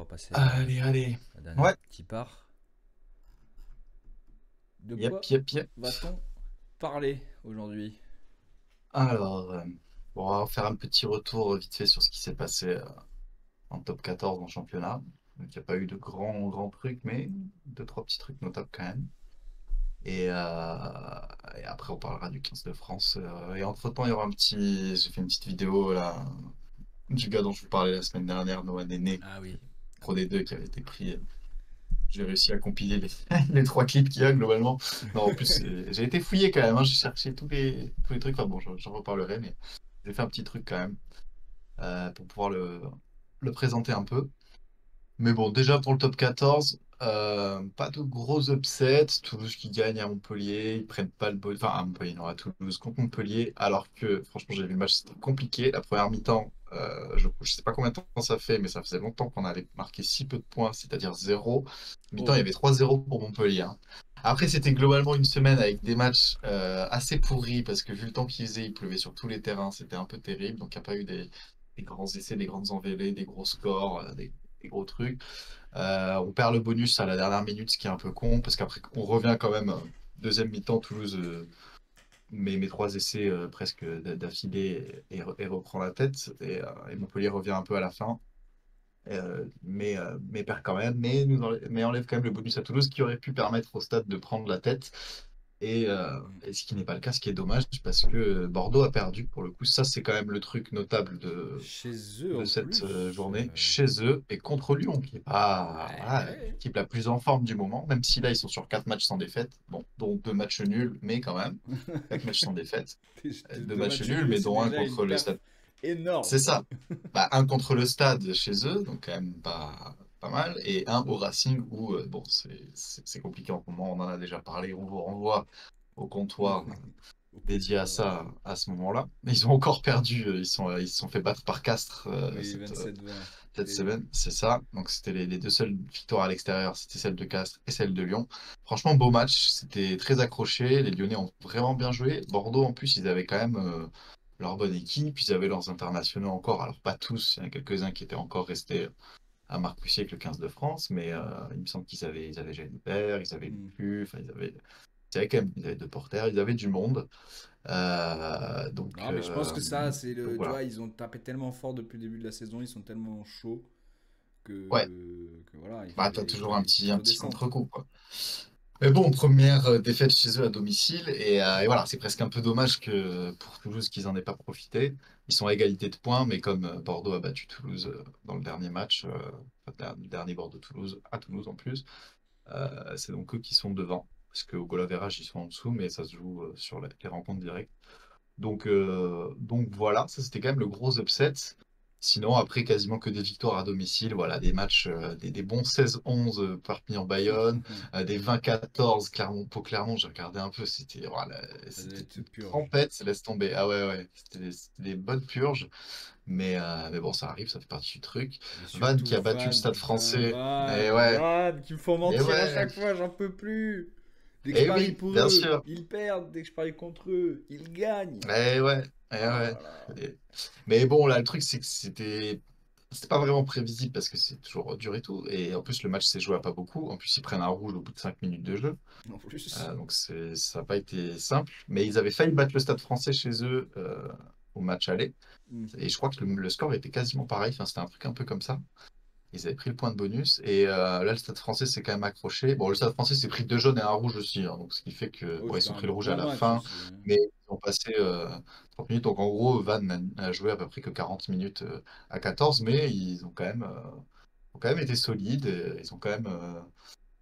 va passer Allez, allez. la dernière Ouais, petite part. De yep, quoi yep, yep. va-t-on parler aujourd'hui? Alors, bon, on va faire un petit retour vite fait sur ce qui s'est passé en top 14 en championnat. Donc, il n'y a pas eu de grands trucs, mais deux, trois petits trucs notables quand même. Et après, on parlera du 15 de France. Et entre-temps, il y aura j'ai fait une petite vidéo là, du gars dont je vous parlais la semaine dernière, Noah Néné, Ah oui. Pro D2, qui avait été pris. J'ai réussi à compiler les trois clips qu'il y a globalement. Non, en plus, j'ai été fouillé quand même, hein. J'ai cherché tous les trucs. Enfin bon, j'en reparlerai, mais j'ai fait un petit truc quand même pour pouvoir le présenter un peu. Mais bon, déjà pour le top 14, pas de gros upsets. Toulouse qui gagne à Montpellier, ils prennent pas le enfin à Montpellier, non, à Toulouse contre Montpellier, alors que franchement j'ai vu le match, c'était compliqué. La première mi-temps, je sais pas combien de temps ça fait, mais ça faisait longtemps qu'on avait marqué si peu de points, c'est-à-dire zéro. Mi-temps, il y Oh. avait 3-0 pour Montpellier, hein. Après, c'était globalement une semaine avec des matchs assez pourris, parce que vu le temps qu'il faisait, il pleuvait sur tous les terrains, c'était un peu terrible. Donc il n'y a pas eu des grands essais, des grandes envolées, des gros scores, des gros trucs. On perd le bonus à la dernière minute, ce qui est un peu con, parce qu'après, on revient quand même. Deuxième mi-temps, Toulouse met trois essais presque d'affilée et reprend la tête. Et Montpellier revient un peu à la fin, mais perd quand même. Mais enlève quand même le bonus à Toulouse, qui aurait pu permettre au stade de prendre la tête. Et ce qui n'est pas le cas, ce qui est dommage, parce que Bordeaux a perdu pour le coup. Ça, c'est quand même le truc notable Chez eux de en cette plus. journée chez eux et contre Lyon, qui est pas voilà, Ouais. l'équipe la plus en forme du moment, même si là ils sont sur 4 matchs sans défaite, bon, dont 2 matchs nuls, mais quand même, 4 matchs sans défaite, deux Deux matchs matchs nuls, nuls, mais c'est dont un déjà une contre le perf Stade. énorme. C'est ça. Bah, un contre le Stade chez eux, donc quand même pas mal, et un au Racing où bon, c'est compliqué en ce moment, on en a déjà parlé, on vous renvoie au comptoir Au dédié à comptoir. ça à ce moment-là. Mais ils ont encore perdu, ils se sont fait battre par Castres Oui, 27-20. cette semaine, c'est ça. Donc c'était les deux seules victoires à l'extérieur, c'était celle de Castres et celle de Lyon. Franchement, beau match, c'était très accroché. Les Lyonnais ont vraiment bien joué. Bordeaux, en plus, ils avaient quand même leur bonne équipe. Ils avaient leurs internationaux encore. Alors pas tous, il y en a quelques-uns qui étaient encore restés à Marcoussis avec le 15 de France, mais il me semble ils avaient Jalibert, ils avaient Hmm. Lucu, enfin ils avaient quand même, ils avaient deux porteurs, ils avaient du monde. Donc, Non, mais je pense que ça, c'est donc le. Tu voilà. vois, ils ont tapé tellement fort depuis le début de la saison, ils sont tellement chauds Ouais, que voilà, bah t'as toujours un il petit, un faut petit descendre. contre-coup, quoi. Mais bon, première défaite chez eux à domicile. Et voilà, c'est presque un peu dommage que pour Toulouse qu'ils en aient pas profité. Ils sont à égalité de points, mais comme Bordeaux a battu Toulouse dans le dernier match, enfin, le dernier Bordeaux-Toulouse, à Toulouse en plus, c'est donc eux qui sont devant. Parce qu'au goal average, ils sont en dessous, mais ça se joue sur les rencontres directes. Donc voilà, ça c'était quand même le gros upset. Sinon, après, quasiment que des victoires à domicile. Voilà, des matchs, des bons 16-11 Perpignan-Bayonne, des 20-14 Clermont-Pau-Clermont. J'ai regardé un peu, voilà, Ça doit c'était être une purge. tempête, ça laisse tomber. Ah ouais, ouais, c'était des bonnes purges. Mais bon, ça arrive, ça fait partie du truc. Et Vannes surtout qui a battu le Van, Stade putain, français. Et Van, ouais, Van, qui me font et mentir à ouais, chaque fois, j'en peux plus. Dès que je et parie oui, pour bien eux, sûr. ils perdent. Dès que je parie contre eux, ils gagnent. Eh ouais, eh Oh ouais. là là. Mais bon, là, le truc, c'est que c'était pas vraiment prévisible parce que c'est toujours dur et tout. Et en plus, le match s'est joué à pas beaucoup. En plus, ils prennent un rouge au bout de 5 minutes de jeu. En plus. Donc, ça n'a pas été simple. Mais ils avaient failli battre le Stade français chez eux au match aller. Hmm. Et je crois que le score était quasiment pareil. Enfin, c'était un truc un peu comme ça. Ils avaient pris le point de bonus. Et là, le Stade français s'est quand même accroché. Bon, le Stade français s'est pris deux jaunes et un rouge aussi, hein. Donc, ce qui fait que, Oh, bon, ils c'était sont un pris le rouge à bon la match fin. aussi, hein. Mais ils ont passé 30 minutes. Donc, en gros, Van a joué à peu près que 40 minutes à 14. Mais ils ont quand même été solides. Ils ont quand même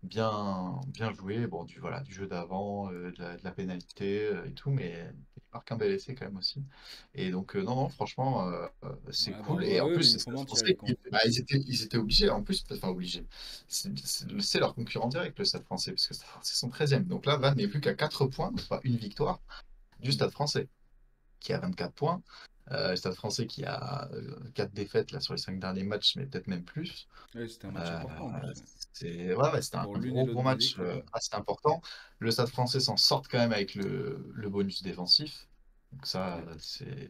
bien joué. Bon, du jeu d'avant, de la pénalité et tout. Mais ils marquent un bel essai quand même aussi. Et donc, non, non, franchement, c'est Ouais, cool. bravo Et à en eux, plus, mais ils c'est me font Stade mentir les français cons. bah, ils étaient obligés, en plus, enfin obligés. C'est leur concurrent direct, le Stade français, parce que le Stade français sont 13e. Donc là, Vannes n'est plus qu'à 4 points, donc pas une victoire, du Hmm. Stade français, qui a 24 points. Le Stade français qui a 4 défaites là, sur les 5 derniers matchs, mais peut-être même plus. Ouais, c'était un match Euh, important en plus, ouais. ouais, c'était un Pour l'une et gros l'autre des match équipes. assez important. Le Stade français s'en sort quand même avec le bonus défensif. Donc ça, ils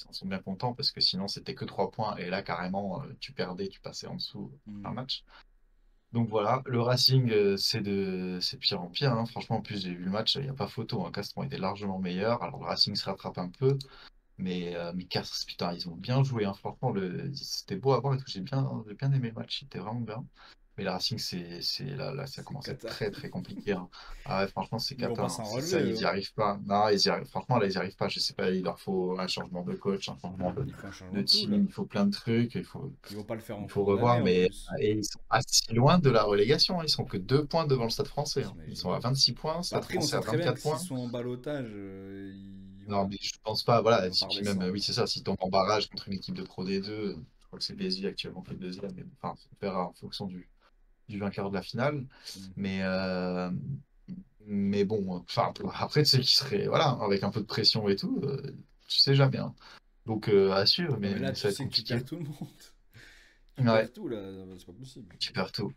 en sont bien contents parce que sinon c'était que 3 points et là carrément tu perdais, tu passais en dessous un Hmm. match. Donc voilà, le Racing c'est de pire en pire, hein. Franchement, en plus j'ai vu le match, il n'y a pas photo, hein. Castron était largement meilleur. Alors le Racing se rattrape un peu, mais Castres, putain, ils ont bien joué, hein. Franchement, c'était beau à voir et tout. J'ai bien aimé le match, c'était vraiment bien. Mais le Racing, là, ça C'est commence à être Qatar. très très compliqué, hein. Ah ouais, franchement, c'est Ils vont cata, pas hein. s'en C'est ça, relever, ils eux, y hein. arrivent pas. Non, franchement, là, ils y arrivent pas. Je sais pas, il leur faut un changement de coach, un changement Il faut un changement de de tout, là. team, il faut plein de trucs, Ils vont pas le faire en il faut cours d'année, revoir. en Mais plus. et ils sont pas si loin de la relégation, hein. Ils sont que 2 points devant le Stade français, hein. Ils sont à T'imagines? 26 points, Bah Stade après, on français sait à très bien 24 que s'ils points. sont en ballottage, Non, mais je pense pas. Voilà, ils vont pas puis même, oui, redescendre. c'est ça. Si tombe en barrage contre une équipe de Pro D2, je crois que c'est PSG actuellement qui est le deuxième. Mais enfin, on verra en fonction du vainqueur de la finale. Hmm. Mais, euh, mais bon, enfin, après, tu sais qui serait, voilà, avec un peu de pression et tout, tu sais jamais, hein. Donc, à suivre, Ouais, mais là, mais tu ça va être sais que tu compliqué. perds tout le monde. Tu Ouais, perds tout, là. C'est pas possible. tu perds tout.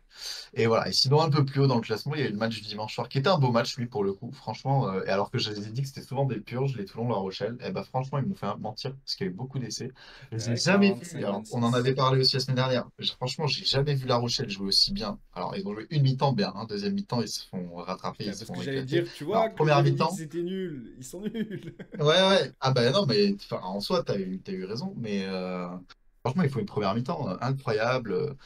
Et voilà, et sinon un peu plus haut dans le classement, il y a eu le match du dimanche soir, qui était un beau match, lui, pour le coup, franchement. Et alors que je les ai dit que c'était souvent des purges, les Toulon-La Rochelle, et bah franchement, ils m'ont fait mentir, parce qu'il y a eu beaucoup d'essais. Je les ai Ouais, jamais vus, alors on en 45-26. avait parlé aussi la semaine dernière, franchement, j'ai jamais vu La Rochelle jouer aussi bien. Alors, ils ont joué une mi-temps bien, hein. Deuxième mi-temps, ils se font rattraper, ils Putain, se parce que font j'allais éclater. dire, tu vois, Alors, que première j'avais dit que mi-temps, c'était nul. Ils sont nuls. ouais, ouais, ah bah non, mais enfin, en soi, t'as eu raison, mais franchement, il faut une première mi-temps incroyable.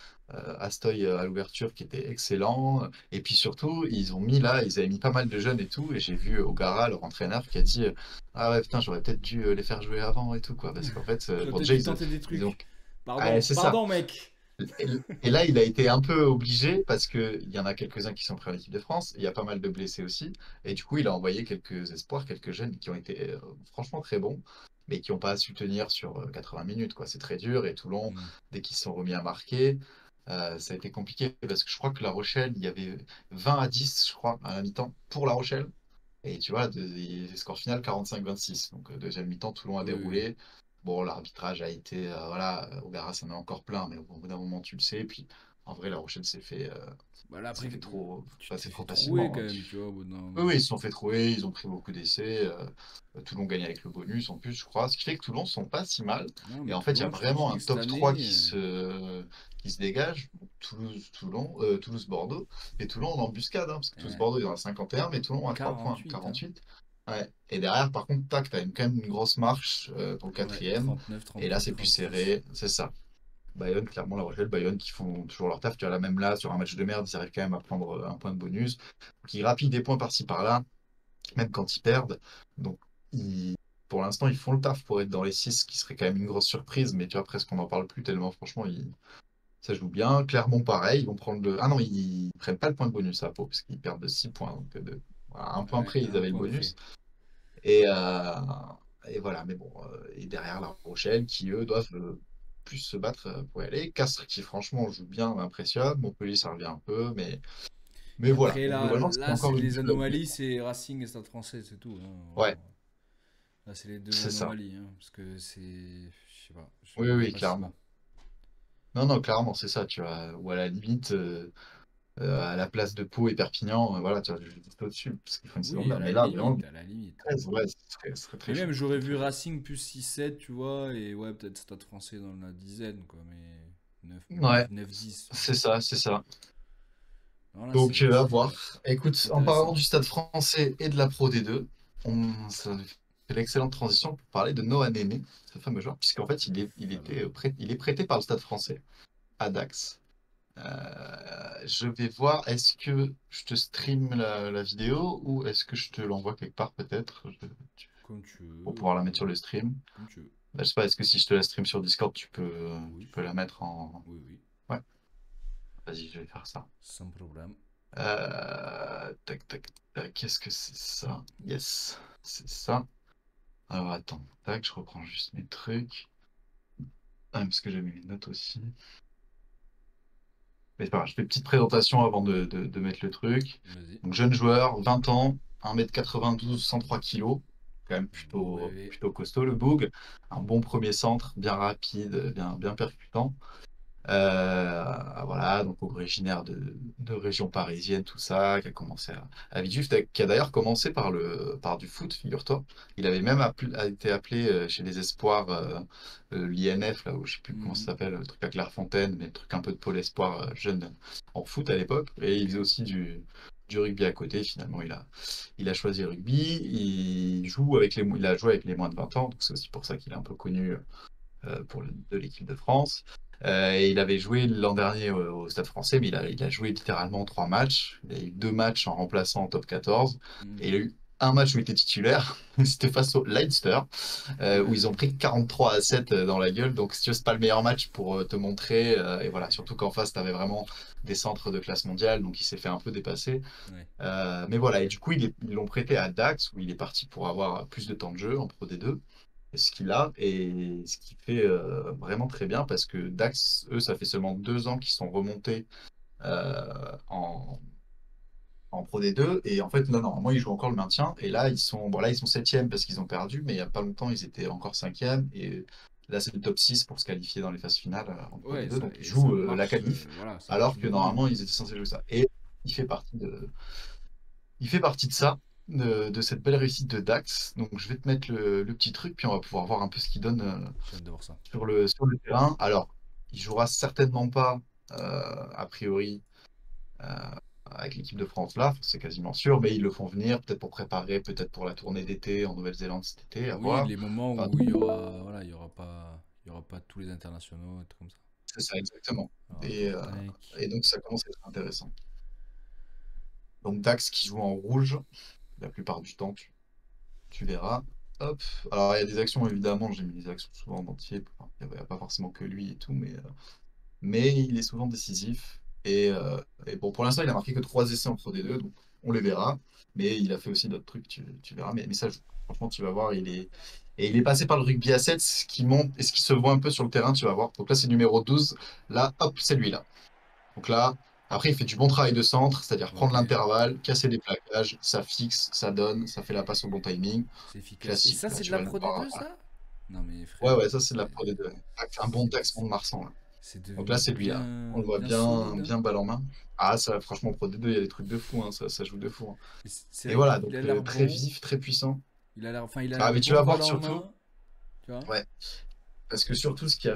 Astoy à l'ouverture qui était excellent. Et puis surtout, ils avaient mis pas mal de jeunes et tout. Et j'ai vu Ogara, leur entraîneur, qui a dit ah ouais, putain, j'aurais peut-être dû les faire jouer avant et tout, quoi. Parce qu'en fait, J'aurais bon, peut-être déjà, dû tenter des ils ont. trucs. Ah, Pardon, c'est ça. pardon, mec. Et, et là, il a été un peu obligé parce qu'il y en a quelques-uns qui sont pris en équipe de France. Il y a pas mal de blessés aussi. Et du coup, il a envoyé quelques espoirs, quelques jeunes qui ont été franchement très bons, mais qui n'ont pas su tenir sur 80 minutes, quoi. C'est très dur. Et Toulon, Hmm. dès qu'ils se sont remis à marquer, ça a été compliqué parce que je crois que La Rochelle, il y avait 20-10, je crois, à la mi-temps pour La Rochelle. Et tu vois, score final 45-26. Donc, deuxième mi-temps, Toulon a Oui, oui. déroulé. Bon, l'arbitrage a été, voilà, on verra, ça en est encore plein, mais au bout d'un moment, tu le sais. Puis, en vrai, La Rochelle Bah là, s'est après, fait trop, tu t'es passer fait trop trouer quand facilement, hein. même, tu vois, au bout d'un Oui, moment. oui, ils se sont fait trouver, ils ont pris beaucoup d'essais. Toulon gagne avec le bonus en plus, je crois. Ce qui fait que Toulon sont pas si mal. Non, Et mais en fait, il y a Toulon, je te vraiment dis un que cette top 3 année, qui se dégage. Donc, Toulouse, Toulon, Toulouse-Bordeaux. Et Toulon en embuscade, hein, parce que euh, Toulouse-Bordeaux, ils ont à 51, mais Toulon à 3 points, 48, hein. 48. Ouais. Et derrière, par contre, tac, t'as quand même une grosse marche pour le Ouais, quatrième. 39, Et là, 38, c'est plus 36. serré, c'est ça. Bayonne, clairement, La Rochelle, Bayonne qui font toujours leur taf. Tu vois, là, même là, sur un match de merde, ils arrivent quand même à prendre un point de bonus. Qui grappillent des points par-ci par-là, même quand ils perdent. Donc, ils- pour l'instant, ils font le taf pour être dans les 6, ce qui serait quand même une grosse surprise. Mais tu vois, presque on n'en parle plus tellement, franchement, ça joue bien. Clermont, pareil, ils vont prendre le. Ah non, ils prennent pas le point de bonus à Pau, parce qu'ils perdent de 6 points. Donc, voilà, un point Ouais, près, ils un avaient le point près. bonus. Et, voilà, mais bon, et derrière La Rochelle, qui eux doivent plus se battre pour y aller. Castres, qui franchement joue bien, m'impressionne. Montpellier, ça revient un peu, mais voilà. Après, Donc, là, globalement, c'était là c'est encore une les belle journée. anomalies, c'est Racing et Stade français, c'est tout, hein, Ouais, vraiment. Là, c'est les deux c'est ça. anomalies, hein, parce que c'est. Je sais pas, je Oui, les vois oui, pas si bas. clairement. Non, non, clairement, c'est ça, tu vois. Ou à la limite, à la place de Pau et Perpignan, voilà, tu vois, juste au-dessus, parce qu'ils font une saison Oui, bien. Mais là, vraiment, à la limite. 13, ouais, ce serait Mais très même, chaud. j'aurais Très, vu très chaud. Racing plus 6-7, tu vois, et ouais, peut-être Stade français dans la dizaine, quoi, mais 9 Ouais, 9-10. c'est ça, c'est ça. Non, là, Donc, à voir. Écoute, c'est en parlant intéressant. du Stade français et de la Pro D2, ça fait l'excellente transition pour parler de Noah Néné, ce fameux joueur, puisqu'en fait, Fameux. il est prêté par le Stade français à Dax. Je vais voir, est-ce que je te stream la vidéo ou est-ce que je te l'envoie quelque part peut-être Comme tu pour veux. pouvoir la mettre sur le stream. Comme tu veux. Bah, je sais pas, est-ce que si je te la stream sur Discord, tu Oui. peux la mettre en. Oui, oui. Ouais, vas-y, je vais faire ça. Sans problème. Tac, tac, tac, qu'est-ce que c'est ça? Yes, c'est ça. Alors attends, tac, je reprends juste mes trucs. Ah, parce que j'ai mis mes notes aussi. Mais c'est pas grave, je fais une petite présentation avant de mettre le truc. Vas-y. Donc, jeune joueur, 20 ans, 1m92, 103 kilos. Quand même Beau plutôt, bébé. plutôt costaud le Boug. Un bon premier centre, bien rapide, bien percutant. Voilà, donc originaire de région parisienne, tout ça, qui a commencé à Villejuif, qui a d'ailleurs commencé par du foot, figure-toi. Il avait même a été appelé chez les Espoirs, l'INF, là où je sais plus comment ça Mhm. s'appelle, le truc à Clairefontaine, mais le truc un peu de pôle espoir jeune en foot à l'époque. Et il Ok. faisait aussi du rugby à côté. Finalement, il a choisi le rugby. Il a joué avec les moins de 20 ans, donc c'est aussi pour ça qu'il est un peu connu de l'équipe de France. Et il avait joué l'an dernier au Stade français, mais il a joué littéralement 3 matchs. Il a eu 2 matchs en remplaçant en top 14. Et il Mhm. a eu un match où il était titulaire. C'était face au Leinster, où ils ont pris 43-7 dans la gueule. Donc, si tu veux, c'est pas le meilleur match pour te montrer. Et voilà, surtout qu'en face, tu avais vraiment des centres de classe mondiale. Donc, il s'est fait un peu dépasser. Ouais. Mais voilà, et du coup, ils l'ont prêté à Dax, où il est parti pour avoir plus de temps de jeu en Pro D2 ce qu'il a et ce qu'il fait vraiment très bien parce que Dax, eux, ça fait seulement 2 ans qu'ils sont remontés en Pro D2 et en fait là normalement ils jouent encore le maintien et là ils sont septième parce qu'ils ont perdu mais il n'y a pas longtemps ils étaient encore cinquième et là c'est le top 6 pour se qualifier dans les phases finales en Pro Ouais, D2 donc ils et ça jouent la marche, qualif voilà, ça marche alors que beaucoup. normalement ils étaient censés jouer ça et il fait partie de il fait partie de ça, de cette belle réussite de Dax. Donc je vais te mettre le petit truc, puis on va pouvoir voir un peu ce qu'il donne J'ai hâte de voir ça. sur le terrain. Alors, il jouera certainement pas, a priori, avec l'équipe de France là, c'est quasiment sûr, mais ils le font venir, peut-être pour préparer, peut-être pour la tournée d'été en Nouvelle-Zélande cet été, à Oui, voir. les moments Enfin, où il y aura, voilà, il y aura pas tous les internationaux, et tout comme ça. c'est ça, exactement. Alors Et, attends, euh, tac. et donc ça commence à être intéressant. Donc Dax qui joue en rouge, la plupart du temps, tu verras. Hop. Alors, il y a des actions, évidemment, j'ai mis des actions souvent en entier. Enfin, il n'y a pas forcément que lui et tout, mais il est souvent décisif. Et bon, pour l'instant, il a marqué que 3 essais en Pro D2, donc on les verra. Mais il a fait aussi d'autres trucs, tu verras. Mais ça, franchement, tu vas voir, et il est passé par le rugby à 7, ce qui monte et ce qui se voit un peu sur le terrain, tu vas voir. Donc là, c'est numéro 12. Là, hop, c'est lui-là. Donc là, après, il fait du bon travail de centre, c'est-à-dire prendre Ok, l'intervalle, casser des plaquages, ça fixe, ça donne, ça fait la passe au bon timing. c'est efficace. Et ça, Classique, là, c'est de tu la vas le Pro voir. D2, ça? Non mais Ouais, frère, ouais, ça, c'est de la Pro D2. Un bon Dax de Marsan, là. c'est Donc là, devenu c'est lui, là. On le voit bien bien, solide, hein. bien balle en main. Ah, ça, franchement, Pro D2, il y a des trucs de fou, hein, ça joue de fou, hein. Et c'est Et vrai voilà, qu'il donc a l'air très bon. vif, très puissant. Il a Ah, l'air mais tu bon vas balle voir en surtout, main, tu vois? ouais, parce que surtout, ce qui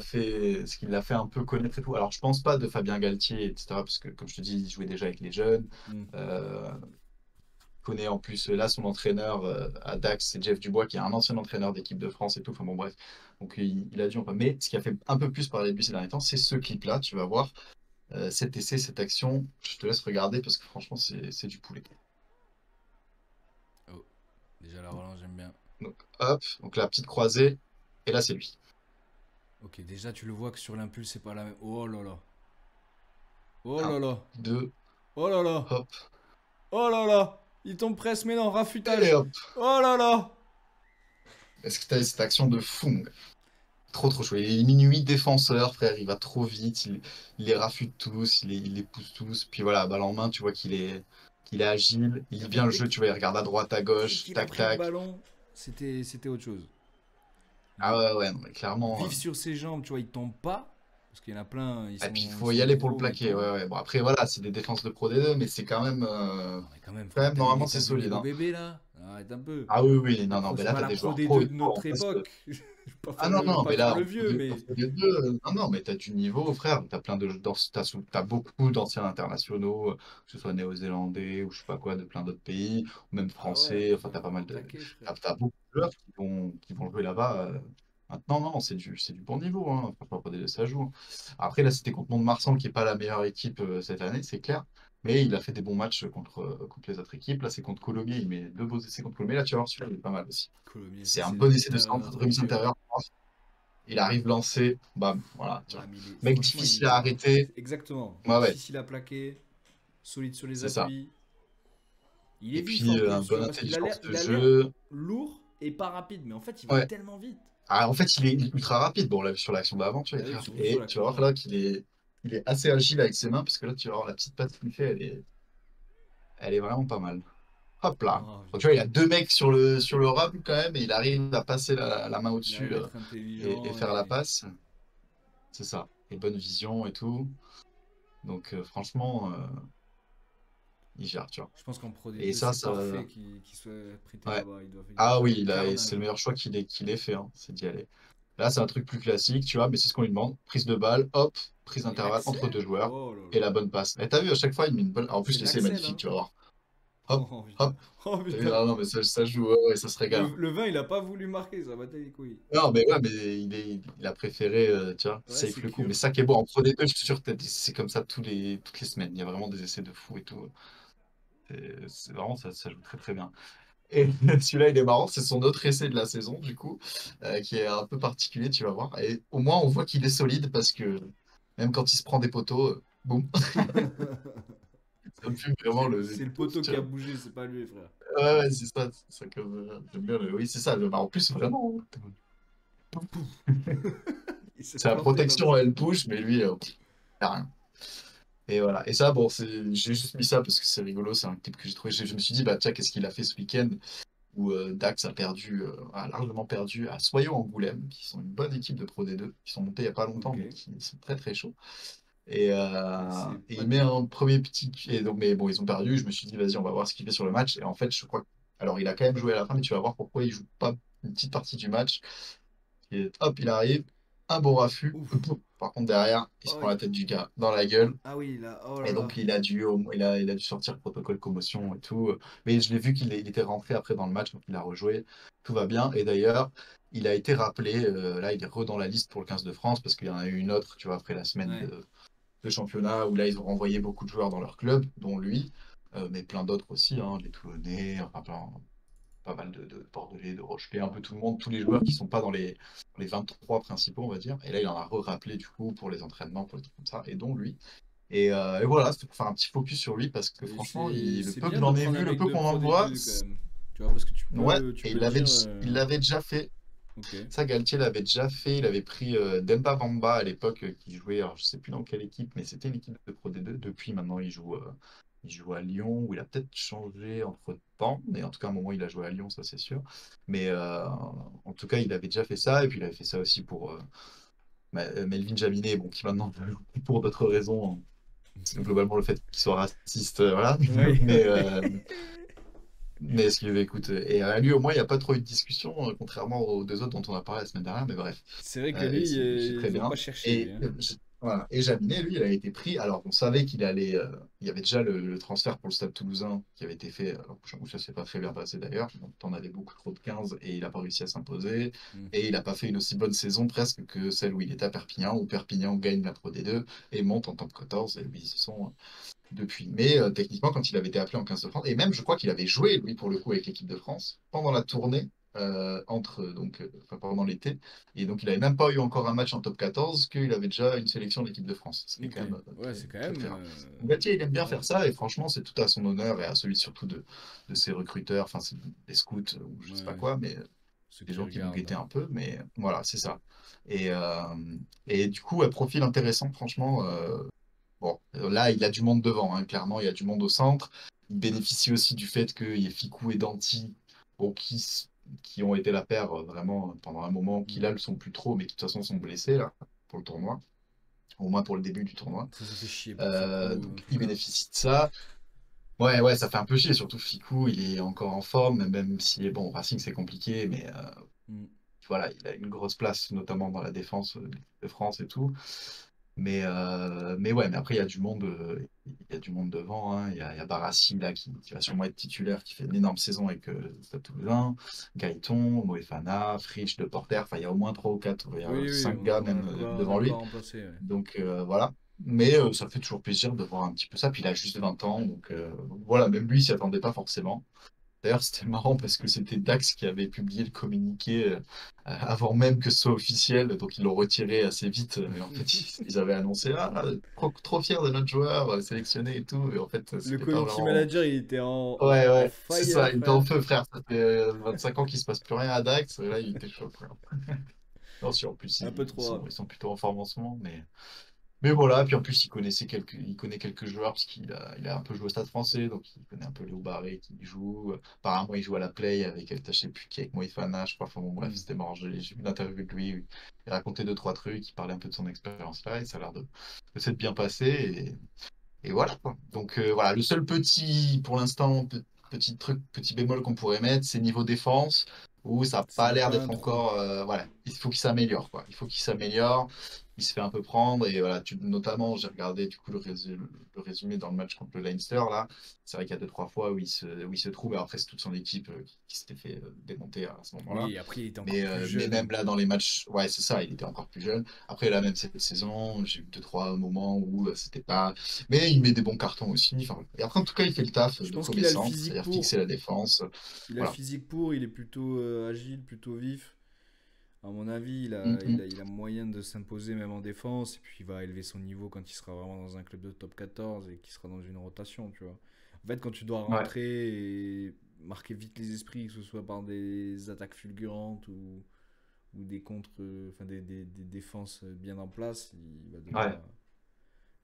l'a fait un peu connaître et tout. Alors, je pense pas de Fabien Galtier, etc., parce que, comme je te dis, il jouait déjà avec les jeunes. Hmm. Euh, connaît en plus là son entraîneur à Dax, c'est Jeff Dubois, qui est un ancien entraîneur d'équipe de France et tout. Enfin bon, bref. Donc il a dû. Mais ce qui a fait un peu plus parler de lui ces derniers temps, c'est ce clip-là. Tu vas voir cet essai, cette action. Je te laisse regarder parce que franchement, c'est du poulet. Oh, déjà la relance, j'aime bien. Donc hop, donc la petite croisée. Et là, c'est lui. Ok, déjà tu le vois que sur l'impulse, c'est pas la même. Oh là là. Oh Un, là là. deux, Oh là là. hop. Oh là là. Il tombe presque, mais non, Et rafutage. hop. Oh là là. Est-ce que tu as cette action de fou, mon gars. Trop trop chaud. Il élimine 8 défenseurs, frère. Il va trop vite. Il les rafute tous. Il les pousse tous. Puis voilà, balle en main, tu vois qu'il est agile. Il Et lit en bien fait, le jeu. Tu vois, il regarde à droite, à dès gauche. qu'il a Tac, pris le tac. ballon, c'était autre chose. Il Ah est ouais, ouais, non, mais clairement. vif sur ses jambes, tu vois, il tombe pas. Parce qu'il y en a plein, Et puis il ils faut y sont aller pour le gros, mais ils plaquer. tombent. Ouais, ouais. Bon, après, voilà, c'est des défenses de Pro D2, mais c'est Non, mais quand même, quand frère, même, normalement, c'est t'as vu solide, Lego hein. Bébé là? Arrête un peu. Ah oui, oui, non, non, Après, mais c'est là, pas t'as la des Pro joueurs pro D2 et de tout en notre face. époque. Je vais pas Ah faire non, non, pas mais faire là, le vieux, en mais. Pro D2, non, non, mais t'as du niveau, frère. T'as plein t'as beaucoup d'anciens internationaux, que ce soit néo-zélandais ou je sais pas quoi, de plein d'autres pays, ou même Ah ouais, français. Enfin, t'as pas faut mal en de. claquer, frère. T'as beaucoup de joueurs qui vont jouer là-bas. Maintenant, non, c'est du bon niveau, hein. Franchement, Pro D2, ça joue, hein. Après, là, c'était contre Mont-de-Marsan, qui est pas la meilleure équipe cette année, c'est clair. Mais il a fait des bons matchs contre les autres équipes. Là, c'est contre Colomiers. Il met 2 beaux essais contre Colomiers. Là, tu vas voir, celui-là, il est pas mal aussi. Colomiers, ça C'est un c'est bon le essai de centre, terreur de de remise cœur. intérieure. Il arrive lancé, bam, voilà. Tu Ouais, vois. mais Mec franchement, il difficile est à arrêter. exactement Ouais, ouais, difficile à plaquer, solide sur les c'est ça. appuis. Il est Et vif puis, en un plus, tu bonne vois, parce intelligence de il a l'air jeu. lourd et pas rapide, mais en fait, il va Ouais. tellement vite. Ah, en fait, il est ultra rapide. Bon, là, sur l'action d'avant, tu vois, Bah il est oui, très rapide. surtout sur Et tu vas l'action voir d'avant. là qu'il est assez agile avec ses mains, parce que là, tu vas voir la petite passe qu'il fait, elle est vraiment pas mal. Hop là. Oh, Donc, tu vois, il y j'adore. a 2 mecs sur le rame quand même, et il arrive à passer la main Il au-dessus arrive à être et intelligent faire la et. passe. C'est ça. et bonne vision et tout. Donc franchement, il gère, tu vois. Je pense qu'en Pro Et D2, ça, c'est ça. parfait qu'il soit prêté Ouais. là-bas. Il doit Ah faire oui, un c'est le carnage. meilleur choix qu'il ait fait, hein, c'est d'y aller. Là, c'est un truc plus classique, tu vois, mais c'est ce qu'on lui demande. Prise de balle, hop, prise Il d'intervalle entre deux accèle? joueurs Oh là et là. la bonne passe. Et t'as vu, à chaque fois, il met une bonne. En C'est plus, de l'essai est l'accel, magnifique, hein. tu vas voir. Hop, Oh putain. hop. Oh T'as vu, putain. ah non, mais ça joue, ouais, ouais, ça se régale. Le 20, il a pas voulu marquer, ça battait les couilles. Non, mais ouais, mais il a préféré, tu vois, Ouais, safe c'est le coup. Mais cure. ça qui est beau, en Pro D2, je suis sûr que c'est comme ça toutes les semaines. Il y a vraiment des essais de fou et tout. C'est vraiment, ça joue très très bien. Et celui-là, il est marrant, c'est son autre essai de la saison, du coup, qui est un peu particulier, tu vas voir. Et au moins, on voit qu'il est solide parce que même quand il se prend des poteaux, boum, ça me fume vraiment le C'est le pouf, poteau tu qui a vois. bougé, c'est pas lui, frère. Ouais, ouais, c'est ça comme, j'aime bien oui, c'est ça. Bah, en plus, vraiment, Il s'est c'est la planté dans le protection, sol. elle bouge, mais lui, il a rien. Et voilà. Et ça, bon, j'ai juste mis ça parce que c'est rigolo, c'est un clip que j'ai trouvé. Je me suis dit, bah, tiens, qu'est-ce qu'il a fait ce week-end? Où Dax a largement perdu à Soyo Angoulême, qui sont une bonne équipe de Pro D2, qui sont montés il n'y a pas longtemps, Ok. mais qui sont très très chauds. Et, Mais euh, c'est et pas il de met bol. un premier petit. Et donc, mais bon, ils ont perdu. Je me suis dit, vas-y, on va voir ce qu'il fait sur le match. Et en fait, je crois. Alors, il a quand même joué à la fin, mais tu vas voir pourquoi il joue pas une petite partie du match. Et hop, il arrive, un bon raffut. Ouf. Par contre, derrière, il se Oh, prend la tête du gars dans la gueule. ah oui, là. Oh là Et là. donc, il a dû sortir protocole commotion et tout. Mais je l'ai vu qu'il était rentré après dans le match, donc il a rejoué. Tout va bien. Et d'ailleurs, il a été rappelé. Là, il est dans la liste pour le 15 de France parce qu'il y en a eu une autre, tu vois, après la semaine Ouais. de championnat où là, ils ont renvoyé beaucoup de joueurs dans leur club, dont lui, mais plein d'autres aussi, hein, les Toulonnais, enfin, pas mal de Bordelais, de Rochelais, un peu tout le monde, tous les joueurs qui sont pas dans les 23 principaux, on va dire. Et là, il en a rappelé du coup pour les entraînements, pour les trucs comme ça, et dont lui. Et voilà, c'était pour faire un petit focus sur lui parce que Et franchement, le c'est peu bien qu'il de en ait prendre un vu, le mec peu de qu'on en Pro voit, D2 quand même. Tu vois, parce que ouais, tu et peux dire. il l'avait déjà fait. Ok. Ça, Galtier l'avait déjà fait. Il avait pris Demba Bamba à l'époque qui jouait, alors je sais plus dans quelle équipe, mais c'était une équipe de Pro D2. Depuis, maintenant, il joue à Lyon, où il a peut-être changé entre-temps, mais en tout cas, à un moment, il a joué à Lyon, ça c'est sûr. Mais en tout cas, il avait déjà fait ça, et puis il avait fait ça aussi pour Melvin Jaminet, bon, qui maintenant, pour d'autres raisons, c'est globalement le fait qu'il soit raciste, voilà. Ouais. Mais, mais ce qui écoute, et lui, au moins, il n'y a pas trop eu de discussion, contrairement aux deux autres dont on a parlé la semaine dernière, mais bref. C'est vrai que Et lui, c'est très ils ont pas bien. cherché, lui, Et, hein. voilà. Et Jaminet, lui, il a été pris. Alors, on savait qu'il allait. Il y avait déjà le transfert pour le Stade Toulousain qui avait été fait, où ça s'est pas très bien passé d'ailleurs. Donc, t'en avais beaucoup trop de 15 et il n'a pas réussi à s'imposer. Et Mhm. il n'a pas fait une aussi bonne saison presque que celle où il était à Perpignan, où Perpignan gagne la Pro D2 et monte en top 14. Et lui, ils se sont depuis. Mais techniquement, quand il avait été appelé en 15 de France, et même je crois qu'il avait joué, lui, pour le coup, avec l'équipe de France, pendant la tournée, enfin, pendant l'été. Et donc, il n'avait même pas eu encore un match en top 14 qu'il avait déjà une sélection de l'équipe de France. Ce qui est Ok. quand même Ouais, très, c'est quand très, même très rare. Donc, Galtier, il aime bien faire bravo. ça, et franchement, c'est tout à son honneur et à celui surtout de ses recruteurs, enfin, c'est des scouts ou je sais pas Ouais. quoi, mais Ceux des qui gens qui vont regardent. guetter un peu, mais voilà, c'est ça. Et, du coup, un profil intéressant, franchement. Bon, là, il a du monde devant, hein. Clairement, il y a du monde au centre. Il bénéficie aussi du fait qu'il y ait Ficou et Danti, bon, qui ont été la paire vraiment pendant un moment, qui là Mhm. le sont plus trop, mais qui de toute façon sont blessés là, pour le tournoi, au moins pour le début du tournoi. Ça fait chier pour Ficou. Donc, il bénéficie de ça. Ouais, ouais, ça fait un peu chier, surtout Ficou, il est encore en forme, même si, bon, Racing c'est compliqué, mais Mhm. voilà, il a une grosse place, notamment dans la défense de l'équipe de France et tout. Mais ouais, mais après, il y a du monde devant, hein. Il y a Barassi là, qui va sûrement être titulaire, qui fait une énorme saison avec le Stade Toulousain. Gaëton, Moefana, Frisch, De Porter. Enfin, il y a au moins 3 ou 4, il y a Oui, oui, 5 gars on a même de quoi, devant lui. remplacer. Ouais. Donc voilà. Mais ça fait toujours plaisir de voir un petit peu ça. Puis il a juste 20 ans. Donc voilà, même lui, il s'y attendait pas forcément. D'ailleurs, c'était marrant parce que c'était Dax qui avait publié le communiqué avant même que ce soit officiel, donc ils l'ont retiré assez vite. Mais en fait, ils avaient annoncé ah, trop, trop fier de notre joueur sélectionné et tout. Et en fait, Le c'était pas community vraiment. manager, il était Ouais, en ouais, c'est ça, fire, il était en frère. feu, frère. Ça fait 25 ans qu'il se passe plus rien à Dax. Là, il était chaud, frère. Non, si, en plus, Un peu ils trop. sont, ils sont plutôt en forme en ce moment. Mais voilà, puis en plus, il connaît quelques joueurs parce il a un peu joué au Stade Français, donc il connaît un peu Léo Barré qui y joue. Apparemment, il joue à la Play avec, je sais plus qui, avec Moïfana, je crois. Enfin bon, bref, Hmm. c'était marrant. J'ai vu une interview de lui, où il racontait deux, trois trucs, il parlait un peu de son expérience là, et ça a l'air de s'être bien passé. Et voilà, quoi. Donc voilà, le seul petit, pour l'instant, petit truc, petit bémol qu'on pourrait mettre, c'est niveau défense, où ça n'a C'est pas un l'air peu d'être un trop. encore. Voilà, il faut qu'il s'améliore, quoi. Il faut qu'il s'améliore. Il se fait un peu prendre. Et voilà, notamment, j'ai regardé du coup le résumé dans le match contre le Leinster, là. C'est vrai qu'il y a deux, trois fois où il se trouve. Alors après, c'est toute son équipe qui s'était fait démonter à ce moment-là. Oui, après, il était encore plus Mais jeune. même là, dans les matchs, ouais, c'est ça, il était encore plus jeune. Après, là, même cette saison, j'ai eu deux, trois moments où c'était pas. Mais il met des bons cartons aussi. Enfin, et après, en tout cas, il fait le taf Je de pense qu'il premier a le centre, physique c'est-à-dire pour. fixer la défense. Il a le Voilà. physique pour, il est plutôt agile, plutôt vif. À mon avis, Mm, mm. il a moyen de s'imposer même en défense. Et puis, il va élever son niveau quand il sera vraiment dans un club de top 14 et qu'il sera dans une rotation, tu vois. En fait, quand tu dois Ouais, rentrer et marquer vite les esprits, que ce soit par des attaques fulgurantes ou des contre, enfin des défenses bien en place, ouais,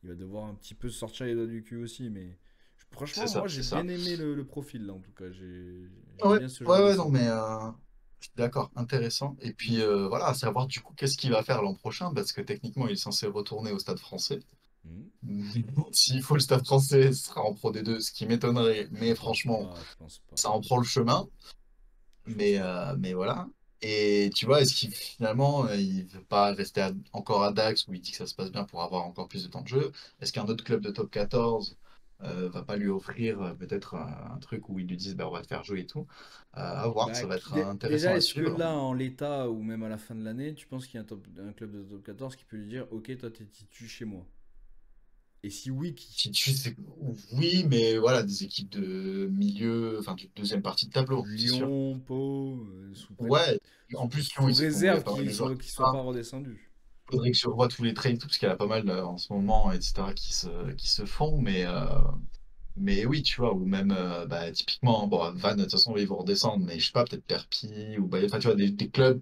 il va devoir un petit peu se sortir les doigts du cul aussi. Mais c'est franchement, ça, moi, j'ai c'est ça. bien aimé le profil là, en tout cas. J'aime Ouais, bien ce genre ouais, de ouais, non, centre. mais je suis d'accord, intéressant. Et Mm. puis voilà, à savoir du coup qu'est-ce qu'il va faire l'an prochain, parce que techniquement, il est censé retourner au Stade français. Mm. S'il faut le Stade français, ce sera en Pro D2, ce qui m'étonnerait. Je Mais pense franchement, pas, je pense pas. ça en prend le chemin. Je pense pas. Mais voilà. Et tu vois, est-ce qu'il finalement, il veut pas rester encore à Dax où il dit que ça se passe bien pour avoir encore plus de temps de jeu? Est-ce qu'un autre club de top 14 va pas lui offrir peut-être un truc où ils lui disent bah, on va te faire jouer et tout? À voir, Bah, ça va être déjà, intéressant à est-ce que suivre. là, en l'état ou même à la fin de l'année, tu penses qu'il y a un club de top 14 qui peut lui dire ok, toi t'es titu chez moi? Et si oui, qui? Si tu sais, oui, mais voilà, des équipes de milieu, enfin, de deuxième partie de tableau, c'est sûr. Lyon, Pau, Ouais, en plus, Lyon, sous il y a réserve pas mal de joueurs qu'ils qui soient pas partent. redescendus. Faudrait que je revoie tous les trades, parce qu'il y en a pas mal en ce moment, etc., qui se font. Mais oui, tu vois, ou même, bah, typiquement, bon, Vannes, de toute façon, ils vont redescendre, mais je sais pas, peut-être Perpignan, ou bah, enfin, tu vois, des clubs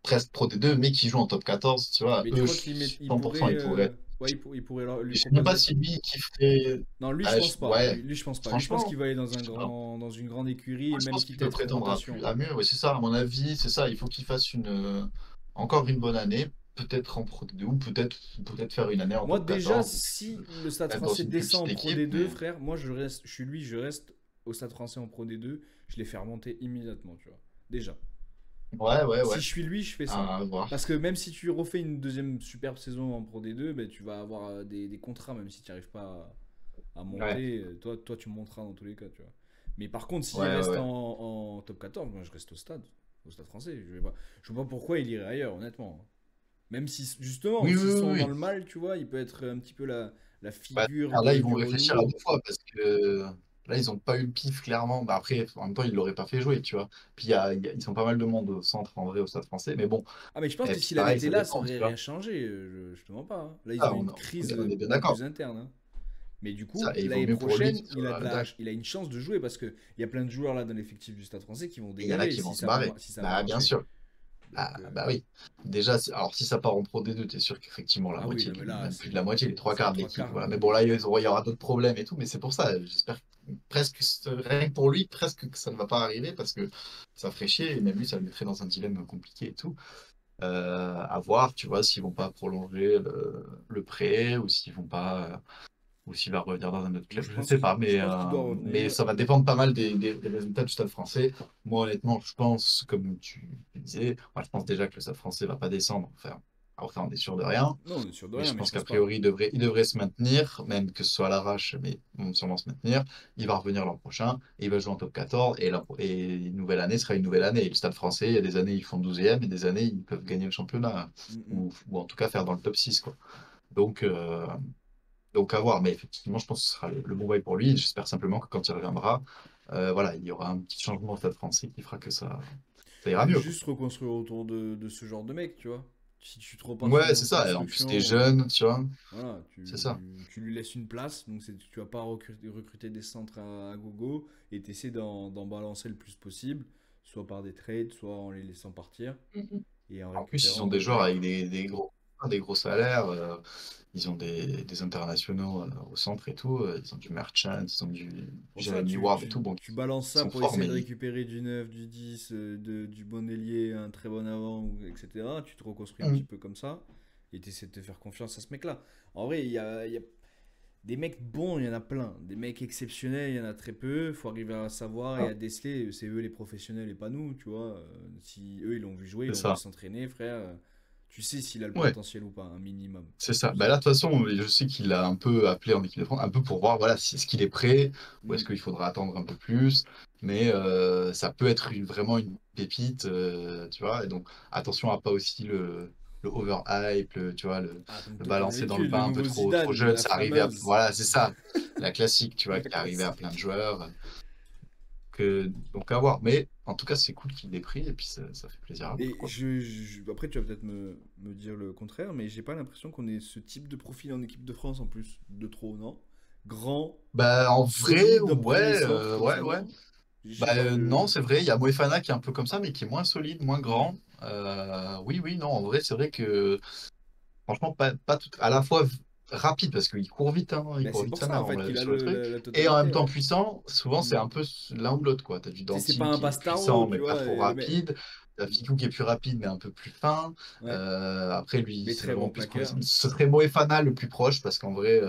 presque Pro D2, mais qui jouent en top 14, tu vois, Mais tu eux, crois il 100%, pourrait, ils pourraient. ouais, il pourrait lui Je sais même pas proposer? si lui kifferait. Non, lui, je Ah, pense pas. ouais, Lui, je pense pas. Lui, je pense franchement, qu'il va aller je sais pas. dans une grande écurie Moi, et je même pense qu'il quitte à peut être prétendre rotation. à mieux, ouais, c'est ça, à mon avis, c'est ça, il faut qu'il fasse encore une bonne année, peut-être en Pro D2, ou peut-être faire une année en Moi, top déjà, 14, si le Stade même dans français une plus descend petite en Pro équipe, D2, mais frère, moi, je suis lui, je reste au Stade français en Pro D2. Je les fais remonter immédiatement, tu vois. Déjà. ouais, ouais, Si ouais, je suis lui, je fais ça. à voir. Parce que même si tu refais une deuxième superbe saison en Pro D2, ben, tu vas avoir des contrats, même si tu n'arrives pas à Ouais, monter. Toi, tu monteras dans tous les cas, tu vois. Mais par contre, s'il ouais, ouais, reste ouais. en top 14, moi, je reste au stade français. Je vois pas pourquoi il irait ailleurs, honnêtement. Même si, justement, Oui, oui, s'ils oui, sont dans oui. le mal, tu vois, il peut être un petit peu la Bah, figure alors là, ils vont du réfléchir à renouveau. deux fois parce que là, ils n'ont pas eu le pif, clairement. Bah, après, en même temps, ils ne l'auraient pas fait jouer, tu vois. Puis ils sont pas mal de monde au centre, en vrai, au Stade français. Mais bon, Ah, mais je pense et que puis s'il avait pareil, été ça là, ça dépend, tu aurait vois. rien changé. Je te mens pas, hein. Là, ils ont Ah, eu une crise on est bien beaucoup d'accord. plus interne, hein. Mais du Ça, coup, et il vaut l'année mieux pour lui prochaine, qu'il soit Dax. il a une chance de jouer parce qu'il y a plein de joueurs là dans l'effectif du Stade français qui vont Et il y en a dégager qui vont se barrer. si ça va Bah, bien marcher. sûr. Donc, Bah oui. Déjà, alors si ça part en Pro D2, t'es sûr qu'effectivement, la ah oui, moitié, non, mais là, même plus de la moitié, les trois c'est les quarts de trois l'équipe. quarts Voilà. de Mais bon, là, l'équipe. il y aura d'autres problèmes et tout. Mais c'est pour ça, j'espère presque, rien que pour lui, presque que ça ne va pas arriver parce que ça ferait chier et même lui, ça le mettrait dans un dilemme compliqué et tout. À voir, tu vois, s'ils vont pas prolonger le prêt ou s'ils vont pas, ou s'il va revenir dans un autre Moi, club, je sais pas, je pense qu'il doit mais revenir. ça va dépendre pas mal des résultats du Stade français. Moi, honnêtement, je pense, comme tu disais, moi, je pense déjà que le Stade français va pas descendre. Enfin, on est sûr de rien, Non, on est sûr de mais rien, je mais je pense qu'a pense pas. priori, il devrait se maintenir, même que ce soit à l'arrache, mais ils vont sûrement se maintenir. Il va revenir l'an prochain, et il va jouer en top 14, et une nouvelle année sera une nouvelle année. Et le Stade français, il y a des années, ils font 12e, et des années, ils peuvent gagner le championnat, Mm, mm. ou en tout cas faire dans le top 6 quoi. Donc, euh, donc à voir, mais effectivement, je pense que ce sera le bon bail pour lui. J'espère simplement que quand il reviendra, voilà, il y aura un petit changement au Stade français qui fera que ça ira Bah, mieux, quoi. juste reconstruire autour de ce genre de mec, tu vois. Si tu te repars sur une Ouais, c'est ça. Et en plus, t'es reconstruction, jeune, tu vois. voilà, C'est ça. tu lui laisses une place, donc tu vas pas recruter des centres à gogo et tu essaies d'en balancer le plus possible, soit par des trades, soit en les laissant partir et en En plus, ils ont récupérant des d'autres joueurs mecs. avec des gros. des gros salaires. Ils ont des internationaux au centre et tout. Ils ont du Merchant, ils ont du Pour ça, Jeremy Ward et tout. Bon, tu balances ils ça sont pour forts, essayer de mais récupérer du 9 du 10 du bon ailier, un très bon avant, etc. Tu te reconstruis un petit Mm. peu comme ça et tu essaies de te faire confiance à ce mec-là. En vrai, il y a des mecs bons, il y en a plein. Des mecs exceptionnels, il y en a très peu. Faut arriver à savoir et Ah, à déceler. C'est eux les professionnels et pas nous, tu vois. Si eux, ils l'ont vu jouer, ils c'est l'ont vu ça. s'entraîner, frère. Tu sais s'il a le Ouais. potentiel ou pas, un minimum. C'est ça. Bah là, de toute façon, je sais qu'il a un peu appelé en équipe de France, un peu pour voir, voilà, si est-ce qu'il est prêt ou est-ce Hmm. qu'il faudra attendre un peu plus. Mais ça peut être vraiment une pépite, tu vois. Et donc, attention à pas aussi le overhype, tu vois, Ah, le comme balancer dans le d'habitude, le bain un peu nouveau trop Zidane, jeune. la Ça arrivait à, fameuse. voilà, c'est ça, la classique, tu vois, La qui est arrivé à plein de classique. joueurs. Donc à voir. Mais en tout cas, c'est cool qu'il l'ait pris et puis ça fait plaisir à voir, Et quoi. après, tu vas peut-être me dire le contraire, mais j'ai pas l'impression qu'on ait ce type de profil en équipe de France en plus, de trop, non? Grand, Bah, en vrai, solide, en premier ouais, centre, comme ouais, ça, ouais. non? Je sais Bah, pas, non, c'est vrai, il y a Moefana qui est un peu comme ça, mais qui est moins solide, moins Hmm. grand. Oui, oui, non, en vrai, c'est vrai que franchement, pas tout, à la fois rapide, parce qu'il court vite, hein, il Ben, court c'est vite pour sa ça, en mère fait, qu'il a sur le truc, la et en même totalité, temps ouais. puissant, souvent c'est Hmm. un peu l'un ou l'autre, quoi. T'as du Tu sais, c'est pas Dancy un qui est Bastaro, puissant, tu mais pas vois, trop rapide. T'as Ficou qui est plus rapide, mais un peu plus fin. Ouais, Après, lui, mais c'est très vraiment bon plus premier. plaqueur. Ce serait Moefana le plus proche, parce qu'en vrai,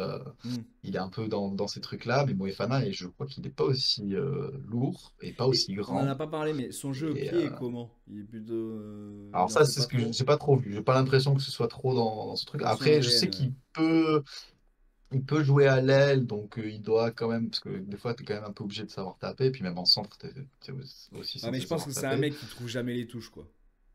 Hmm. il est un peu dans ces trucs-là, mais Moefana, et je crois qu'il n'est pas aussi lourd et pas Et aussi on en grand. a pas parlé, mais son jeu au Et, pied est comment? Il est plutôt. alors Il en ça, fait c'est pas ce que je trop. n'ai pas trop vu. J'ai pas l'impression que ce soit trop dans ce truc. Dans son Après, je sais ADN, ouais. qu'il peut jouer à l'aile, donc il doit quand même, parce que des fois, tu es quand même un peu obligé de savoir taper, puis même en centre, tu es aussi Ouais, mais censé je pense savoir que c'est un taper. mec qui trouve jamais les touches, quoi.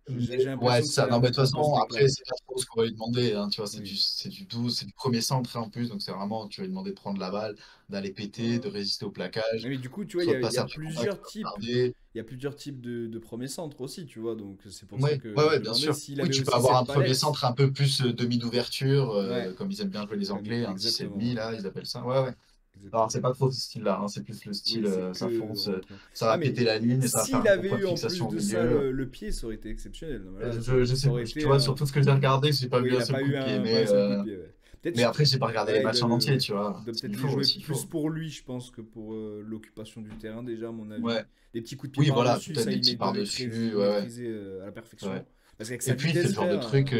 J'ai Ouais, l'impression c'est que ça. Non, mais de toute c'est un peu ce façon, mec-là. après, c'est pas trop ce qu'on va lui demander, hein, tu vois, Oui. c'est du 12, c'est du premier centre en plus, donc c'est vraiment, tu vas lui demander de prendre la balle, d'aller péter, de Ouais. résister au plaquage, Mais du coup, tu vois, soit de il y passer a après contact, plusieurs soit de types. garder. Il y a plusieurs types de premiers centres aussi, tu vois. Donc, c'est pour ça Ouais, que ouais, je ouais, me bien demandais sûr. s'il Oui, avait tu peux aussi avoir un cette premier palette. centre un peu plus demi d'ouverture, Ouais. comme ils aiment bien jouer les Anglais, un 10 et Exactement, demi, ouais. là, ils appellent ça. Ouais, ouais. Alors, c'est Exactement. pas trop ce style-là, hein, c'est plus le style, Oui, c'est ça que fonce, rentre. ça Ah, va mais péter la ligne et ça va faire s'il un gros avait point de eu en plus fixation au de ça milieu. le pied, ça aurait été exceptionnel. Non, mais là, Je ça sais, aurait tu été vois, un. sur tout ce que j'ai regardé, j'ai pas Oui, vu il un n'a seul pas coup eu de pied, pas un seul coup de pied, ouais. mais Peut-être. après, j'ai pas regardé les Ouais, matchs en entier, ouais. tu vois. Il doit peut-être S'il les faut, jouer s'il plus faut. pour lui, je pense, que pour l'occupation du terrain, déjà, à mon avis. Ouais. Des petits coups de pied Oui, voilà, par-dessus, peut-être ça, des petits il doit par-dessus, ouais, ouais. maîtriser à la Ouais. perfection. Parce qu'avec sa Et puis, c'est vitesse, le genre de frère. truc,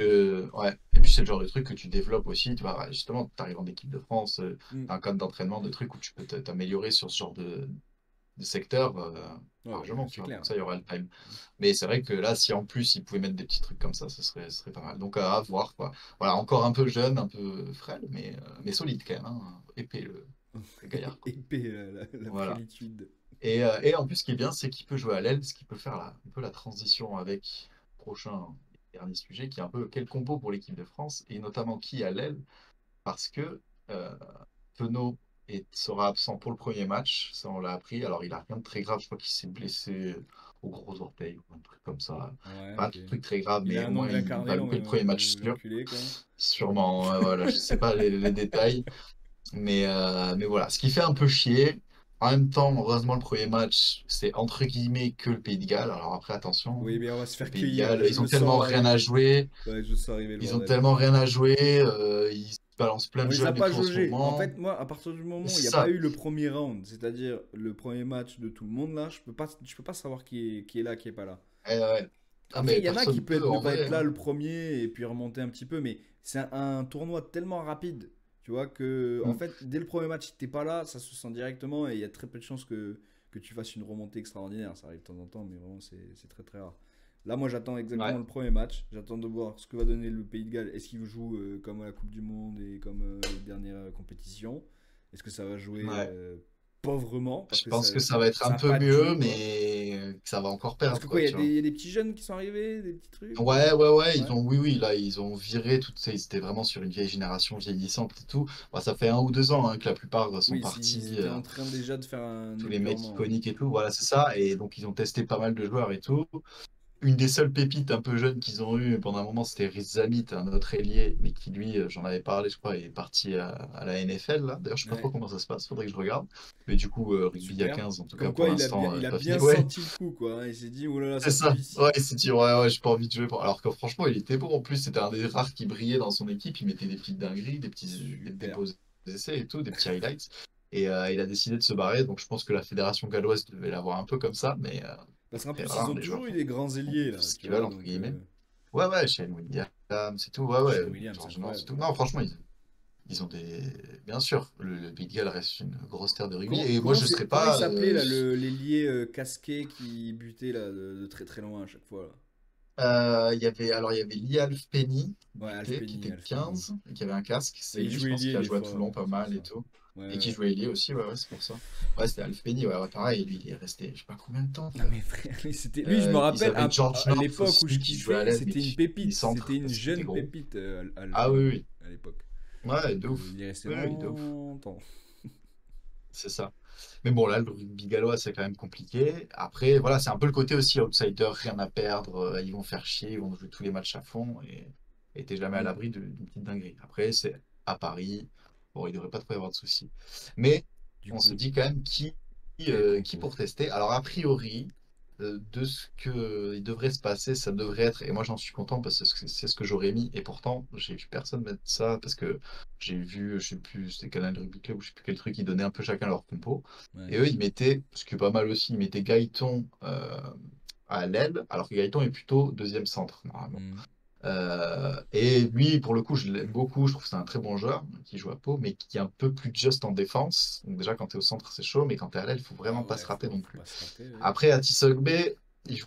ouais. Et puis, c'est le genre de truc que tu développes aussi. Tu vois, ouais, justement, tu arrives en équipe de France, Hmm. t'as un cadre d'entraînement, de trucs où tu peux t'améliorer sur ce genre de secteur Ouais, ouais, largement, tu c'est vois. clair. Donc, ça, il y aura le time. Mais c'est vrai que là, si en plus, ils pouvaient mettre des petits trucs comme ça, ce serait pas mal. Donc, à voir, quoi. Voilà, encore un peu jeune, un peu frêle, mais solide quand même, hein. Épais, le gaillard, quoi. Épais, la Voilà. frêlitude. Et en plus, ce qui est bien, c'est qu'il peut jouer à l'aile, ce qui peut faire un peu la transition avec le prochain et dernier sujet, qui est un peu quel compo pour l'équipe de France, et notamment qui à l'aile, parce que euh, Penaud sera absent pour le premier match, ça on l'a appris. Alors il a rien de très grave, je crois qu'il s'est blessé au gros orteil ou un truc comme ça. Ouais, Pas ok. de truc très grave, Il mais a au un moins ongle il incarné, va louper le premier match sûr. l'enculé, quoi. Sûrement, ouais, voilà, je sais pas les détails. Mais voilà, ce qui fait un peu chier. En même temps, heureusement, le premier match, c'est entre guillemets que le Pays de Galles. Alors après, attention, Oui, mais on va se le faire Pays de cueillir. Galles, Je ils ont le tellement sens rien à arriver. jouer. Ouais, je le sens arriver, le Ils ont bordel. tellement rien à jouer. Ils se balancent plein On de les a jeunes et pas tout en ce jaugés. En moment. fait, moi, à partir du moment où il C'est n'y a pas ça. eu le premier round, c'est-à-dire le premier match de tout le monde, là, je peux pas savoir qui est là, qui est pas là. Ouais. Ah, Après, mais il y en a qui personne peut peut ne en pas être vrai, là hein. le premier et puis remonter un petit peu, mais c'est un tournoi tellement rapide, tu vois, que en Mm. fait, dès le premier match, si t'es pas là, ça se sent directement et il y a très peu de chances que tu fasses une remontée extraordinaire. Ça arrive de temps en temps, mais vraiment, c'est très très rare. Là, moi, j'attends exactement Ouais. le premier match. J'attends de voir ce que va donner le Pays de Galles. Est-ce qu'il joue comme à la Coupe du Monde et comme les dernières compétitions? Est-ce que ça va jouer Ouais. pauvrement? Parce Je que pense que ça va être un ça a peu pas de mieux, jeu, quoi. mais que ça va encore Parce perdre, que quoi, quoi, tu vois. il y a des petits jeunes qui sont arrivés, des petits trucs ou... Ouais, Ouais. oui, là, ils ont viré toutes ces, ils étaient vraiment sur une vieille génération vieillissante et tout. Bah, ça fait 1 ou 2 ans hein, que la plupart sont Oui, s'ils partis, étaient en train déjà de faire un tous les mecs épurement, ouais. iconiques et tout, voilà, c'est ça. Et donc, ils ont testé pas mal de joueurs et tout. une des seules pépites un peu jeunes qu'ils ont eu pendant un moment, c'était Riz Zamit, un autre ailier, mais qui lui, j'en avais parlé, je crois, est parti à la NFL, là. D'ailleurs, je sais pas trop Ouais, comment ça se passe, faudrait que je regarde. Mais du coup, rugby à super. 15, en tout cas Comme pour quoi, l'instant, il a pas bien fini. Ouais, senti le coup, quoi, hein. Il s'est dit, oh là là, c'est ça pue ça. Ouais, ici. il s'est dit, ouais, j'ai pas envie de jouer. Alors que franchement, il était bon en plus, c'était un des rares qui brillait dans son équipe. Il mettait des petites dingueries, des Super. beaux essais et tout, des petits highlights. Et il a décidé de se barrer, donc je pense que la fédération galloise devait l'avoir un peu comme ça, mais Parce qu'en après, plus, voilà, ils hein, ont les joueurs toujours eu des grands font ailiers, là, ce tu qu'ils vois, veulent, entre donc guillemets. Ouais, Shane Williams, c'est tout. Ouais, Shane Williams, c'est George Nance, c'est incroyable. tout. Non, franchement, ils ont des. Bien sûr, le Pays de Galles reste une grosse terre de rugby. Et moi, je serais Comment il pas. s'appelait, là, l'ailier casqué qui butait, là, de très très loin à chaque fois, là? Il y avait Lee Halfpenny, Ouais, buté, qui était Alf Penny. 15, et qui avait un casque. Bah, C'est il lui, je jouait pense, ailier qui a des joué à fois, Toulon pas c'est pour mal et ça. tout. Ouais, Et qui ouais. jouait ailier aussi, ouais, c'est pour ça. Ouais, c'était Halfpenny, ouais, pareil. Lui, il est resté, je sais pas combien de temps, Non quoi. mais frère, lui je me Ils rappelle avaient George à North l'époque où je aussi, qui jouait à kiffais, l'aile, mais c'était une les pépite, c'était centres, une parce qu'il était jeune gros. pépite Ah Alfeni oui, oui. à l'époque. Ouais, de Donc ouf. il est resté Oui, oui, de ouf. longtemps. C'est ça. Mais bon, là, le rugby gallois, c'est quand même compliqué. Après, voilà, c'est un peu le côté aussi outsider, rien à perdre. Ils vont faire chier, ils vont jouer tous les matchs à fond et t'es jamais à Mm. l'abri d'une petite dinguerie. Après, c'est à Paris. Bon, il devrait pas trop y avoir de soucis. Mais Du on se coup, dit quand même quel qui concours? pour tester. Alors, a priori, de ce qu'il devrait se passer, ça devrait être, et moi j'en suis content parce que c'est ce que j'aurais mis, et pourtant, j'ai vu personne mettre ça parce que j'ai vu, je sais plus, c'était Canal Rugby Club ou je sais plus quel truc, ils donnaient un peu chacun leur compo. Ouais. Et eux, ils mettaient, ce qui est pas mal aussi, ils mettaient Gaëton à l'aile, alors que Gaëton est plutôt deuxième centre, normalement. Mm. Et lui, pour le coup, je l'aime beaucoup, je trouve que c'est un très bon joueur qui joue à Pau, mais qui est un peu plus juste en défense. Donc déjà, quand tu es au centre, c'est chaud, mais quand tu es à l'aile, il faut Ah vraiment pas ouais, se rater non faut plus. pas se rater, ouais. Après, à Tisogbe, il joue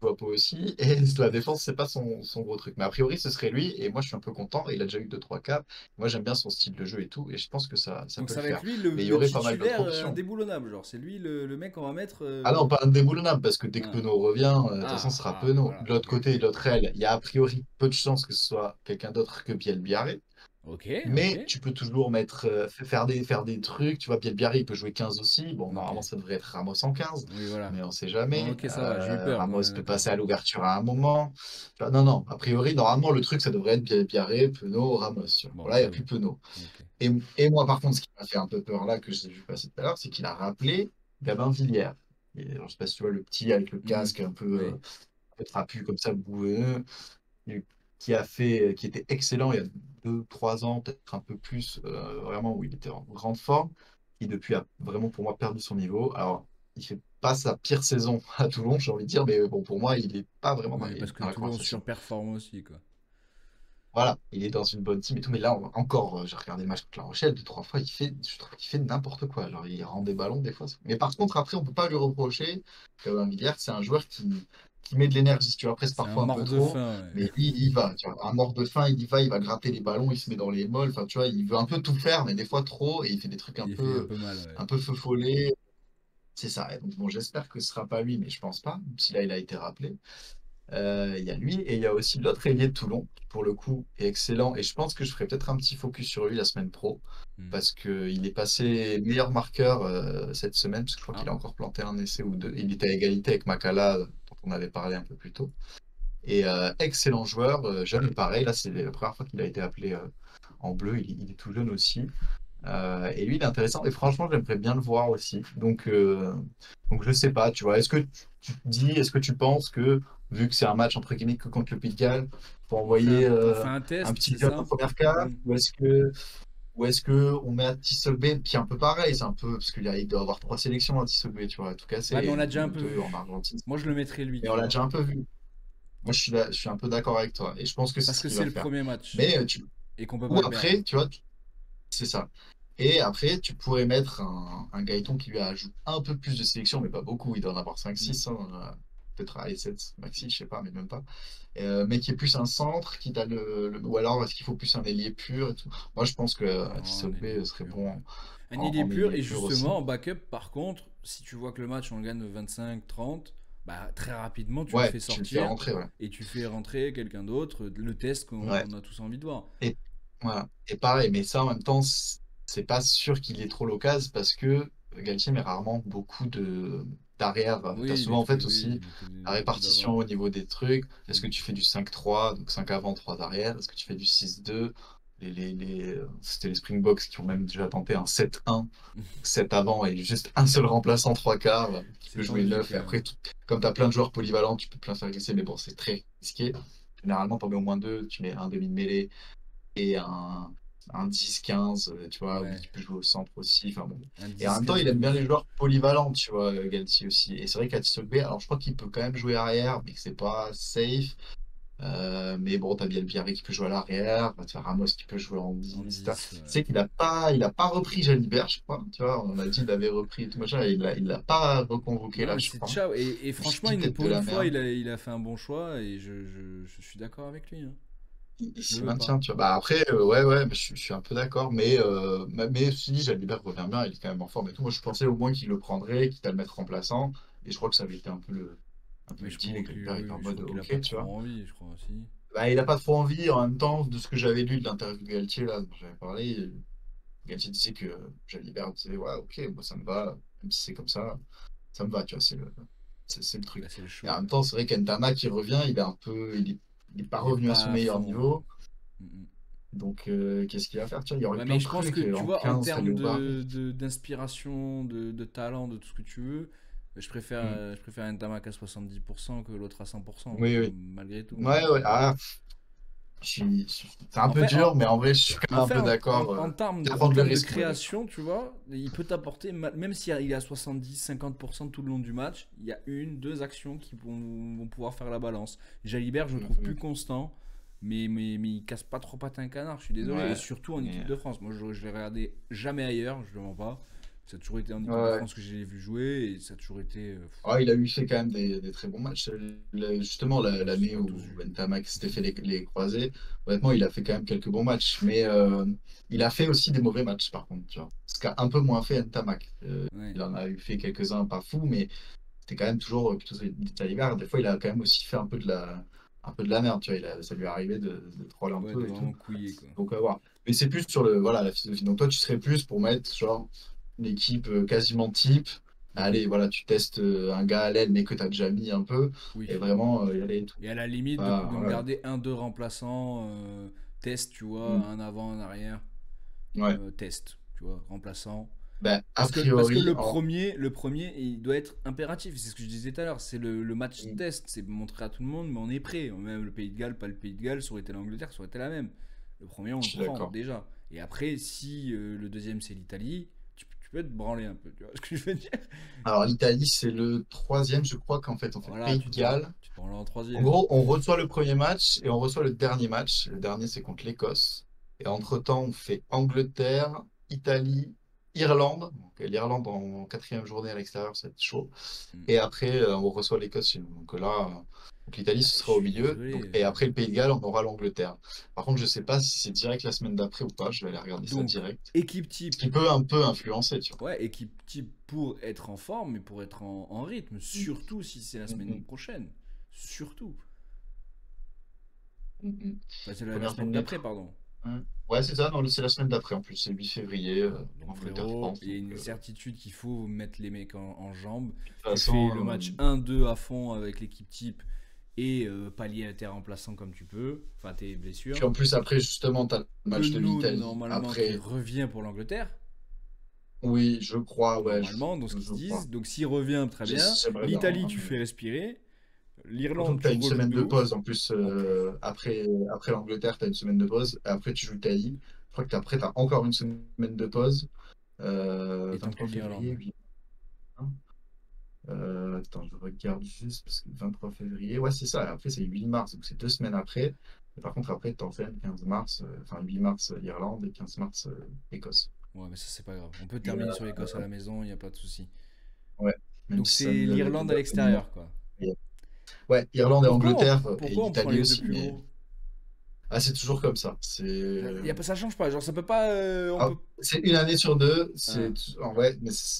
à Pau aussi, et la défense, c'est pas son gros truc. Mais a priori, ce serait lui, et moi, je suis un peu content. Il a déjà eu deux trois caps. Moi, j'aime bien son style de jeu et tout, et je pense que ça Donc peut le ça va être faire. lui Mais il y le aurait pas mal d'autres titulaire options. indéboulonnable, genre c'est lui le mec qu'on va mettre. Ah non, pas indéboulonnable, parce que dès que Ah. Penaud revient, de toute façon, ce sera Penaud. Voilà, De l'autre ok, côté, ok. de l'autre aile, il y a a priori peu de chances que ce soit quelqu'un d'autre que Biel Biarré. Ok, ok. Mais tu peux toujours mettre, faire des trucs. Tu vois, Biel Biarré, il peut jouer 15 aussi. Bon, Ok. normalement, ça devrait être Ramos en 15, Oui, voilà. mais on sait Bon, jamais. ok, ça va, j'ai eu peur. Ramos Ouais, peut d'accord. passer à l'ouverture à un moment. Tu vois, non, non, a priori, normalement, le truc, ça devrait être Biel Biarré, Penaud, Ramos. Tu vois. Bon, Bon, là, il n'y a très plus bien. Penaud. Ok. Et moi, par contre, ce qui m'a fait un peu peur là, que j'ai vu passer tout à l'heure, c'est qu'il a rappelé Gabin Villière. Et, alors, je sais pas si tu vois le petit avec le Hmm. casque un Oui. peu trapu comme ça, boueux, et qui était excellent il y a 2, 3 ans, peut-être un peu plus, vraiment où il était en grande forme, qui depuis a vraiment pour moi perdu son niveau. Alors, il fait pas sa pire saison à Toulon, j'ai envie de dire, mais bon, pour moi, il est pas vraiment Oui, parce que dans la Toulon conversation. surperforme aussi, quoi. Voilà, il est dans une bonne team et tout, mais là encore, j'ai regardé le match contre La Rochelle 2, 3 fois, je trouve qu'il fait n'importe quoi. Genre, il rend des ballons des fois. Mais par contre, après, on peut pas lui reprocher que Villiers, c'est un joueur qui met de l'énergie, tu vois, presque C'est un parfois un peu mort de trop, faim, ouais. mais lui, il y va. Tu vois, un mort de faim, il va gratter les ballons, il se met dans les molles. Enfin, tu vois, il veut un peu tout faire, mais des fois trop, et il fait des trucs Il fait un peu mal, ouais. un peu feu follet. C'est ça. Et donc, bon, j'espère que ce sera pas lui, mais je pense pas, même si là, il a été rappelé. Il y a lui et il y a aussi l'autre ailier de Toulon, qui pour le coup est excellent. Et je pense que je ferai peut-être un petit focus sur lui la semaine pro, Hmm. parce qu'il est passé meilleur marqueur cette semaine, parce que je crois Ah, qu'il a encore planté un essai ou deux. Il était à égalité avec Makala, dont on avait parlé un peu plus tôt. Et excellent joueur, jeune, pareil. Là, c'est la première fois qu'il a été appelé en bleu. Il est tout jeune aussi. Et lui, il est intéressant. Et franchement, j'aimerais bien le voir aussi. Donc je sais pas, tu vois. Est-ce que tu te dis, est-ce que tu penses que, vu que c'est un match entre guillemets que contre le Pays de Galles, faut envoyer on fait un un test, petit c'est jeune en ça? première carte? Hmm. Ou est-ce que on met à Tissolbé, puis un peu pareil, c'est un peu, parce qu'il doit avoir 3 sélections à Tissolbé, tu vois, à tout casser, Ouais, mais on et l'a déjà un peu deux vu. en Argentine. Moi, je le mettrais lui, Mais tu on l'a vois. déjà un peu vu. Moi, je suis un peu d'accord avec toi. Et je pense que c'est Parce ce que qu'il c'est va le faire. premier match Mais et qu'on peut pas ou le perdre. après, tu vois, c'est ça. Et après, tu pourrais mettre un Gaëton qui lui ajoute un peu plus de sélection, mais pas beaucoup. Il doit en avoir cinq Hmm. six peut-être à 7 maxi, je sais pas, mais même pas. Mais qui est plus un centre, qui t'a ou alors est-ce qu'il faut plus un ailier pur et tout. Moi, je pense que Non, un ailier Atisogbe serait pur, ouais. bon Un ailier en pur, ailier et pur aussi. justement, en backup, par contre, si tu vois que le match, on le gagne 25-30, bah, très rapidement, tu le Ouais, fais tu le fais sortir rentrer, ouais. et tu fais rentrer quelqu'un d'autre. Le test Ouais. qu'on a tous envie de voir. Et voilà. Et pareil, mais ça en même temps, c'est pas sûr qu'il ait trop l'occasion parce que Galtier met rarement beaucoup d'arrière. Tu as Oui, souvent en fait oui, aussi la les coups répartition d'avant. au niveau des trucs. Est-ce que Mm. tu fais du 5-3, donc 5 avant, 3 arrière? Est-ce que tu fais du 6-2? C'était les Springboks qui ont même déjà tenté un 7-1, 7 avant et juste un seul remplaçant, 3 quarts, qui C'est peut jouer tendu 9. quand Et même. après, comme tu as plein de joueurs polyvalents, tu peux plein faire glisser, mais bon, c'est très risqué. Généralement, tu en mets au moins deux. Tu mets un demi de mêlée et un 10-15, tu vois, où Ouais, il peut jouer au centre aussi. Enfin, bon. un Et en dix même temps, quinze il aime bien les douze joueurs polyvalents, tu vois, Galtier aussi. Et c'est vrai qu'à Tsogbe, alors je crois qu'il peut quand même jouer arrière, mais que c'est pas safe. Mais bon, t'as bien le Pierre qui peut jouer à l'arrière, t'as Ramos qui peut jouer en en 10. Tu 10 sais qu'il a pas repris Jalibert, je crois. Tu vois, on a dit qu'il avait repris et tout machin, et il l'a pas reconvoqué Non, là, mais je c'est crois. ciao. Et Je me suis franchement, dit peut-être de pour une la fois, merde. il a fait un bon choix et je suis d'accord avec lui, hein. Il Je le s'y veux pas. maintient, tu vois. Bah après, ouais, ouais, mais je suis un peu d'accord. Mais ceci dit, Jalibert revient bien, il est quand même en forme et tout. Moi, je pensais au moins qu'il le prendrait, quitte à le mettre remplaçant. Et je crois que ça avait été un peu le Mais je deal et crois que qu'il Jalibert était oui, en je mode crois qu'il a pas OK, tu vois. trop envie, je crois aussi. Bah, il a pas trop envie. En même temps, de ce que j'avais lu de l'interview de Galtier, là, dont j'avais parlé, Galtier disait que Jalibert disait, ouais, OK, moi, ça me va. Même si c'est comme ça me va, tu vois. C'est le truc. Bah, c'est le Et choix, en même ouais. temps, c'est vrai qu'Ntama qui revient, il est pas Il est revenu à son pas à meilleur fond. niveau. Mm, mm. Donc, qu'est-ce qu'il va faire? Tu vois, il y aurait Ouais, plein mais de je pense que trucs. tu En vois, en 15, t'as termes Léo. d'inspiration, de talent, de tout ce que tu veux, Hmm. je préfère un Tamac à 70% que l'autre à 100%, Oui, oui. malgré tout, hein. Ouais, ouais. Ah, c'est un En peu fait, dur, mais en vrai, je suis quand même en un fait, peu d'accord. en À prendre le termes de risque, on va dire. création, tu vois, il peut t'apporter, même s'il est à 70-50% tout le long du match, il y a une, deux actions qui vont pouvoir faire la balance. Jalibert, je le trouve plus Mhm. constant, mais il casse pas trop patin un canard, je suis désolé. Et Ouais. surtout en Mais, équipe de France. Moi, je l'ai regardé jamais ailleurs, je ne mens pas. Ça a toujours été en équipe de ouais. France que j'ai vu jouer et ça a toujours été. Ah, il a eu fait quand même des très bons matchs. Justement, Je les ai l'année pas tous où vus. Ntamak s'était fait les croisés, honnêtement, il a fait quand même quelques bons matchs. Mais il a fait aussi des mauvais matchs, par contre. Tu vois. Ce qu'a un peu moins fait Ntamak. Ouais. Il en a eu fait quelques-uns, pas fous, mais c'était quand même toujours plutôt des Talibars. Des fois, il a quand même aussi fait un peu de la merde. Tu vois. Ça lui est arrivé de troll un Ouais, de peu et tout. vraiment couiller, quoi. Donc, à voir. Mais c'est plus sur voilà, la philosophie. Donc, toi, tu serais plus pour mettre genre une équipe quasiment type. Mhm. Allez, voilà, tu testes un gars à l'aile, mais que tu as déjà mis un peu. Oui. Et vraiment y aller et tout. Et à la limite, de me Ouais. garder un, deux remplaçants, test, tu vois, Mm. un avant, un arrière, Ouais. test, tu vois, remplaçant. Ben, a Parce que priori, le premier, il doit être impératif. C'est ce que je disais tout à l'heure. C'est le match Mm, test. C'est montrer à tout le monde, mais on est prêt. Même le Pays de Galles, pas le Pays de Galles, ça aurait été l'Angleterre, ça aurait été la même. Le premier, on je le suis prend d'accord. déjà. Et après, si le deuxième, c'est l'Italie, tu peux te branler un peu. Tu vois ce que je veux dire? Alors, l'Italie, c'est le troisième. Je crois qu'en fait, on fait Voilà, Pays de Galles. tu te branles en En troisième. gros, on reçoit le premier match et on reçoit le dernier match. Le dernier, c'est contre l'Écosse. Et entre-temps, on fait Angleterre, Italie, Irlande. Donc, l'Irlande en quatrième journée à l'extérieur, ça va être chaud. Mm. Et après, on reçoit l'Écosse chez nous. Donc là, donc l'Italie, ce Je sera au suis milieu. désolé. Donc, et après le Pays de Galles, on aura l'Angleterre. Par contre, je ne sais pas si c'est direct la semaine d'après ou pas. Je vais aller regarder ça Donc, direct. équipe Ce type. qui peut un peu influencer, tu vois. Ouais, équipe type pour être en forme, mais pour être en rythme. Mm, Surtout si c'est la mm, semaine mm, prochaine. Surtout. mm, mm. Enfin, c'est la Première semaine journée. d'après, pardon. Ouais, c'est ça. Non, c'est la semaine d'après en plus. C'est le 8 février, Donc frérot, Angleterre-France. il y a Donc, une certitude qu'il faut mettre les mecs en jambes. de toute Tu fais façon, le match 1-2 à fond avec l'équipe type et pallier à tes remplaçants comme tu peux, enfin tes blessures. puis en plus, après, justement, tu as le match de Penaud, l'Italie. normalement, qui Après, revient pour l'Angleterre. oui, je crois, ouais, Normalement, dans ce qu'ils je se crois. disent. Donc s'il revient, très bien. J'aimerais bien, L'Italie, hein, tu mais fais respirer. surtout L'Irlande, que tu tu as une rejoues semaine de de ouf. pause. En plus, En plus. après l'Angleterre, tu as une semaine de pause. Et après, tu joues l'Italie. Je crois que après, tu as encore une semaine de pause. Et 23 t'inclus février, l'Irlande. oui. Hein. Attends, je regarde juste parce que 23 février, ouais, c'est ça. Après, c'est 8 mars, donc c'est 2 semaines après. Et par contre, après, tu enchaînes 15 mars, enfin 8 mars Irlande et 15 mars Écosse. Ouais, mais ça, c'est pas grave. On peut Et, terminer sur l'Écosse à la maison, il n'y a pas de souci. ouais, même Donc si ça c'est nous avait l'Irlande à déjà fait mal. l'extérieur, quoi. Ouais, Irlande et Angleterre et Pourquoi on prend l'Italie les deux aussi, plus mais gros? ah, c'est toujours comme ça. Ça change pas. Genre, ça peut pas. On Ah, peut. c'est une année sur deux. Ah, En vrai,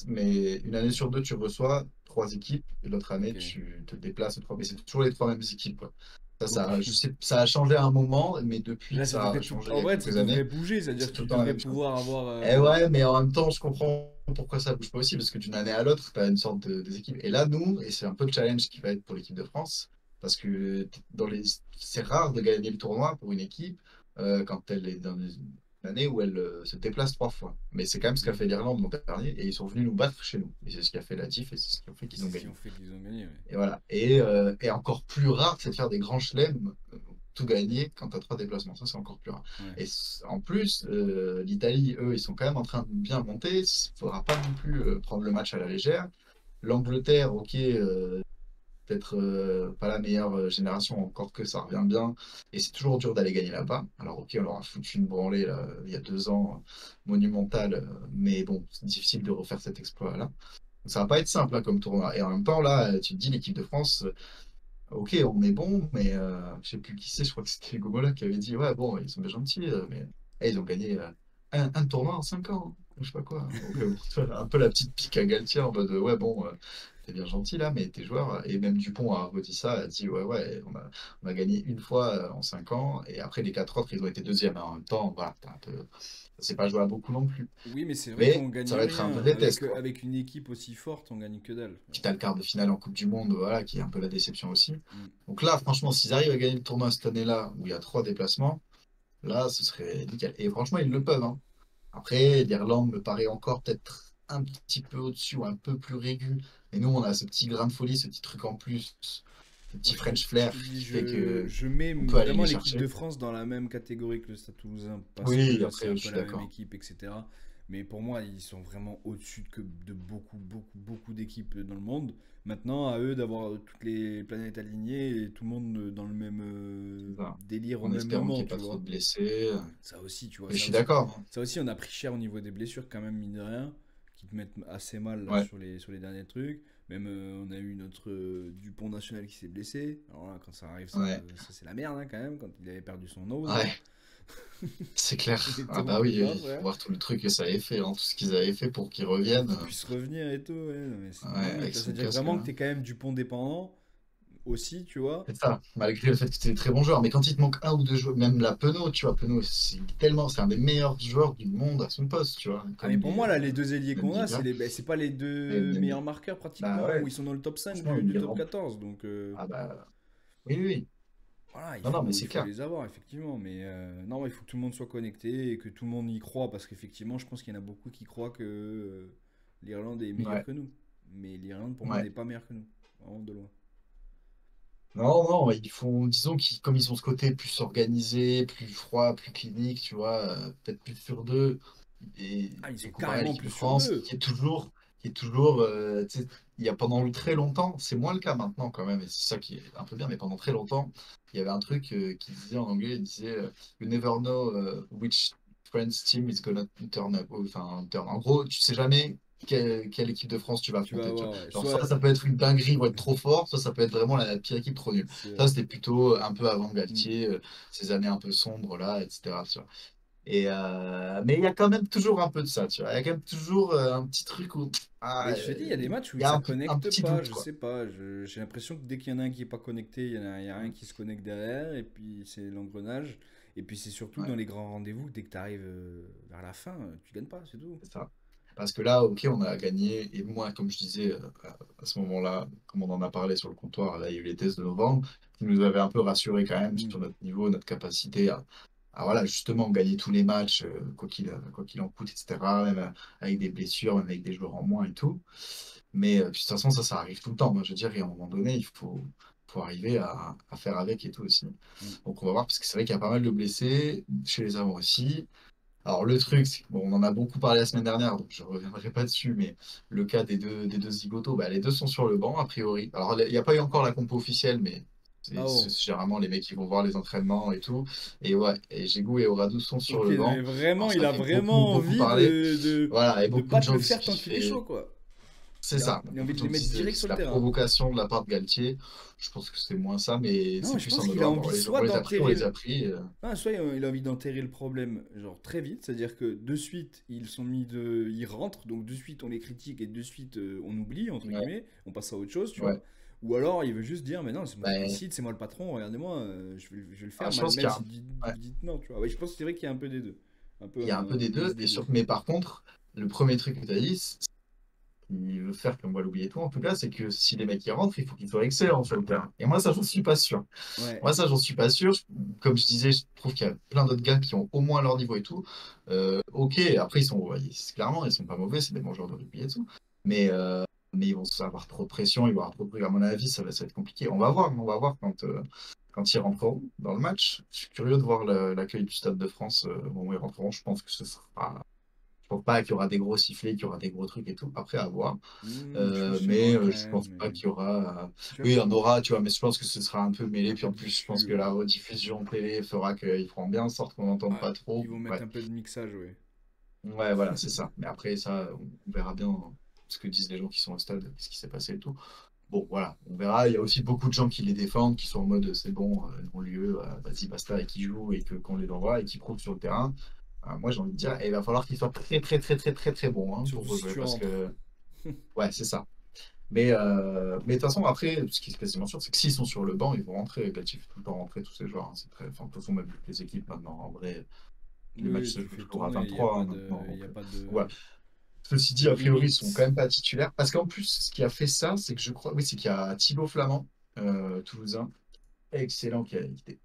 mais une année sur deux, tu reçois trois équipes et l'autre année, ok. tu te déplaces trois. Mais c'est toujours les trois mêmes équipes, quoi. Donc, Je sais, ça a changé à un moment, mais depuis là, que ça ça a devrait tout. changé il En y a vrai, ça quelques années, devrait bouger. C'est-à-dire c'est que tout tu le temps la devrais même chose. pouvoir avoir. Et ouais, mais en même temps, je comprends pourquoi ça bouge pas aussi, parce que d'une année à l'autre, tu as une sorte des équipes. Et là, nous, et c'est un peu le challenge qui va être pour l'équipe de France, parce que c'est rare de gagner le tournoi pour une équipe quand elle est dans une année où elle se déplace 3 fois. Mais c'est quand même ce qu'a Mm. fait l'Irlande l'an dernier, et ils sont venus nous battre chez nous. Et c'est ce qui a fait la diff, et c'est ce qui a fait qu'ils ont C'est ce qui gagné. ont fait qu'ils ont gagné, ouais. Et voilà. Et encore plus rare, c'est de faire des grands chelems, tout gagner quand tu as 3 déplacements. Ça, c'est encore plus rare. Ouais. Et en plus, l'Italie, eux, ils sont quand même en train de bien monter. Il ne faudra pas non plus prendre le match à la légère. L'Angleterre, ok, peut-être pas la meilleure génération, encore que ça revient bien. Et c'est toujours dur d'aller gagner là-bas. Alors, ok, on leur a foutu une branlée là, il y a 2 ans, monumentale. Mais bon, c'est difficile de refaire cet exploit-là. Ça va pas être simple hein, comme tournoi. Et en même temps, là, tu te dis, l'équipe de France, ok, on est bon, mais je sais plus qui c'est, je crois que c'était Gomola qui avait dit, ouais, bon, ils sont bien gentils, mais ils ont gagné un tournoi en 5 ans, hein, je sais pas quoi. Donc, bon, tu vois, un peu la petite pique à Galtier en mode, ouais, bon, t'es bien gentil là, mais tes joueurs, et même Dupont a redit ça, a dit, ouais, ouais, on a gagné une fois en 5 ans, et après les 4 autres, ils ont été deuxièmes hein. En même temps, voilà, c'est pas joué à beaucoup non plus. Oui, mais c'est vrai qu'on Mais gagne ça va être un rien. vrai test, quoi. Avec une équipe aussi forte, on gagne que dalle. Quitte à le quart de finale en Coupe du Monde, voilà, qui est un peu la déception aussi. Mm. Donc là, franchement, s'ils arrivent à gagner le tournoi cette année-là, où il y a 3 déplacements, là, ce serait nickel. Et franchement, ils le peuvent, hein. Après, l'Irlande me paraît encore peut-être un petit peu au-dessus ou un peu plus régu. Mais nous, on a ce petit grain de folie, ce petit truc en plus, ce Moi, petit French flair je te dis, qui fait que je mets on peut aller vraiment les l'équipe de chercher. France dans la même catégorie que le Stade Toulousain parce Oui, que c'est après, un je peu suis la même d'accord. équipe, etc. Mais pour moi, ils sont vraiment au-dessus de beaucoup, beaucoup, beaucoup d'équipes dans le monde. Maintenant, à eux d'avoir toutes les planètes alignées et tout le monde dans le même C'est ça. délire au En même espérant qu'il moment, n'y ait tu pas trop vois. de blessés. Ça aussi, tu vois, Mais je suis d'accord, hein. ça aussi, on a pris cher au niveau des blessures, quand même, mine de rien, qui te mettent assez mal là, Ouais, sur les derniers trucs. Même, on a eu notre Dupont national qui s'est blessé. Alors là, quand ça arrive, ouais, ça c'est la merde, hein, quand même, quand il avait perdu son nose, là. ouais. C'est Il clair. était Ah au bah plus oui, bas, il faut frère. voir tout le truc que ça avait fait, hein, tout ce qu'ils avaient fait pour qu'ils Pour reviennent. qu'il puisse revenir et tout, ouais. Non, mais c'est une Ouais, dinguerie, tu avec vois. son C'est-à-dire casque vraiment que là. t'es quand même Dupont dépendant aussi, tu vois. C'est ça, malgré le fait que tu es très bon joueur. Mais quand il te manque un ou deux joueurs, même la Penaud, tu vois, Penaud, c'est un des meilleurs joueurs du monde à son poste, tu vois. Ah, mais Comme il pour est, moi, là, les deux ailiers même qu'on a, Guingamp. c'est pas les Et deux même, meilleurs marqueurs, bah pratiquement, ouais, où ils sont dans le top 5 franchement, du il top rentre. 14. Donc, Ah bah oui, oui, oui. voilà, Non, non, mais il c'est faut clair. les avoir, effectivement. Mais non, il faut que tout le monde soit connecté et que tout le monde y croit. Parce qu'effectivement, je pense qu'il y en a beaucoup qui croient que l'Irlande est meilleure Ouais, que nous. Mais l'Irlande, pour moi, ouais. n'est pas meilleure que nous. Vraiment de loin. Non, non, ils font, disons qu'ils, comme ils ont ce côté plus organisé, plus froid, plus clinique, tu vois, peut-être plus sûr d'eux. Ah, ils sont Et comparé à carrément l'équipe plus de sûrs France, d'eux. qui est toujours, tu sais, il y a pendant très longtemps, c'est moins le cas maintenant quand même, et c'est ça qui est un peu bien, mais pendant très longtemps, il y avait un truc qui disait en anglais, il disait You never know which French team is gonna turn up. Enfin, en gros, tu sais jamais quelle équipe de France tu vas Tu vas affronter, tu vois. avoir, ouais. Genre, Soit. soit ça peut être une dinguerie, ils vont être trop forts, soit ça peut être vraiment la pire équipe trop nulle. C'est Ça, vrai. c'était plutôt un peu avant Mm. Galtier, ces années un peu sombres là, etc. Mais il y a quand même toujours un peu de ça, tu vois. Il y a quand même toujours un petit truc où Mais je te dis, il y a des matchs où il y a ça un connecte petit pas, doute, je quoi. sais pas. J'ai l'impression que dès qu'il y en a un qui est pas connecté, il y a un qui se connecte derrière, et puis c'est l'engrenage. Et puis c'est surtout Ouais, dans les grands rendez-vous, dès que tu arrives vers la fin, tu gagnes pas, c'est tout. c'est ça. Parce que là, ok, on a gagné, et moi, comme je disais à ce moment-là, comme on en a parlé sur le comptoir, là, il y a eu les tests de novembre, qui nous avaient un peu rassuré quand même Mm. sur notre niveau, notre capacité voilà, justement gagner tous les matchs, quoi qu'il en coûte, etc. Même avec des blessures, même avec des joueurs en moins et tout. Mais de toute façon, ça arrive tout le temps, hein. Je veux dire, et à un moment donné, il faut arriver à faire avec et tout aussi. Mm. Donc on va voir, parce que c'est vrai qu'il y a pas mal de blessés chez les avants aussi. Alors le truc, c'est que, bon, on en a beaucoup parlé la semaine dernière, donc je ne reviendrai pas dessus, mais le cas des deux zigotos, bah, les deux sont sur le banc, a priori. Alors il n'y a pas eu encore la compo officielle, mais Ah c'est oh. généralement les mecs qui vont voir les entraînements et tout. Et ouais, et Jegou et Oradou sont sur Ok, le mais banc. vraiment, Alors il ça a fait beaucoup, vraiment beaucoup envie parler. Voilà, et de beaucoup pas de te gens le disent faire tant qu'il qu'il est chaud, fait. quoi. C'est ça. Il a envie Beaucoup de de gens les mettre disent que direct sur c'est le la terrain. provocation de la part de Galtier. Je pense que c'est moins ça, mais Non, c'est je plus pense en mode qu'il a ouais, bon, envie on soit les a pris, on d'enterrer les a pris. ah, soit il a envie d'enterrer le problème genre très vite, c'est-à-dire que de suite ils rentrent, donc de suite on les critique et de suite on oublie entre Ouais, guillemets, on passe à autre chose, tu vois. ouais. Ou alors il veut juste dire mais non c'est moi qui Ben, décide, c'est moi le patron, regardez-moi, je vais le faire je pense qu'il même y a si un. Ouais. vous dites non, tu vois. Ouais, je pense que c'est vrai qu'il y a un peu des deux, un peu Il y a un peu un des deux, mix des deux. mais par contre, le premier truc que tu as dit, il veut faire qu'on va l'oublier tout, en tout cas, c'est que si les mecs qui rentrent, il faut qu'ils soient excellents sur le terrain. Et moi, ça, j'en suis pas sûr. Ouais. Moi, ça, j'en suis pas sûr. Comme je disais, je trouve qu'il y a plein d'autres gars qui ont au moins leur niveau et tout. Ok, après, clairement, ils sont pas mauvais, c'est des bons joueurs de rugby et tout. Mais, euh, mais ils vont avoir trop de pression, ils vont avoir trop de trucs. À mon avis, ça va être compliqué. On va voir quand ils rentreront dans le match. Je suis curieux de voir l'accueil du Stade de France au moment où ils rentreront. Je pense que ce sera. Je pense pas qu'il y aura des gros sifflets, qu'il y aura des gros trucs et tout. Après, à voir. Je pense qu'il y en aura quand Je même, pense pas mais qu'il y aura. tu vois, Oui, il y en aura, tu vois, mais je pense que ce sera un peu mêlé. un Puis peu en plus, je pense diffus, que ouais. la rediffusion télé fera qu'ils feront bien en sorte qu'on n'entende Ah, pas trop. ils vont mettre Ouais, un peu de mixage, ouais. ouais, voilà, c'est ça. Mais après, ça, on verra bien ce que disent les gens qui sont au stade, ce qui s'est passé et tout. Bon, voilà, on verra. Il y a aussi beaucoup de gens qui les défendent, qui sont en mode c'est bon, non-lieu, vas-y, basta, et qui jouent et qu'on les envoie et qui prouvent sur le terrain. Moi, j'ai envie de dire, il va falloir qu'ils soient très, très, très, très, très, très bons hein, pour Surtout si rejouer tu parce rentres. que, ouais, c'est ça. Mais de toute façon, après, ce qui est quasiment sûr, c'est que s'ils sont sur le banc, ils vont rentrer. Galtier fait tout le temps rentrer tous ces joueurs, hein. C'est très... enfin, de toute façon, même les équipes maintenant, en vrai, les matchs Oui, se tu jouent fais toujours à tourner, 23 hein, maintenant. il y a pas Voilà. de, Ceci dit, de a priori, ils sont quand limite. même pas titulaires. Parce qu'en plus, ce qui a fait ça, c'est que je crois, oui, c'est qu'il y a Thibaut Flamand, toulousain, excellent, qui était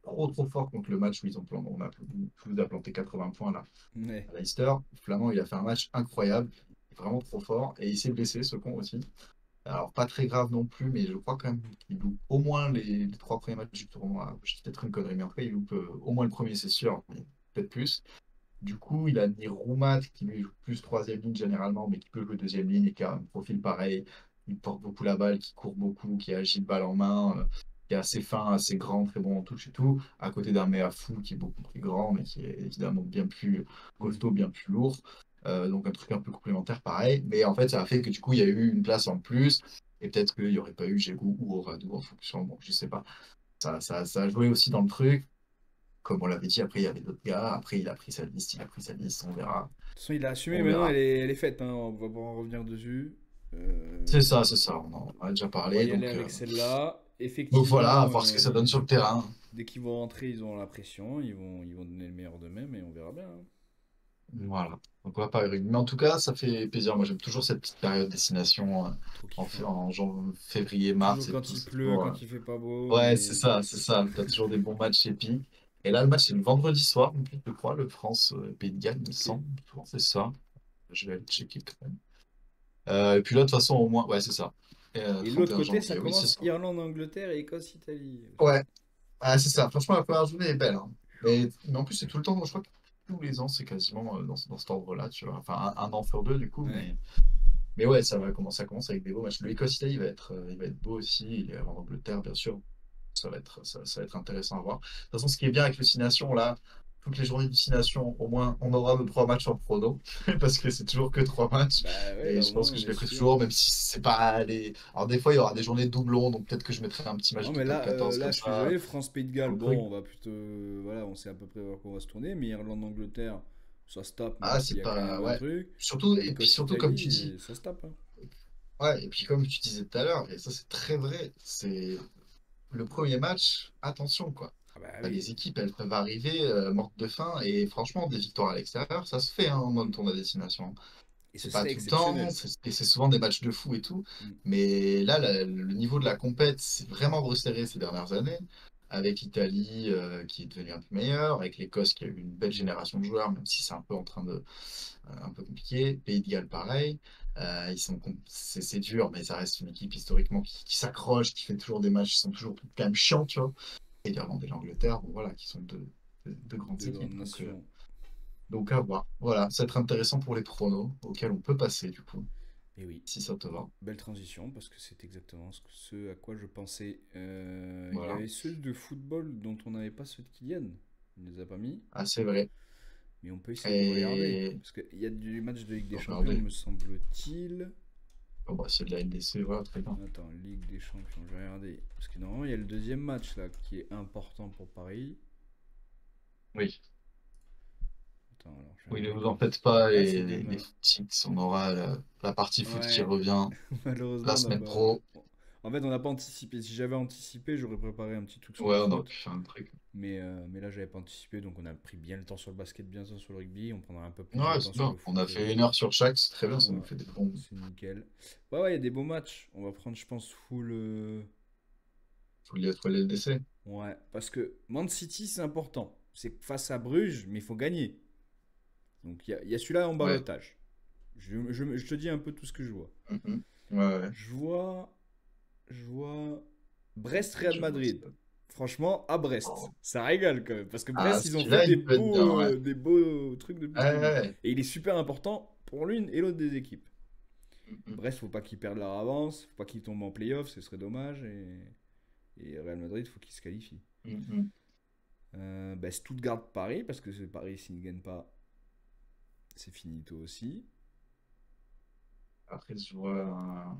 trop trop fort contre le match où Toulouse a planté 80 points là Ouais. à Leicester. Flamand, il a fait un match incroyable, vraiment trop fort, et il s'est blessé, ce con aussi. Alors, pas très grave non plus, mais je crois quand même qu'il loupe au moins les trois premiers matchs du tournoi. Je dis peut-être une connerie, mais en tout cas, il loupe au moins le premier, c'est sûr, mais peut-être plus. Du coup, il a mis Roumat, qui lui joue plus troisième ligne généralement, mais qui peut jouer deuxième ligne et qui a un profil pareil. Il porte beaucoup la balle, qui court beaucoup, qui agit de balle en main, qui est assez fin, assez grand, très bon en touche et tout. À côté d'un Meafou qui est beaucoup plus grand, mais qui est évidemment bien plus Mm. costaud, bien plus lourd. Donc un truc un peu complémentaire pareil. Mais en fait, ça a fait que du coup, il y a eu une place en plus. Et peut-être qu'il n'y aurait pas eu Gégou ou Oradou en fonction. Bon, je sais pas. Ça a joué aussi dans le truc. Comme on l'avait dit, après, il y avait d'autres gars. Après, il a pris sa liste, on verra. De toute façon, il a assumé, On maintenant verra. elle est faite, hein. On va pas en revenir dessus. C'est ça, on en a déjà On va parlé. y aller avec celle-là. Donc voilà, à Effectivement, voir ce que ça donne sur le terrain. dès qu'ils vont rentrer, ils auront la pression, ils vont donner le meilleur d'eux-mêmes et on verra bien, hein. Voilà. Donc on va pas y revenir. Mais en tout cas, ça fait plaisir. Moi, j'aime toujours cette petite période destination Trop kiffant. février, Toujours mars et tout. quand il C'est pleut, toujours, quand il fait pas beau, ouais, mais c'est ça. T'as toujours des bons matchs épiques. Et là, le match, c'est le vendredi soir, en plus, je crois, le France-Pays de Galles, il me ok. semble. Je pense que c'est ça. Je vais aller checker quand même. Et puis là, de toute façon, au moins, ouais, c'est ça. Et de l'autre 31 côté, ça janvier, oui, c'est commence ça. Irlande, Angleterre et Écosse-Italie. Ouais, ah, c'est ça. Franchement, la première journée est belle, hein. Mais en plus, c'est tout le temps. Je crois que tous les ans, c'est quasiment dans cet ordre-là, tu vois. Enfin, un an sur deux, du coup. Ouais. Mais ouais, ça commence avec des beaux matchs. Le Écosse-Italie, il va être beau aussi. Il est en Angleterre, bien sûr. Ça va être intéressant à voir. De toute façon, ce qui est bien avec le Six Nations, là, toutes les journées du Six Nations, au moins, on aura nos trois matchs en prono. Parce que c'est toujours que trois matchs. Bah ouais, Et là au je moins pense que on je est les ferai sûr. toujours, même si c'est pas les. Alors, des fois, il y aura des journées de doublons. Donc, peut-être que je mettrai un petit match Non de mais top 14 là comme je suis ça désolé, France-Pays de dans Galles, le truc. bon on va plutôt... Voilà, on sait à peu près vers quoi on va se tourner, mais Irlande-Angleterre, ça se tape, même Ah, s'il c'est y a quand pas. même un Ouais. truc. Surtout, Et et puis surtout, comme tu dis. Écosse-Italie, ça se tape, hein. Ouais, et puis comme tu disais tout à l'heure, et ça c'est très vrai, c'est le premier match, attention quoi. Ah bah T'as les oui. équipes, elles peuvent arriver mortes de faim, et franchement, des victoires à l'extérieur, ça se fait hein, en mode Mm. tournoi à destination. Et ce C'est pas serait tout le temps, exceptionnel. et c'est souvent des matchs de fou et tout, Mm. mais là, le niveau de la compète s'est vraiment resserré ces dernières années, avec l'Italie qui est devenue un peu meilleure, avec l'Écosse qui a eu une belle génération de joueurs, même si c'est un peu en train de un peu compliqué. Pays de Galles, pareil. C'est dur, mais ça reste une équipe historiquement qui s'accroche, qui fait toujours des matchs qui sont toujours quand même chiants, tu vois. Et l'Irlande et l'Angleterre, bon, voilà, qui sont deux grandes De grandes équipes. nations. Donc à voir. Voilà, ça va être intéressant pour les pronos auxquels on peut passer, du coup, Et oui. si ça te va. Belle transition, parce que c'est exactement ce à quoi je pensais. Il y Voilà. avait ceux de football dont on n'avait pas ceux de Kylian. Il ne les a pas mis. Ah, c'est vrai. Mais on peut essayer de regarder. Et Parce qu'il y a du match de Ligue des Champions, regardez. me semble-t-il. On va essayer de la LDC, voilà, très bien. Attends, Ligue des Champions, je vais regarder. Parce que normalement, il y a le deuxième match là qui est important pour Paris. Oui. Attends, alors je vais Oui, ne regarder vous en comme. faites pas, Ah, c'est les demain. footings, on aura la partie foot qui Ouais, revient malheureusement, la semaine pro. En fait, on n'a pas anticipé. Si j'avais anticipé, j'aurais préparé un petit truc sur le Ouais, on aurait foot. pu faire un truc. Mais là, j'avais pas anticipé, donc on a pris bien le temps sur le basket, bien le temps sur le rugby. On prendra un peu plus de Ouais, temps c'est sur bien. le On a foot. fait 1 heure sur chaque, c'est très bien, ça nous Ouais, fait des bons. c'est nickel. Ouais, ouais, il y a des beaux matchs. On va prendre, je pense, full. Faut les laisser. Ouais, parce que Man City, c'est important. C'est face à Bruges, mais il faut gagner. Donc il y a celui-là en Ouais. balotage. Je te dis un peu tout ce que je vois. Mhm. Ouais, ouais. Je vois, je vois Ok, Brest-Real je vois Madrid. ça. Franchement, à Brest, Oh. ça régale quand même. Parce que Ah, Brest, ils ont fait celui-là, il peut être bien, ouais. des beaux trucs depuis le Ouais, début. ouais. Et il est super important pour l'une et l'autre des équipes. Mhm. Brest, faut pas qu'ils perdent leur avance, faut pas qu'ils tombent en playoff, ce serait dommage. Et Real Madrid, faut qu'ils se qualifient. Mhm. Bah, Stuttgart-Paris, parce que Paris, s'ils ne gagnent pas, c'est finito aussi. Après, je vois.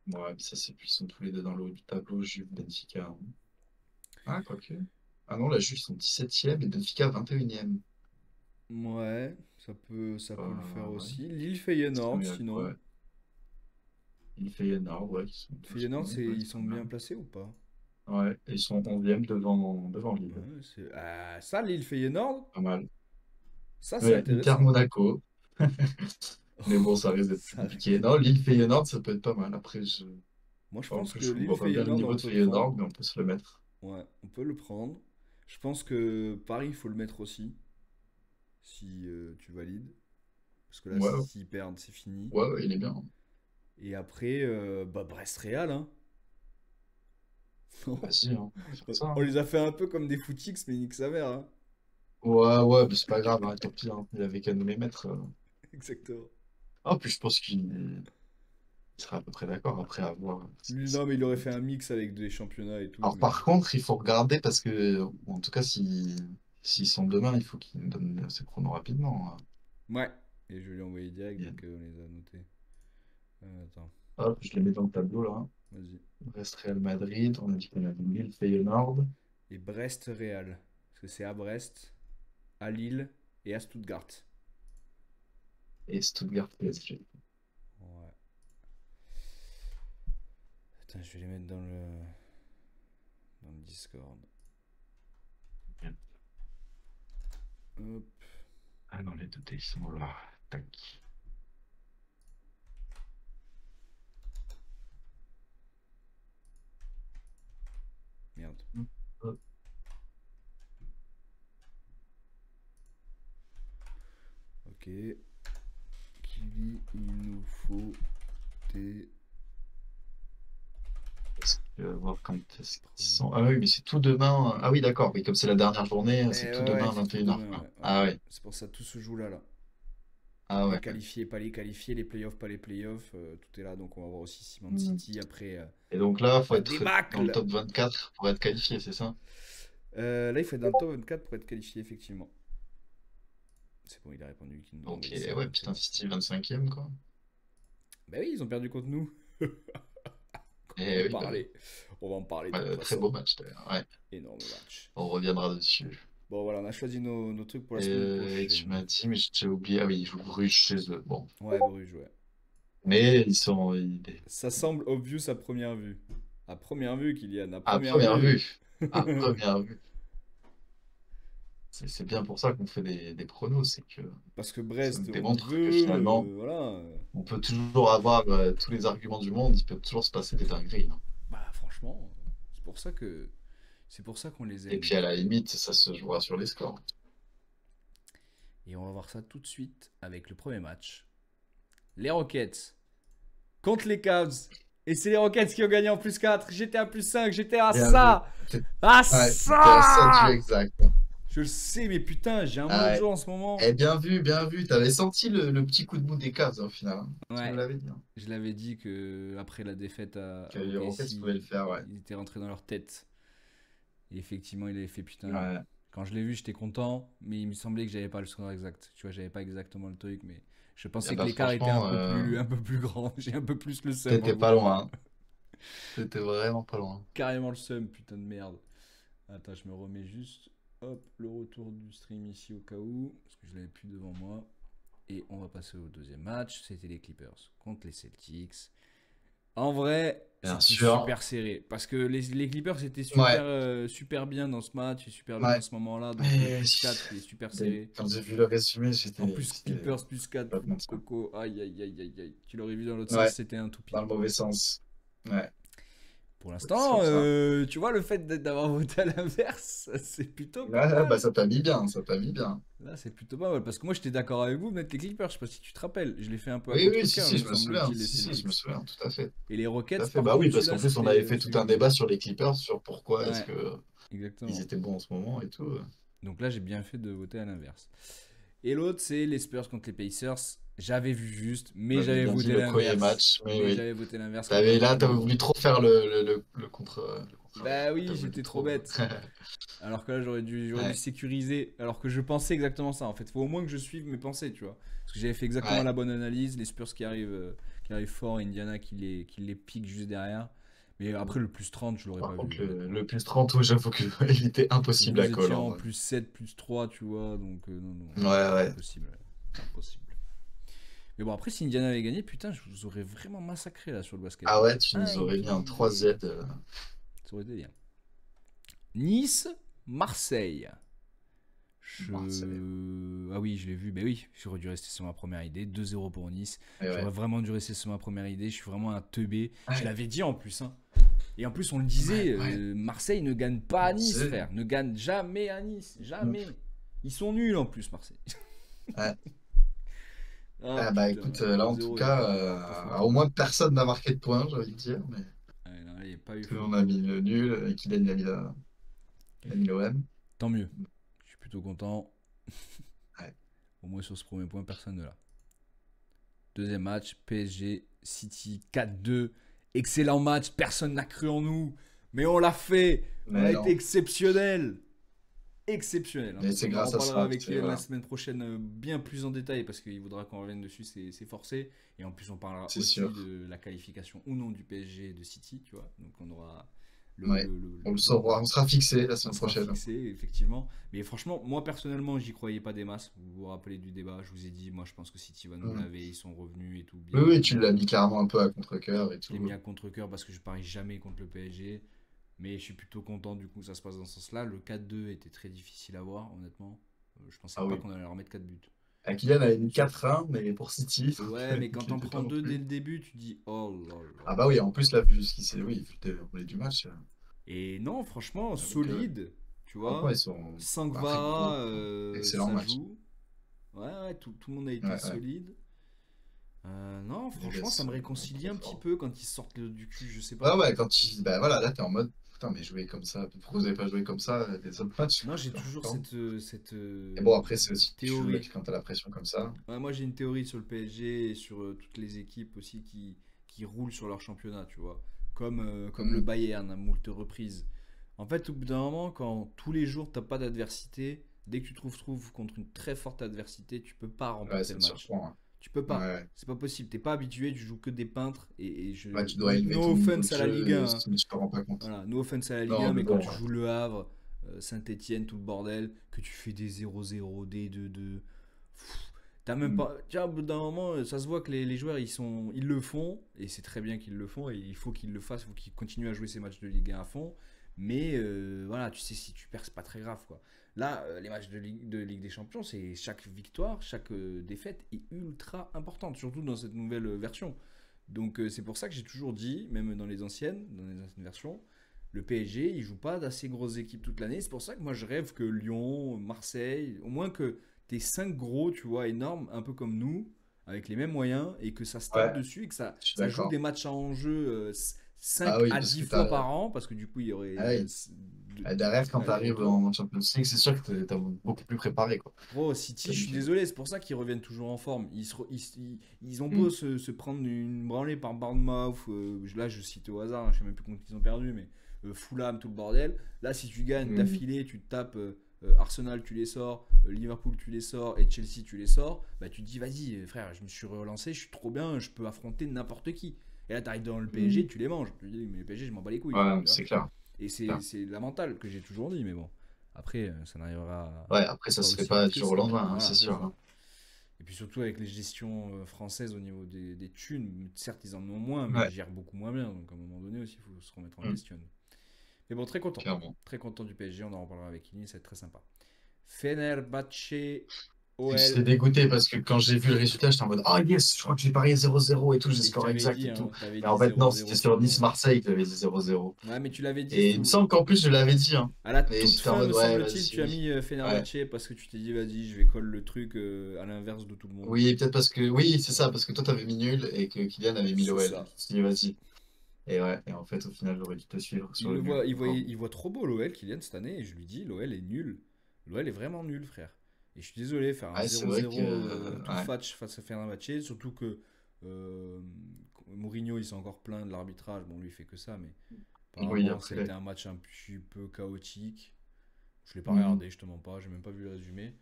Ouais, mais ça, c'est plus, ils sont tous les deux dans le haut du tableau, Juve, Benfica, hein. Ah, quoique. Ah non, la Juve, ils sont 17e et Benfica 21e. Ouais, ça peut le faire Ouais. aussi. Lille Sinon, Feyenoord, il y a sinon. quoi? Il fait Feyenoord, ouais, qui sont Feyenoord, ouais, ils c'est pas sont bien mal. placés ou pas? Ouais, et ils sont 11e devant Lille. Ouais, ça, Lille Feyenoord, Pas mal. ça c'est Ouais, intéressant. Inter-Monaco. Mais bon, ça risque d'être plus Ça compliqué. rigole. Non, Lille Feyenoord, ça peut être pas mal. Après, Moi, je en pense plus, que je Lille vois pas bien le Feyenoord, niveau on de peut Feyenoord, prendre. mais on peut se le mettre. Ouais, on peut le prendre. Je pense que Paris, il faut le mettre aussi, si tu valides. Parce que là, Ouais, s'ils perdent, c'est fini. ouais, ouais, il est bien. Et après, bah, Brest-Real, hein. Vas-y, hein, on va faire ça, On hein. les a fait un peu comme des footix, mais nique sa mère, hein. Ouais, ouais, mais c'est pas grave, hein, tant pis, hein. Il avait qu'à nous les mettre. Exactement. Ah, puis je pense qu'il sera à peu près d'accord après avoir. Lui, non, mais il aurait fait un mix avec des championnats et tout, Alors, mais... par contre, il faut regarder parce que, en tout cas, s'ils sont demain, il faut qu'ils nous donnent ces chronos rapidement, hein. Ouais. Et je vais lui envoyer direct, Bien. donc on les a notés. Attends, Hop, je les mets dans le tableau là. vas-y. Brest Real Madrid, on a dit qu'on avait Lille Feyenoord Et Brest-Real. Parce que c'est à Brest, à Lille et à Stuttgart. et Stuttgart PSG. Ouais. Attends, je vais les mettre dans le Discord. Bien. Hop. Ah non, les deux ils sont là. Tac. Merde. Hop. Ok. Kiwi, il nous faut des... Voir quand est-ce qu'ils sont. Ah oui, mais c'est tout demain. Ah oui, d'accord. Oui, comme c'est la dernière journée, c'est Eh tout ouais, demain ouais, à c'est tout 21h, demain, quoi. ouais, ouais. Ah oui. C'est pour ça tout se joue là, là. Ah Les ouais. qualifiés, pas les qualifiés, les playoffs, pas les playoffs, tout est là. Donc on va voir aussi si Man Hmm. City, après Et donc là, il faut la être dans le débâcle. top 24 pour être qualifié, c'est ça? Là, il faut être dans le top 24 pour être qualifié, effectivement. C'est bon, il a répondu qu'il nous a Ok, envoyé ça, ouais, donc c'est putain, bon. City 25e, quoi. Bah oui, ils ont perdu contre nous. On va Eh en oui, bah oui. parler. On va en parler de toute Ouais, très façon. beau match d'ailleurs. Ouais, Énorme match. on reviendra dessus. Bon, voilà, on a choisi nos trucs pour la semaine Et tu prochaine. m'as dit, mais j'ai oublié. Ah oui, ils jouent Bruges chez eux. Bon. Ouais, Bruges, ouais. Mais ils sont. Ça semble obvious à première vue. À première vue, Kylian, à À première première vue. vue. À première vue. C'est bien pour ça qu'on fait des pronos. C'est que Parce que ça nous Brest, on démontre que veut. finalement, Voilà. on peut toujours avoir tous les arguments du monde. Il peut toujours se passer des dingueries, hein. Bah, franchement, c'est pour ça que. C'est pour ça qu'on les Et aime, les puis à la petits pronos. limite, ça se jouera sur les scores. Et on va voir ça tout de suite avec le premier match. Les Rockets contre les Cavs. Et c'est les Rockets qui ont gagné en plus 4. J'étais à plus 5. J'étais à Bien vu. ça. À Ouais, t'es à ça du ça. exact. Je le sais, mais putain, j'ai un Ouais. mojo en ce moment. Eh, bien vu, bien vu. T'avais senti le petit coup de mou des Cavs, au final, hein. Tu nous Ouais. l'avais dit, hein. Je l'avais dit que après la défaite Que à les Rockets pouvaient OKC, le faire, ouais. ils étaient rentrés dans leur tête. Et effectivement, il avait fait putain. Ouais. Quand je l'ai vu, j'étais content, mais il me semblait que j'avais pas le score exact. Tu vois, j'avais pas exactement le truc, mais je Et pensais que bah l'écart était franchement, un peu plus grand. J'ai un peu plus le seum, t'étais j'avoue. pas loin, hein. T'étais vraiment pas loin. Carrément le seum, putain de merde. Attends, je me remets juste, hop, le retour du stream ici au cas où, parce que je l'avais plus devant moi. Et on va passer au deuxième match. C'était les Clippers contre les Celtics. En vrai, Bien c'était sûr. super serré. Parce que les Clippers c'était Ouais, super bien dans ce match et super bien ouais. dans ce moment-là. Donc Mais plus 4 c'était super serré. quand j'ai vu le résumé, En plus, j'étais Clippers plus 4 pas de mentir. Coco. Aïe, aïe, aïe, aïe, aïe. Tu l'aurais vu dans l'autre sens, Ouais, c'était un toupie. dans le mauvais sens. Ouais, Pour c'est l'instant, comme ça. tu vois, le fait d'avoir voté à l'inverse, c'est plutôt Ouais, pas ouais, bah mal. ça t'a mis bien, ça t'a mis bien. Là, c'est plutôt pas mal. Parce que moi, j'étais d'accord avec vous de mettre les Clippers. Je sais pas si tu te rappelles. Je l'ai fait un peu à Oui, oui, si, contre-cœur, si, me je me souviens. semble-t-il, les Si, si, je me Celtics. souviens, tout à fait. Et les Tout à Rockets, fait. par Bah oui, contre, parce celui-là, qu'en plus, on avait c'était fait tout celui que un je voulais. débat sur les Clippers, sur pourquoi est-ce Ouais, que ils exactement. étaient bons en ce moment et tout. Donc là, j'ai bien fait de voter à l'inverse. Et l'autre, c'est les Spurs contre les Pacers. J'avais vu juste, On mais avait j'avais bien dit voté le premier l'inverse. match, mais Mais oui. j'avais voté l'inverse comme un Là, fou. t'avais voulu trop faire le contraire. Bah T'as oui, voulu j'étais trop trop. bête. Alors que là, j'aurais dû Ouais, sécuriser. Alors que je pensais exactement ça. En fait, faut au moins que je suive mes pensées, tu vois. Parce que j'avais fait exactement ouais. la bonne analyse. Les Spurs qui arrivent fort, Indiana qui les pique juste derrière. Mais après, le plus 30 je l'aurais Par pas vu, contre, honnêtement. le plus 30, oui, j'avoue que il était Et impossible à vous call étiez en en vrai. plus 7 plus 3 tu vois. Donc, non, non, Ouais, ouais. impossible. Impossible. Mais bon, après, si Indiana avait gagné, putain, je vous aurais vraiment massacré là sur le basket, Ah hein. ouais, tu nous Aïe, aurais mis un aïe, aïe. 3Z. Ça aurait été bien. Nice, Marseille. Marseille. Ah oui, je l'ai vu. Ben oui, j'aurais dû rester sur ma première idée. 2-0 pour Nice. Et J'aurais ouais. vraiment dû rester sur ma première idée. Je suis vraiment un teubé. Je Ouais, l'avais dit en plus, hein. Et en plus, on le ouais, disait, ouais. Marseille ne gagne pas à On Nice, disait. frère. Ne gagne jamais à Nice. Mm. Jamais. Ils sont nuls en plus, Marseille. Ouais. Ah Ah bah putain, écoute, là en tout 2-0, il n'y a cas, pas photo. au moins personne n'a marqué de points, j'ai envie de dire, mais Ouais, non, il n'y a pas eu tout le monde a photo. mis le nul et Kylian il a mis l'OM. Tant mieux. Je suis plutôt content. Ouais. Au moins sur ce premier point, personne ne l'a. Deuxième match, PSG City 4-2. Excellent match, personne n'a cru en nous. Mais on l'a fait. On a Mais été non, exceptionnel. Exceptionnel, hein. mais c'est On en grâce à reparlera ça, avec c'est Kylian la voilà, semaine prochaine bien plus en détail parce qu'il voudra qu'on revienne dessus, c'est forcé. Et en plus, on parlera c'est aussi sûr. de la qualification ou non du PSG et de City, tu vois. Donc on aura Ouais. On le saura, on sera fixé la on semaine sera prochaine. fixé, effectivement. Mais franchement, moi personnellement, j'y croyais pas des masses. Vous vous rappelez du débat, je vous ai dit, moi je pense que City va nous Mm. laver, ils sont revenus et tout Oui, bien. oui, tu l'as mis clairement un peu à contre-cœur et Je l'ai mis tout. à contre-cœur parce que je parie jamais contre le PSG. Mais je suis plutôt content du coup que ça se passe dans ce sens-là. Le 4-2 était très difficile à voir, honnêtement. Je pensais Ah pas oui. qu'on allait leur mettre 4 buts. Kylian a mis 4-1, mais pour City, donc Ouais, mais quand il t'en n'était pas prends non 2 dès plus. le début, tu dis oh là là Ah là bah oui, là. en plus, là, vu ce qui s'est, oui, vu le déroulé du match, Et non, franchement, j'avoue que solide, tu franchement, vois. ils sont 5 un très gros, VAR, excellent ça match. joue. Ouais, ouais, tout le monde a été Ouais, ouais. solide. Non, franchement, ça Vegas, me vraiment réconcilie trop un petit fort. peu quand ils sortent du cul, je sais pas Ouais, ouais, pourquoi. quand il. Bah voilà, là, t'es en mode. Putain, mais jouer comme ça. Pourquoi vous avez pas joué comme ça des autres matchs? Non, j'ai Genre, toujours pardon. cette Et bon, après, c'est aussi que tu joues théorie. quand t'as la pression comme ça. Ouais, moi, j'ai une théorie sur le PSG et sur toutes les équipes aussi qui roulent sur leur championnat, tu vois. Comme le Hmm. Bayern à moult reprises. En fait, au bout d'un moment, quand tous les jours, t'as pas d'adversité, dès que tu trouves contre une très forte adversité, tu peux pas Ouais, remporter ça le te match. surprend, hein. Tu peux Ouais, pas. ouais. C'est pas possible. T'es pas habitué, tu joues que des peintres. Ouais, tu dois élever No ton niveau de offense à la Ligue jeu, 1, hein. mais tu te rends pas compte. Voilà, no offense à la Ligue Non, 1, mais mais quand bon. tu joues Le Havre, Saint-Etienne, tout le bordel, que tu fais des 0-0, des 2-2, t'as même Hmm. pas. Tiens, au bout d'un moment, ça se voit que les joueurs, ils le font, et c'est très bien qu'ils le font, et il faut qu'ils le fassent, il faut qu'ils continuent à jouer ces matchs de Ligue 1 à fond. Mais voilà, tu sais, si tu perds, c'est pas très grave, quoi. Là, les matchs de Ligue des Champions, c'est chaque victoire, chaque défaite est ultra importante, surtout dans cette nouvelle version. Donc c'est pour ça que j'ai toujours dit, même dans les anciennes versions, le PSG, il joue pas d'assez grosses équipes toute l'année. C'est pour ça que moi je rêve que Lyon, Marseille, au moins que t'es 5 gros, tu vois, énormes, un peu comme nous, avec les mêmes moyens, et que ça se tape Ouais, dessus, et que ça, je suis ça joue d'accord. des matchs à enjeu Ah 5 oui, à parce 10 que fois par an, parce que du coup il y ah aurait oui. Derrière, quand t'arrives l'aller-retour. en Champions League, c'est sûr que t'es beaucoup plus préparé, quoi. Gros, City, je suis D'habitude. désolé, c'est pour ça qu'ils reviennent toujours en forme. Ils ont beau Hmm. se prendre une branlée par Bournemouth, là je cite au hasard, hein, je sais même plus contre qui ils ont perdu, mais Fulham, tout le bordel. Là, si tu gagnes Hmm. d'affilée, tu te tapes Arsenal, tu les sors, Liverpool, tu les sors, et Chelsea, tu les sors, bah tu te dis, vas-y, frère, je me suis relancé, je suis trop bien, je peux affronter n'importe qui. Et là, t'arrives dans le PSG, Hmm. tu les manges. Tu te dis, mais le PSG, je m'en bats les couilles. Ouais, Tu vois. c'est clair. Et c'est la mentale que j'ai toujours dit, mais bon. Après, ça n'arrivera Ouais, après, ça pas se fait aussi pas vite du que jour au ça. lendemain, hein, c'est Voilà, c'est sûr, ça. hein. Et puis surtout avec les gestions françaises au niveau des thunes, certes ils en ont moins, mais ils Ouais, gèrent beaucoup moins bien. Donc à un moment donné aussi, il faut se remettre en mm, question. Mais bon, très content. clairement. Très content du PSG, on en reparlera avec Kylian, ça va être très sympa. Fenerbahce, Et j'étais OL. dégoûté parce que quand j'ai vu le résultat, j'étais en mode oh yes, je crois que j'ai parié 0-0 et tout, j'ai Et tu score avais exact dit, et tout. hein, tu avais Et dit en fait, non, 0-0 c'était sur sur le nom. Nice-Marseille que j'avais dit 0-0. Ouais, mais tu l'avais dit Et il me sous. semble qu'en plus, je l'avais dit, hein. À la Mais toute j'étais en fin, me mode ouais, semble-t-il, tu as vas-y. mis Ouais. Fenerbahce parce que tu t'es dit, vas-y, je vais coller le truc à l'inverse de tout le monde. Oui, peut-être parce que. Oui, c'est ça, parce que toi, t'avais mis nul et que Kylian avait mis C'est l'OL. Je me ça. suis dit, vas-y. Et ouais, et en fait, au final, j'aurais dû te suivre sur Il le le voit, nul. Bravo. il voit trop beau l'OL, Kylian, cette année, et je lui dis, l'OL est nul. L'OL est vraiment nul, frère. Et je suis désolé, faire un Ouais, c'est vrai 0-0 que. tout Ouais. fatch face à Fenerbahce, surtout que euh, Mourinho, il s'est encore plaint de l'arbitrage. Bon, lui, il fait que ça, mais Oui, apparemment, ça a été après. un match un petit peu chaotique. Je l'ai pas Mhm. regardé, je te mens pas, j'ai même pas vu le résumé.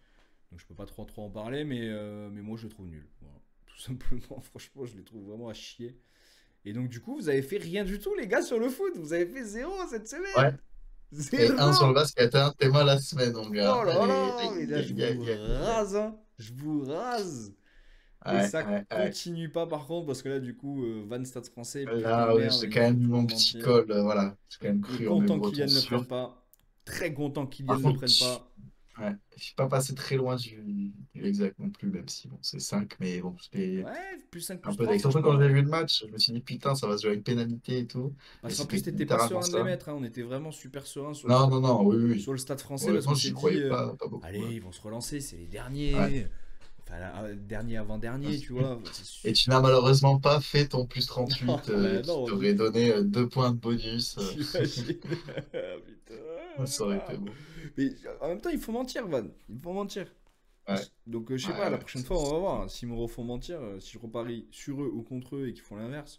Donc je peux pas trop en parler, mais moi je le trouve nul. Voilà. Tout simplement, franchement, je les trouve vraiment à chier. Et donc du coup, vous avez fait rien du tout, les gars, sur le foot. Vous avez fait zéro cette Ouais. semaine. Et un sur le Zéro. basket, hein. T'es mal la semaine, mon gars. Oh là Allez, là, mais aïe, là je aïe, vous aïe, aïe, aïe. rase, hein. Je vous rase. Et Ouais, ça ouais, ouais. continue pas par contre, parce que là du coup, Van Stade français, putain de Là, ouais, merde, j'ai il quand faut même eu toujours mon petit mentir. col. Voilà. J'ai quand même Mais cru en mes content Bretons qu'Ilian ne prenne sûrs. pas. Très content qu'Ilian Par ne contre, prenne pas. ouais, je suis pas passé très loin du exact non plus, même si bon, c'est 5 mais bon, c'était Ouais, plus 5 un plus peu 3 d'ex. Surtout quand franchement. j'ai vu le match, je me suis dit putain, ça va se jouer à une pénalité et tout. Et Parce qu'en plus, c'était t'étais pas littéralement serein de les ça. mettre, hein. On était vraiment super serein Non, non, non, oui, oui, oui. sur le stade français parce Honnêtement, qu'on s'est j'y dit, croyais pas beaucoup. Ouais. allez, ils vont se relancer, c'est les Ouais. derniers. Enfin, dernier avant-dernier, tu vois. C'est Et tu n'as malheureusement pas fait ton plus Non, 38 bah qui non, du t'aurait tout. donné 2 points de bonus. T'imagines. Putain. Ça aurait été beau. Mais en même temps, il faut mentir, Van. Il faut mentir. Ouais, Donc, je sais pas, ouais, la ouais. prochaine fois, on va voir. S'ils me refont mentir, si je reparie sur eux ou contre eux et qu'ils font l'inverse,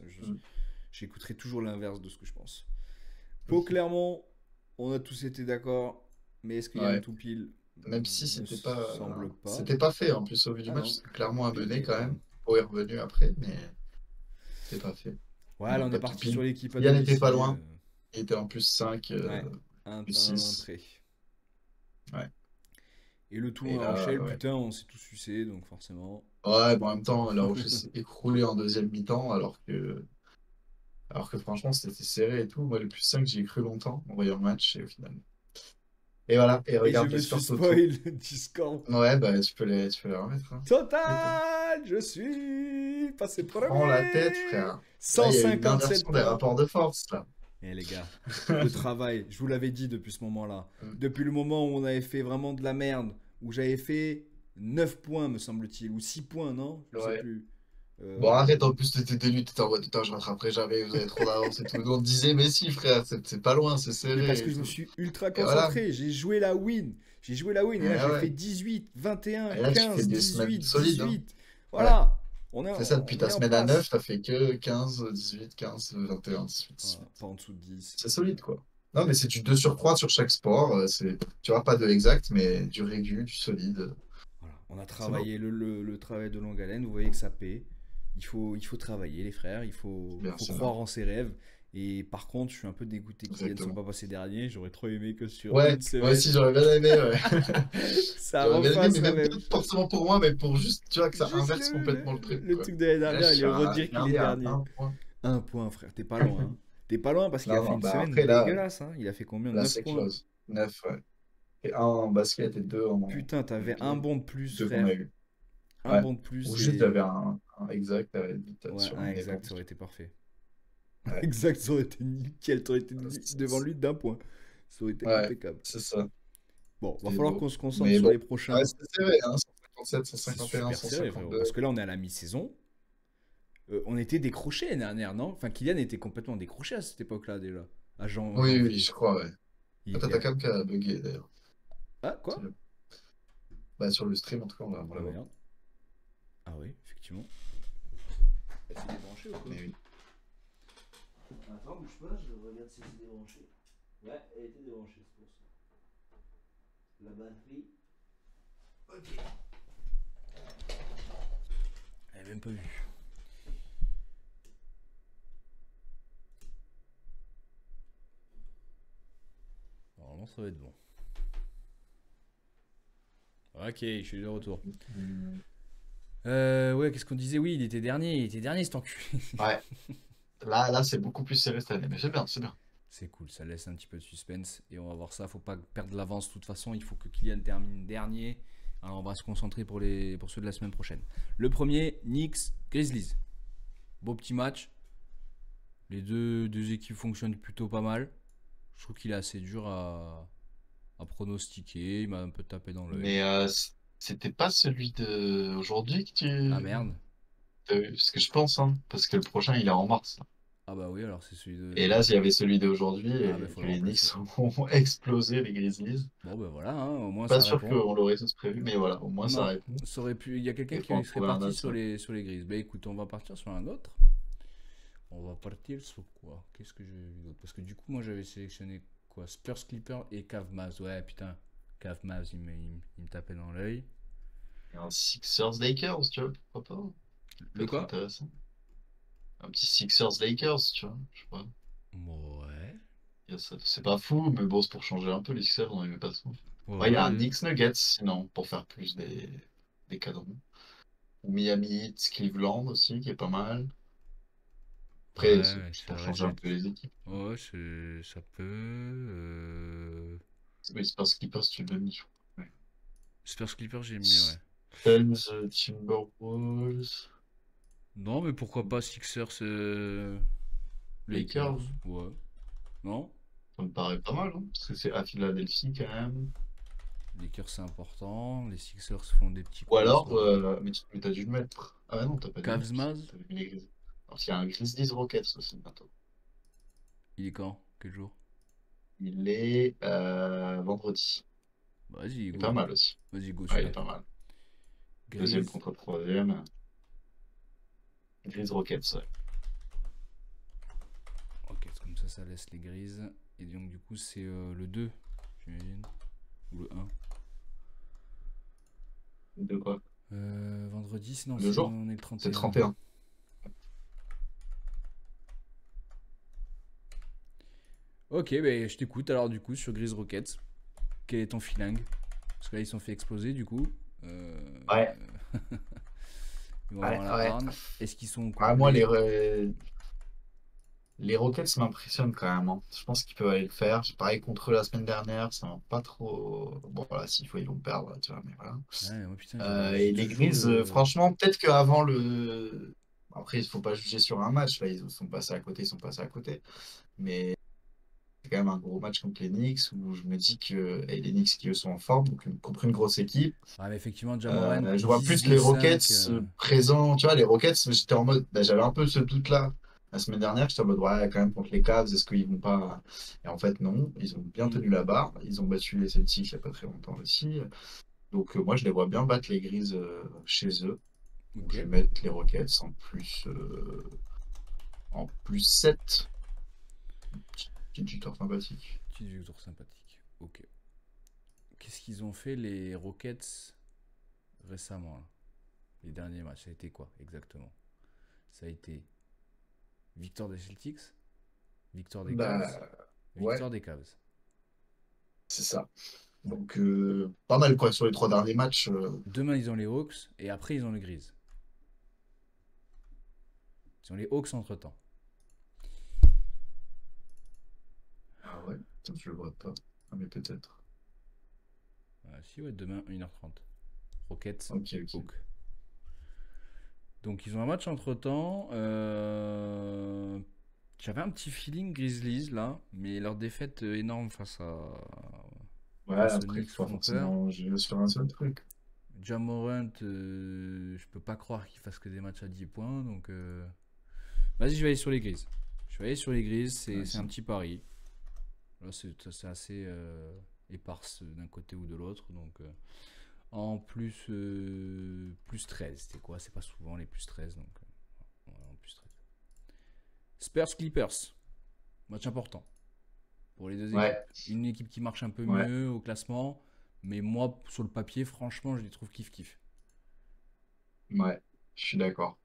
j'écouterai toujours l'inverse de ce que je pense. Pau, clairement, on a tous été d'accord. Mais est-ce qu'il y a un Ouais. tout pile? Même si Me semble pas. c'était pas fait en plus au vu du Ah match, non, c'était clairement à mener plié, quand voilà. même. Pau est revenu après, mais c'était pas fait. Ouais, là, Non, on est pas de tout parti sur pile. l'équipe à Yann n'était pas domicile. loin. Il était en plus 5 Ouais, plus un 6. prêt. Ouais. Et le tout Et à là, Rochelle, ouais. putain, on s'est tous sucés, donc forcément. Ouais, bon, en même temps, La Rochelle s'est écroulé en deuxième mi-temps, alors que franchement, c'était serré et tout. Moi, le plus 5 j'y ai cru longtemps en voyant le match, et au final. Et voilà, et Et je regarde les me suis scores totaux. spoil le Discord. Ouais, bah, tu peux les remettre, hein. Et bon. Total, je suis passé Prends la tête, premier. frère. Là, il y a eu une 157 inversion des points. rapports de force, là. Eh les gars, le travail, je vous l'avais dit depuis ce moment-là. Mm. Depuis le moment où on avait fait vraiment de la merde, où j'avais fait 9 points, me semble-t-il, ou 6 points, non? Je sais Ouais. plus. Bon, Euh, arrête, en plus, t'étais délu, t'étais en mode, putain, je rattraperai jamais, vous avez trop d'avance et tout. Nous, on te disait, mais si, frère, c'est pas loin, c'est Mais parce serré que et je me tout. suis ultra Et voilà. concentré, j'ai joué la win. J'ai joué la win, Et et là j'ai fait ouais. 18, 21, Et là, tu fais 15, des semaines 18, solides, hein. 18. Ouais. Voilà, C'est ça, depuis on ta est en semaine à 9 place. t'as fait que 15 18 15 21 18 Voilà, 18. pas en dessous de 10. C'est solide, quoi. Non, mais c'est du 2 sur 3 sur chaque sport. Tu vois, pas de exact, mais du régu, du solide. Voilà. On a C'est beau. travaillé le travail de longue haleine, vous voyez que ça paie. Il faut travailler, les frères, Bien faut sûr. croire en ses rêves. Et par contre, je suis un peu dégoûté qu'ils ne soient Exactement. pas passés dernier. J'aurais trop aimé que sur Ouais, une moi semaine, aussi, j'aurais bien aimé, ouais. ça J'aurais bien aimé, refasse mais la même pas même chose. forcément pour moi, mais pour juste, tu vois, que ça Juste inverse complètement le truc, le quoi. truc de l'année Et là, je dernière, il suis est à redire qu'il est regarder à dernier. 1 point. Un point, frère, t'es pas loin, hein. T'es pas loin parce qu'il a Non, fait non, une bah semaine après, là, dégueulasse, hein. Il a fait combien? là 9 c'est points. close. 9 ouais. Et un en basket et 2 en Putain, t'avais un rugby. bon de plus, 2 qu'on a frère. eu. Un Ouais. bon de Ou plus juste, j'avais et. un exact à la limite Ouais, sur un un exact, event. ça aurait été parfait. Ouais. Exact, ça aurait été nickel. T'aurais été devant C'est- lui d'un point. Ça aurait été Ouais, impeccable. c'est ça. Bon, va C'était falloir beau. qu'on se concentre Mais sur bon, les ça prochains. reste serré, hein. 157, C'est 151, super serré, frérot. 152. Parce que là, on est à la mi-saison. On était décrochés l'année dernière, non? Enfin, Kylian était complètement décroché à cette époque-là déjà. À Oui, oui, janvier. je crois, ouais. Il Attends, était t'as à... quand même qu'à bugger d'ailleurs. Ah, quoi? Bah, sur le stream, en tout cas, on Ah la voit. merde. Ah oui, effectivement. Elle s'est débranchée ou quoi? Mais oui. Attends, bouge pas, je regarde si elle s'est débranchée. Ouais, elle était débranchée, c'est pour ça. La batterie. Ok. Elle a même pas vu. Normalement, ça va être bon. Ok, je suis de retour. Ouais, qu'est-ce qu'on disait? Oui, il était dernier, cet enculé. Ouais, là c'est beaucoup plus serré cette année, mais c'est bien, c'est bien. C'est cool, ça laisse un petit peu de suspense et on va voir ça. Faut pas perdre l'avance de toute façon. Il faut que Kylian termine dernier. Alors on va se concentrer pour ceux de la semaine prochaine. Le premier, Knicks Grizzlies. Beau petit match. Les deux équipes fonctionnent plutôt pas mal. Je trouve qu'il est assez dur à pronostiquer. Il m'a un peu tapé dans l'œil. Mais c'était pas celui de aujourd'hui que Ah tu merde. t'as vu? Parce que je pense, hein, parce que le prochain il est en mars. Ah bah oui, alors c'est celui Et là, de. il y avait celui d'aujourd'hui Ah bah et faut que le les Knicks remplacer. ont explosé les Grizzlies. Bon bah voilà, hein, au moins Pas ça sûr répond. qu'on l'aurait tous prévu, mais voilà, au moins ça Non, répond. ça aurait pu. Il y a quelqu'un Il faut en qui serait trouver un parti autre, ça. sur les grises. Bah écoute, on va partir sur un autre. On va partir sur quoi? Qu'est-ce que j'ai vu d'autre? Parce que du coup, moi j'avais sélectionné quoi? Spurs Clippers et Cavs Mavs. Ouais, putain. Cavs Mavs, il me tapait dans l'œil. Et un Sixers Lakers, tu vois, pourquoi pas? Peut Le être quoi? intéressant. Un petit Sixers Lakers, tu vois, je sais pas. Ouais. C'est pas fou, mais bon, c'est pour changer un peu les Sixers, on aimait pas trop. Ouais, Ouais, il y a un ouais. Knicks Nuggets, sinon, pour faire plus des cadeaux. Ou Miami Heat, Cleveland aussi, qui est pas mal. Après, c'est Ouais, plus c'est pour vrai, changer un peu les équipes. ouais, ça peut. Oui, c'est parce qu'ils passent tu demi, je crois. Ouais. Spurs Clippers, j'ai mis, ouais. Suns, Timberwolves, Non, mais pourquoi pas Sixers Lakers? Lakers. Ouais. Non? Ça me paraît pas mal, hein, parce que c'est à Philadelphie quand même. Lakers, c'est important. Les Sixers font des petits Ou coups en ce alors, moment. mais t'as dû le mettre. Ah non, t'as pas dû le Cavs mettre. Mavs, T'avais mis les Grizzlies. Alors, il y a un Grizzlies Rockets aussi bientôt. il est quand? Quel jour? Il est vendredi. Vas-y, Il est pas go. mal aussi. Vas-y, go Ouais, il est celui-là. pas mal. Deuxième Grise. contre troisième. Grizz Rockets, ouais. Ok, comme ça laisse les grises. Et donc, du coup, c'est le 2, j'imagine. Ou le un. De quoi? Vendredi, sinon, Le jour? on est le C'est 31. 31. Ok, ben je t'écoute alors, du coup, sur Grise Rockets. Quel est ton feeling? Parce que là, ils se sont fait exploser, du coup. Ouais, Ils vont ouais, avoir la ouais. harne. Est-ce qu'ils sont Ah, moi, complets? les Rockets m'impressionnent quand même, hein. Je pense qu'ils peuvent aller le faire. Pareil contre eux la semaine dernière, ça m'a pas trop. Bon, voilà, s'il faut, ils vont perdre, tu vois, mais voilà. Ouais, moi, putain, j'ai Et les toujours Grises, le. franchement, peut-être qu'avant le. Après, il faut pas juger sur un match. Là, ils sont passés à côté, ils sont passés à côté. Mais c'est quand même un gros match contre les Knicks où je me dis que et les Knicks qui eux sont en forme, donc contre une grosse équipe. Ah, mais effectivement, Jamoran, Je vois 10 plus de les 5. Rockets présents. Tu vois, les Rockets, j'étais en mode. Bah, j'avais un peu ce doute-là. La semaine dernière, j'étais en mode, ouais, quand même, contre les Cavs, est-ce qu'ils vont pas. Et en fait, non, ils ont bien tenu la barre. Ils ont battu les Celtics il n'y a pas très longtemps aussi. Donc, moi, je les vois bien battre les Grises chez eux. Donc, Ok. je vais mettre les Rockets en plus 7. Petite victoire sympathique. Petite victoire sympathique. Ok. Qu'est-ce qu'ils ont fait les Rockets récemment là? Les derniers matchs, ça a été quoi exactement? Ça a été victoire des Celtics, victoire des Cavs, Bah, ouais, victoire des Cavs. c'est ça. Donc, pas mal, quoi, sur les 3 derniers matchs. Demain, ils ont les Hawks et après, ils ont les Grises. Ils ont les Hawks entre temps. Ah ouais, putain, je le vois pas. Ah, mais peut-être. Si, ouais, demain, 1h30. Rockets, Ok, ok. Hawks. Donc, ils ont un match entre temps. J'avais un petit feeling Grizzlies là, mais leur défaite énorme Ouais, face aux après, Knicks faut pas font peur. forcément jouer sur un seul truc. Jamorant, je peux pas croire qu'il fasse que des matchs à 10 points. Donc, vas-y, je vais aller sur les grises. Je vais aller sur les grises, c'est un Vas-y. petit pari. Là, c'est assez éparse d'un côté ou de l'autre. Donc, en plus 13, c'était quoi? C'est pas souvent les plus 13. Donc, voilà, en plus 13. Spurs Clippers, match important pour les deux Ouais, équipes. Une équipe qui marche un peu ouais, mieux au classement. Mais moi, sur le papier, franchement, je les trouve kiff-kiff. ouais, je suis d'accord.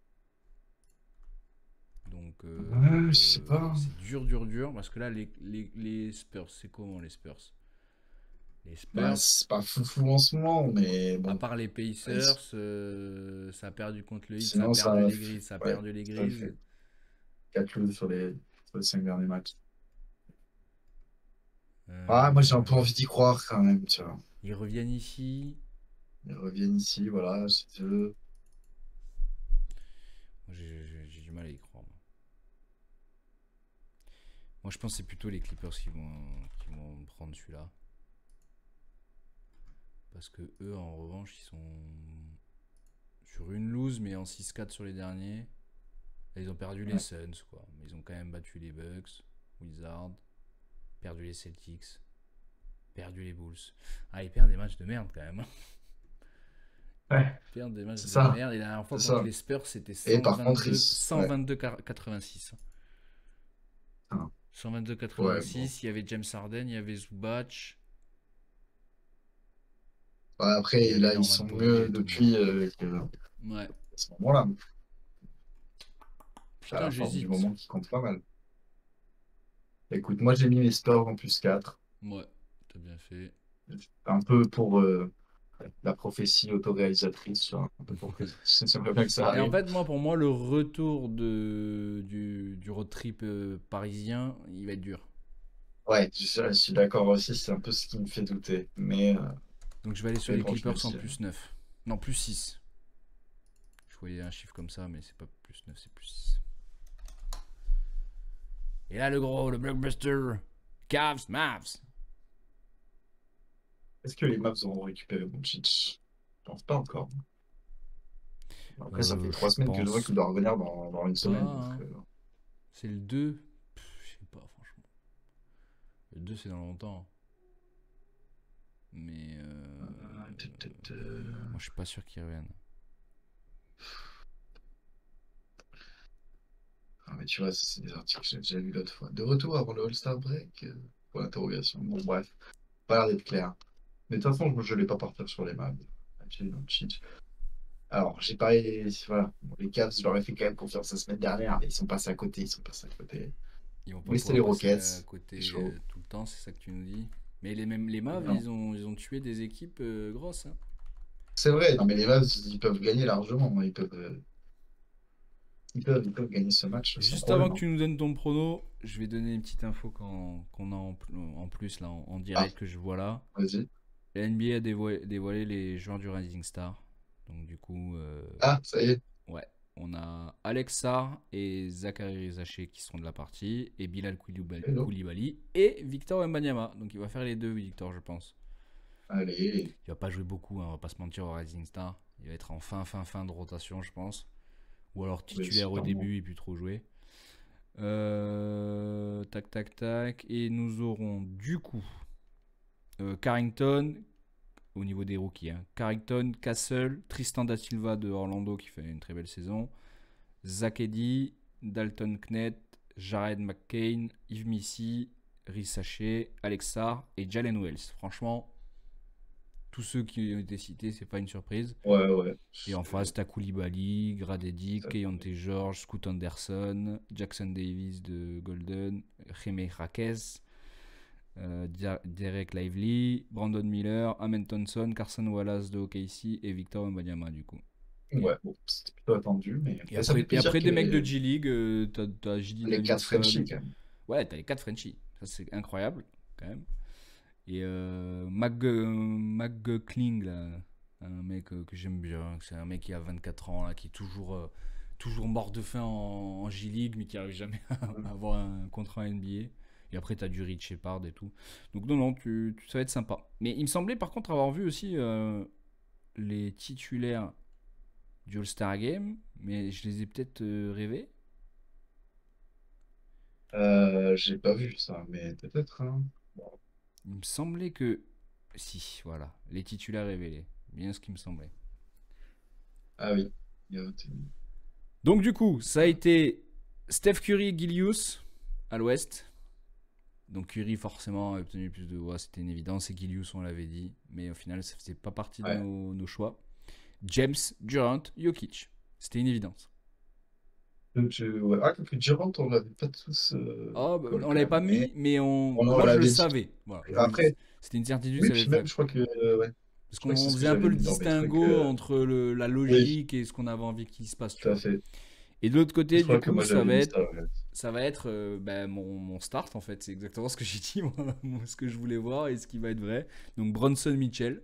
Donc, Ouais, je sais pas. c'est dur, dur, dur. Parce que là, les Spurs, c'est comment les Spurs? Les Bah, Spurs, c'est pas foufou en ce moment, mais à bon. part les Ouais, Pacers, ça a perdu contre le Heat, ça a sinon, perdu les Grizzlies, ça a ouais, perdu les ça fait Grizzlies. 4 loses sur les 5 derniers matchs. Ah, moi, j'ai un Euh, peu envie d'y croire quand même, tu vois. Ils reviennent ici. Ils reviennent ici, voilà, chez eux. J'ai du mal à y croire. Moi, je pense que c'est plutôt les Clippers qui vont prendre celui-là. Parce que eux, en revanche, ils sont sur une lose, mais en 6-4 sur les derniers. Là, ils ont perdu les Ouais. Suns, quoi. Mais ils ont quand même battu les Bucks, Wizards, perdu les Celtics, perdu les Bulls. Ah, ils perdent des matchs de merde quand même. Ouais, Ils perdent des matchs c'est de ça, merde. Et la dernière fois c'est contre ça. les Spurs, c'était Et par contre, 86. ah, ouais, bon. 122-86, il y avait James Harden, il y avait Zubac, Bah, il y après, avait là, ils Norman sont Powell mieux et tout. depuis Ouais. ce moment-là. À Putain, la forme du j'hésite. moment qui compte pas mal. Écoute, moi, j'ai mis les Spurs en +4. Ouais, t'as bien fait. Un peu pour la prophétie autoréalisatrice, tu vois, un peu pour que j'aimerais bien que ça Et en arrive. fait, pour moi, le retour du road trip parisien, il va être dur. Ouais, je suis d'accord aussi, c'est un peu ce qui me fait douter. Donc je vais aller sur Mais les bon, je me Clippers en dis, +9. Non, +6. Je voyais un chiffre comme ça, mais c'est pas +9, c'est +6. Et là, le gros, le blockbuster. Cavs, Mavs. est-ce que les Mavs auront récupéré Doncic? Je pense pas encore. Après, ça fait Je 3 semaines que je vois pense qu'il doit revenir dans une pas, semaine. Donc, hein. C'est le 2. Je sais pas, franchement. Le 2, c'est dans longtemps. Mais peut-être, moi, je suis pas sûr qu'ils reviennent. ah, mais tu vois, c'est des articles que j'ai déjà vus l'autre fois. De retour avant le All-Star Break? Pour l'interrogation. Bon, bref, pas l'air d'être clair. Mais de toute façon, je ne vais pas partir sur les Mavs. J'ai Doncic. Alors, j'ai parlé, voilà, bon, les Cavs, je leur ai fait quand même confiance la semaine dernière, mais ils sont passés à côté, ils sont passés à côté. Ils vont pas Mais c'était pouvoir les passer à Rockets, c'est côté chaud. tout le temps, c'est ça que tu nous dis. Mais les Mavs, Non. ils ont tué des équipes grosses, hein. C'est vrai, non, mais les Mavs, ils peuvent gagner largement, ils peuvent gagner ce match sans Juste avant problème, que hein. tu nous donnes ton prono, je vais donner une petite info qu'on a en plus là en Ah, direct que je vois là. vas-y. La NBA a dévoilé les joueurs du Rising Star. Donc du coup, Ah, ça y est. ouais, on a Alex Sarr et Zachary Rizaché qui seront de la partie, et Bilal Hello. Koulibaly et Victor Wembanyama. Donc il va faire les deux, Victor, je pense. Allez. Il va pas jouer beaucoup, hein, on va pas se mentir au Rising Star. Il va être en fin de rotation, je pense. Ou alors Oui, titulaire au sûrement. début et puis trop jouer. Tac, tac, tac. Et nous aurons du coup Carrington, au niveau des rookies, hein. Carrington, Castle, Tristan da Silva de Orlando qui fait une très belle saison, Zach Edey, Dalton Knet, Jared McCain, Yves Missy, Rhys Sachet, Alex Sarr et Jalen Wells. Franchement, tous ceux qui ont été cités, c'est pas une surprise. Ouais, ouais. Et en face, t'as Koulibaly, Gradedick, Ça- Keyonte George, Scoot Anderson, Jackson Davis de Golden, Jaime Raquez, Derek Lively, Brandon Miller, Amen Thompson, Carson Wallace de OKC et Victor Wembanyama du coup. Ouais, bon, c'était plutôt attendu, mais Et ça fait après, et plaisir après que des mecs de G-League, t'as J.D. les 4 Davidson. Frenchies, quand même. Ouais, t'as les 4 Frenchies. Ça, c'est incroyable, quand même. Et McGkling, là, un mec que j'aime bien. C'est un mec qui a 24 ans, là, qui est toujours mort de faim en J-League, mais qui arrive jamais à avoir un contrat NBA. Et après, t'as du Rich Shepard et tout. Donc, non, ça va être sympa. Mais il me semblait par contre avoir vu aussi les titulaires du All-Star Game, mais je les ai peut-être rêvés. J'ai pas vu ça, mais peut-être, hein. Bon. Il me semblait que. Si, voilà, les titulaires révélés. Bien ce qui me semblait. Ah oui. Donc, du coup, ça a été Steph Curry, Gilius à l'ouest. Donc, Curry, forcément, a obtenu plus de voix. C'était une évidence. Et Gilius, on l'avait dit. Mais au final, ça faisait pas partie de Ouais. nos choix. James, Durant, Jokic. C'était une évidence. Ouais. Ah, que Durant, on l'avait pas tous Oh, bah, dans le on l'avait club, pas mais mis, mais on moi je le l'avait dit. savais. Voilà, Après, c'était une certitude, oui, ça allait puis le même, faire. je crois que, ouais, Parce je crois que c'est qu'on ce que faisait un peu j'avais le mis dans mes trucs. distinguo entre la Oui, logique et ce qu'on avait envie qu'il se passe, tu tout à vois. fait. Et de l'autre Je côté, du crois que coup, moi, j'avais mis ça, ouais. ça va être bah, mon start, en fait. C'est exactement ce que j'ai dit, moi, ce que je voulais voir et ce qui va être vrai. Donc, Bronson Mitchell,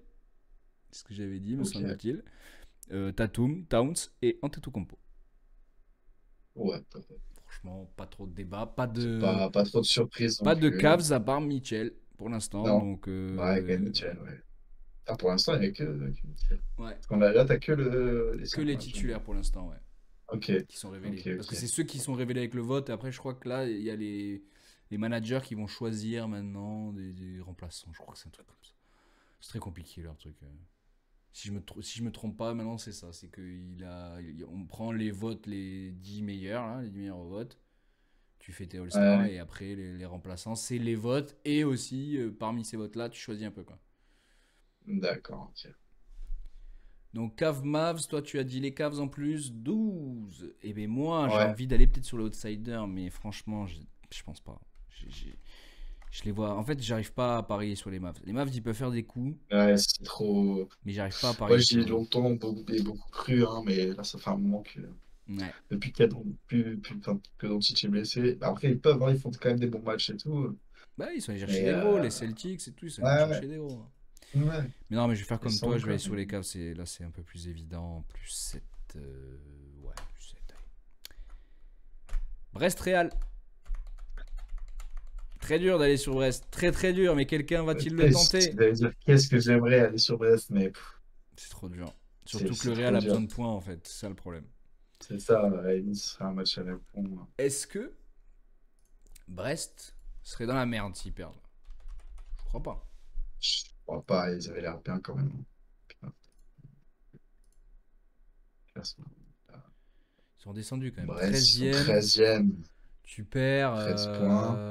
c'est ce que j'avais dit, me Ok, semble-t-il. Tatum, Towns et Antetokounmpo. ouais, tout à fait. Franchement, pas trop de débat, C'est pas trop de surprise non pas de plus, hein. Cavs à part Mitchell pour l'instant. Non, Donc, bah, avec Mitchell, ouais. Ah, pour l'instant, il n'y a que Mitchell. ouais, Parce qu'on a là, t'as que les que 5 les matchs, hein. titulaires pour l'instant, ouais, Ok, qui sont ok, révélés. Parce que ok. c'est ceux qui sont révélés avec le vote. Et après, je crois que là, il y a les managers qui vont choisir maintenant des remplaçants. Je crois que c'est un truc comme ça. C'est très compliqué leur truc. Si je me trompe pas, maintenant c'est ça. C'est on prend les votes, les 10 meilleurs, là, les 10 meilleurs votes. Tu fais tes All-Stars Ouais, et après les remplaçants, c'est les votes. Et aussi, parmi ces votes-là, tu choisis un peu quoi. d'accord, ok. Donc Cavs Mavs, toi tu as dit les Cavs en plus, 12. Et bien moi, j'ai Ouais, envie d'aller peut-être sur l'outsider, mais franchement, je pense pas. Je les vois. En fait, j'arrive pas à parier sur les Mavs. Les Mavs, ils peuvent faire des coups, ouais, c'est trop. mais j'arrive pas à Moi, parier j'y ai sur eux. longtemps beaucoup cru, hein, mais là, ça fait un moment que. Ouais. Depuis 4 ans, enfin, que Doncic est blessé. Bah, après, ils peuvent, hein, ils font quand même des bons matchs et tout. Bah, ils sont allés chercher Mais des gros, les Celtics et tout, ils sont allés ouais, ouais, chercher des gros. ouais. Mais non, mais je vais faire Ils comme sont toi, je vais aller encore. sur les Cavs. Là, c'est un peu plus évident. Plus 7. Ouais, plus 7. Allez. Brest Real. Très dur d'aller sur Brest. Très très dur, mais quelqu'un va-t-il le tenter? Qu'est-ce que j'aimerais aller sur Brest, mais C'est trop dur. Surtout que le c'est Real trop a besoin dur. de points en fait, c'est ça le problème. C'est ça, à la limite, ce serait un match à la con. Est-ce que Brest serait dans la merde s'ils perdent? Je crois pas. Je crois pas, ils avaient l'air bien quand même. Putain, classement. Ils sont descendus quand même. Brest, ils sont 13e. 13e, Tu perds. 13 points.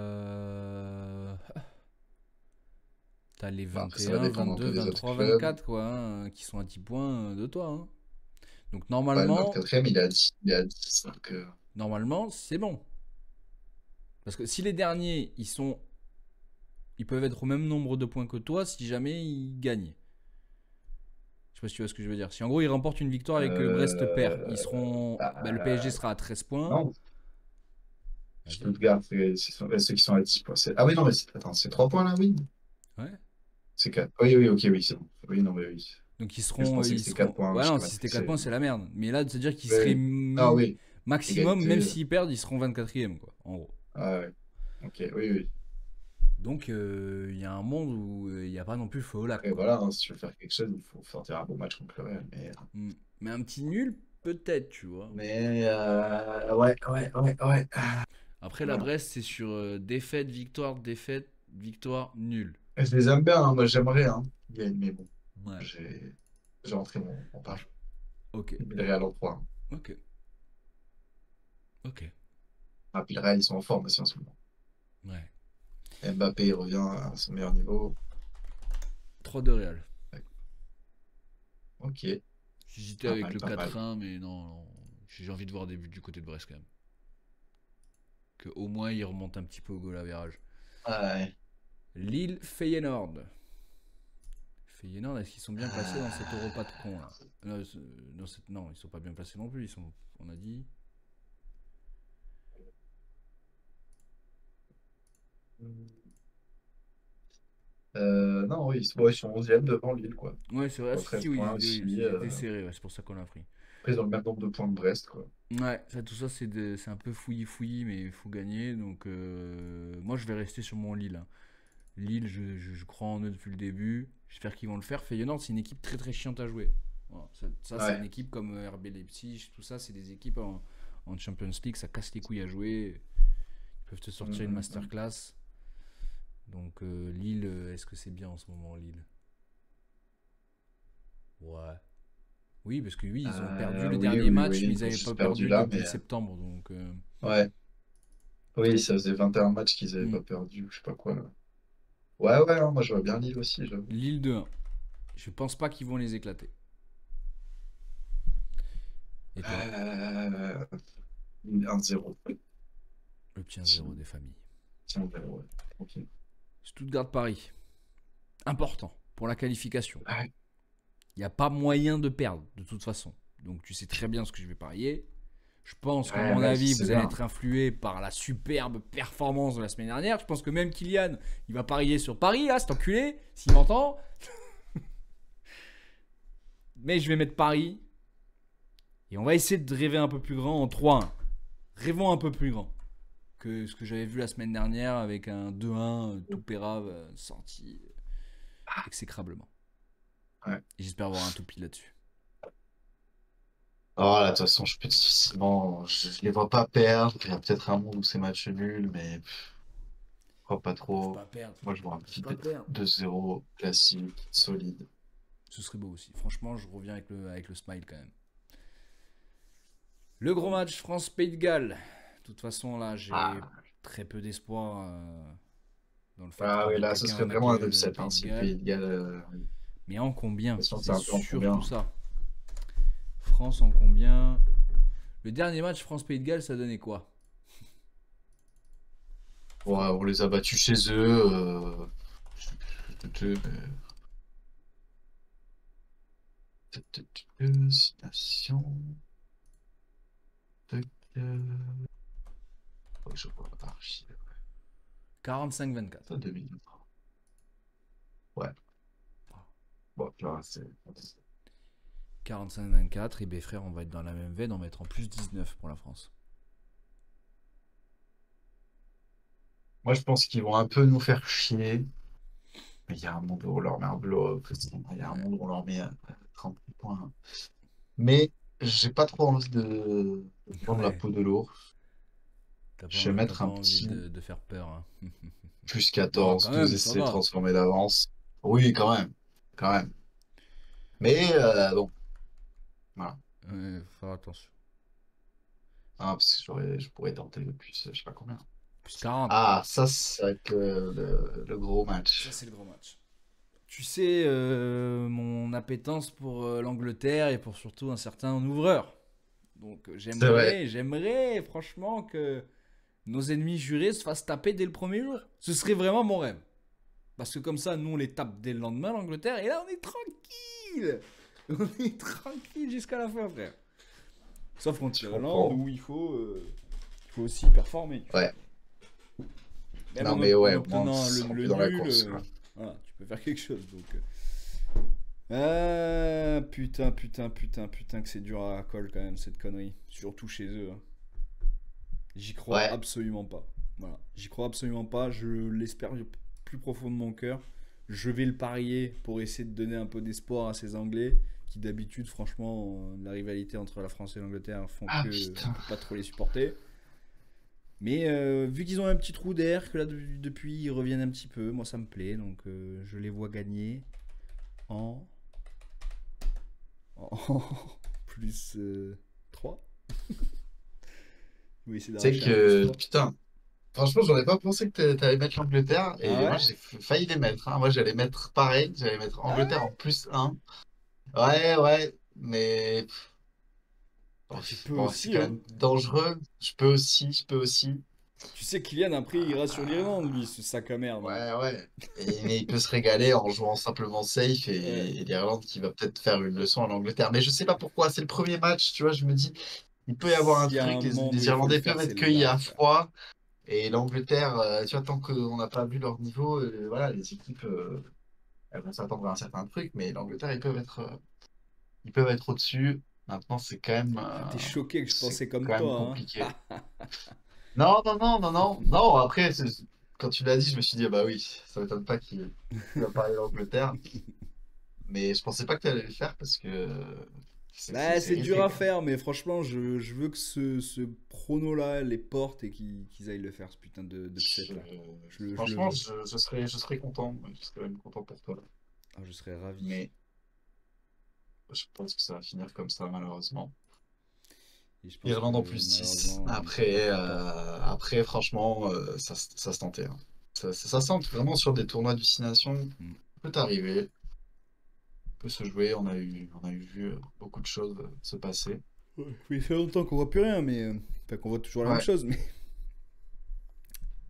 T'as les Bon, après, ça va 21, dépendre un 22, peu des autres 23, clubs. 24 quoi, hein, qui sont à 10 points de toi, hein. Donc Ouais, le normalement, 24e, il est à 10. Il est à 10 donc, normalement c'est bon. Parce que si les derniers ils peuvent être au même nombre de points que toi si jamais ils gagnent. Je sais pas si tu vois ce que je veux dire. Si en gros ils remportent une victoire et que Brest perd, bah, le PSG bah, sera à 13 points. non, Vas-y. Stuttgart, c'est ceux qui sont à 10 points. Ah oui, non, mais attends, c'est 3 points là, oui. Ouais. C'est 4. Oui, oui, ok, oui, c'est bon. Oui, non, mais oui. Donc Je pensais que ils c'était 4 seront. points, Ouais je non, t'ai si mal c'était 4 points fixé. c'est la merde. Mais là de se dire qu'ils Oui, seraient oui. Ah oui, maximum, même égalité. s'ils perdent, ils seront 24e quoi, en gros. Ah ouais, ok, oui, oui. Donc il y a un monde où il n'y a pas non plus feu au lac Après, quoi. voilà, hein, si tu veux faire quelque chose, il faut sortir un bon match contre le Real. Mm. Mais un petit nul, peut-être, tu vois. Ouais, ouais, ouais, ouais. Après, la Voilà. Brest, c'est sur défaite, victoire, nul. Je les aime bien, hein, moi j'aimerais, hein, qu'ils gagnent, mais bon, Ouais. j'ai j'ai rentré mon pari. Ok. J'ai mis le Real en 3. Ok. Ok. Ah, puis le Real, ils sont en forme aussi en ce moment. Ouais. Mbappé, il revient à son meilleur niveau. 3-2 Real. Ok, J'hésitais pas avec mal, le pas mal. 4-1, mais non, non. J'ai envie de voir des buts du côté de Brest quand même. Que au moins, il remonte un petit peu au goal average. Ouais. Lille, Feyenoord. Feyenoord, est-ce qu'ils sont bien placés dans cette Europa de Ah, con là? Non, ils sont pas bien placés non plus. On a dit. non, oui, ils sont 11e devant Lille, quoi. Ouais, c'est vrai. Bon, Si, 13 si, oui, points aussi. ils étaient serrés. Ouais, c'est pour ça qu'on l'a pris. Après, ils ont le même nombre de points que Brest, quoi. Ouais, tout ça, c'est un peu fouillis, mais il faut gagner. Donc, moi, je vais rester sur mon Lille, hein. Lille, je crois en eux depuis le début. J'espère qu'ils vont le faire. Feyenoord, c'est une équipe très très chiante à jouer. Voilà, ça, c'est une Ouais. équipe comme RB Leipzig, tout ça, c'est des équipes en Champions League, ça casse les couilles à jouer. Ils peuvent te Mm, sortir une mm, mm. masterclass. Donc, Lille, est-ce que c'est bien en ce moment, Lille? Ouais. Oui, parce que oui, ils ont perdu le Oui, dernier oui, match, oui, mais ils ils ont n'avaient pas juste perdu perdu là, depuis mais septembre. Donc, ouais. Oui, ça faisait 21 matchs qu'ils n'avaient hmm. pas perdu, ou je sais pas quoi, là. Ouais, ouais, hein, moi je vois bien Lille aussi, j'avoue. Lille 2-1. Je pense pas qu'ils vont les éclater. Et toi? Euh, 1-0. Le petit 1-0 des familles. Tiens, ouais. Tranquille. Stuttgart-Paris. Important pour la qualification. Ouais. Il n'y a pas moyen de perdre, de toute façon. Donc tu sais très bien ce que je vais parier. Je pense qu'à Ouais, mon ouais, avis, c'est vous allez bien. être influé par la superbe performance de la semaine dernière. Je pense que même Kylian, il va parier sur Paris, là, cet enculé, s'il m'entend. Mais je vais mettre Paris. Et on va essayer de rêver un peu plus grand en 3-1. Rêvons un peu plus grand que ce que j'avais vu la semaine dernière avec un 2-1 tout pérave sorti exécrablement. Ouais. Et j'espère avoir un tout pile là-dessus. Oh là, de toute façon, je peux difficilement. Je les vois pas perdre. Il y a peut-être un monde où c'est match nul, mais je crois pas Faut trop. pas perdre. Moi, je vois un Faut petit pas perdre. 2-0 classique, solide. Ce serait beau aussi. Franchement, je reviens avec le smile quand même. Le gros match France-Pays de Galles. De toute façon, là, j'ai Ah, très peu d'espoir dans le fait ah qu'il oui, y ait là, ce quelqu'un serait en vraiment un accueil de upset, hein, Pays de si le Galles. Pays de Galles. Mais en combien? Question, c'est C'est un peu en surtout combien? ça. France en combien? Le dernier match France-Pays de Galles, ça donnait quoi? Ouais, on les a battus chez eux. Citation. Tac, faut que je vois archi. 45-24. Ça, 2000. Ouais. Bon, là, c'est. 45-24. Et ben frère, on va être dans la même veine, on va être en plus 19 pour la France. Moi, je pense qu'ils vont un peu nous faire chier. Mais il y a un monde où on leur met un bloc. Il y a un Ouais. monde où on leur met 30 points. Mais j'ai pas trop envie de prendre la Ouais. peau de l'ours. Je vais T'as mettre pas un envie petit de faire peur. Hein. plus Non, 14, quand 2 même, ça essais va. transformés d'avance. Oui, quand même. Quand même. Mais bon, voilà. Ouais, faut faire attention. Ah, parce que je pourrais tenter le plus, je sais pas combien. Plus 40. Ah, ça, c'est avec le gros Ça, match. c'est le gros match. Tu sais, mon appétence pour l'Angleterre et pour surtout un certain ouvreur. Donc C'est vrai. j'aimerais franchement que nos ennemis jurés se fassent taper dès le premier jour. Ce serait vraiment mon rêve. Parce que comme ça, nous, on les tape dès le lendemain, l'Angleterre, et là, on est tranquille. On est tranquille jusqu'à la fin, frère. Sauf contre Je l'Irlande, comprends. où il faut aussi performer. Ouais. Même Non, mais ouais, en au moins, obtenant on sera le plus dans la nul, course, quoi. voilà, tu peux faire quelque chose. Donc, putain, que c'est dur à colle quand même, cette connerie. Surtout chez eux. Hein. J'y crois Ouais. absolument pas. Voilà. J'y crois absolument pas. Je l'espère du plus profond de mon cœur. Je vais le parier pour essayer de donner un peu d'espoir à ces Anglais qui d'habitude, franchement, la rivalité entre la France et l'Angleterre font Ah, que on putain. peut pas trop les supporter. Mais vu qu'ils ont un petit trou d'air, que là depuis ils reviennent un petit peu, moi ça me plaît, donc je les vois gagner en, en plus 3. Oui, c'est C'est d'arracher un plus que, 3. putain, franchement, j'aurais pas pensé que t'allais mettre l'Angleterre. Ah Et moi, ouais? j'ai failli les mettre, hein. Moi, j'allais mettre pareil. J'allais mettre Ah Angleterre en ouais? plus 1. Ouais, ouais. Mais Bah, tu peux bon, c'est aussi, quand hein. même dangereux. Je peux aussi, je peux aussi. Tu sais, Kylian, après, il ira sur l'Irlande, lui, Ah, ce sac à merde. Hein. ouais, ouais. Mais il peut se régaler en jouant simplement safe Ouais. et l'Irlande qui va peut-être faire une leçon à l'Angleterre. Mais je sais pas pourquoi. C'est le premier match, tu vois. Je me dis, il peut y avoir un S'il y a un truc. monde où Les il faut le Irlandais faire, peuvent c'est être cueillis là, à frère. froid. Et l'Angleterre, tu vois, tant qu'on n'a pas vu leur niveau, voilà, les équipes, elles vont s'attendre à un certain truc. Mais l'Angleterre, ils peuvent être au-dessus. Maintenant, Ah, t'es choqué que je c'est pensais comme quand même toi, compliqué. hein. Non, non, non, non, non, non. Après, quand tu l'as dit, je me suis dit, ah bah oui, ça m'étonne pas qu'il va parler l'Angleterre. Mais je pensais pas que tu allais le faire parce que Bah, c'est c'est dur risqué à quand même. faire, mais franchement, je veux que ce prono-là les porte et qu'ils aillent le faire, ce putain de Je- upset-là. Je le Franchement, veux. je serais content. Je serais même content pour toi. Ah, je serais ravi. Mais je pense que ça va finir comme ça, malheureusement. Et je pense Irlande en que plus 10. malheureusement, on Après, pourra pas. après franchement, ça se tentait, hein. Ça se tente vraiment sur des tournois de destination. Mm. Peut arriver, peut se jouer. On a eu vu beaucoup de choses se passer. Il fait longtemps qu'on voit plus rien, mais. Enfin, qu'on voit toujours la même Ouais, chose, mais.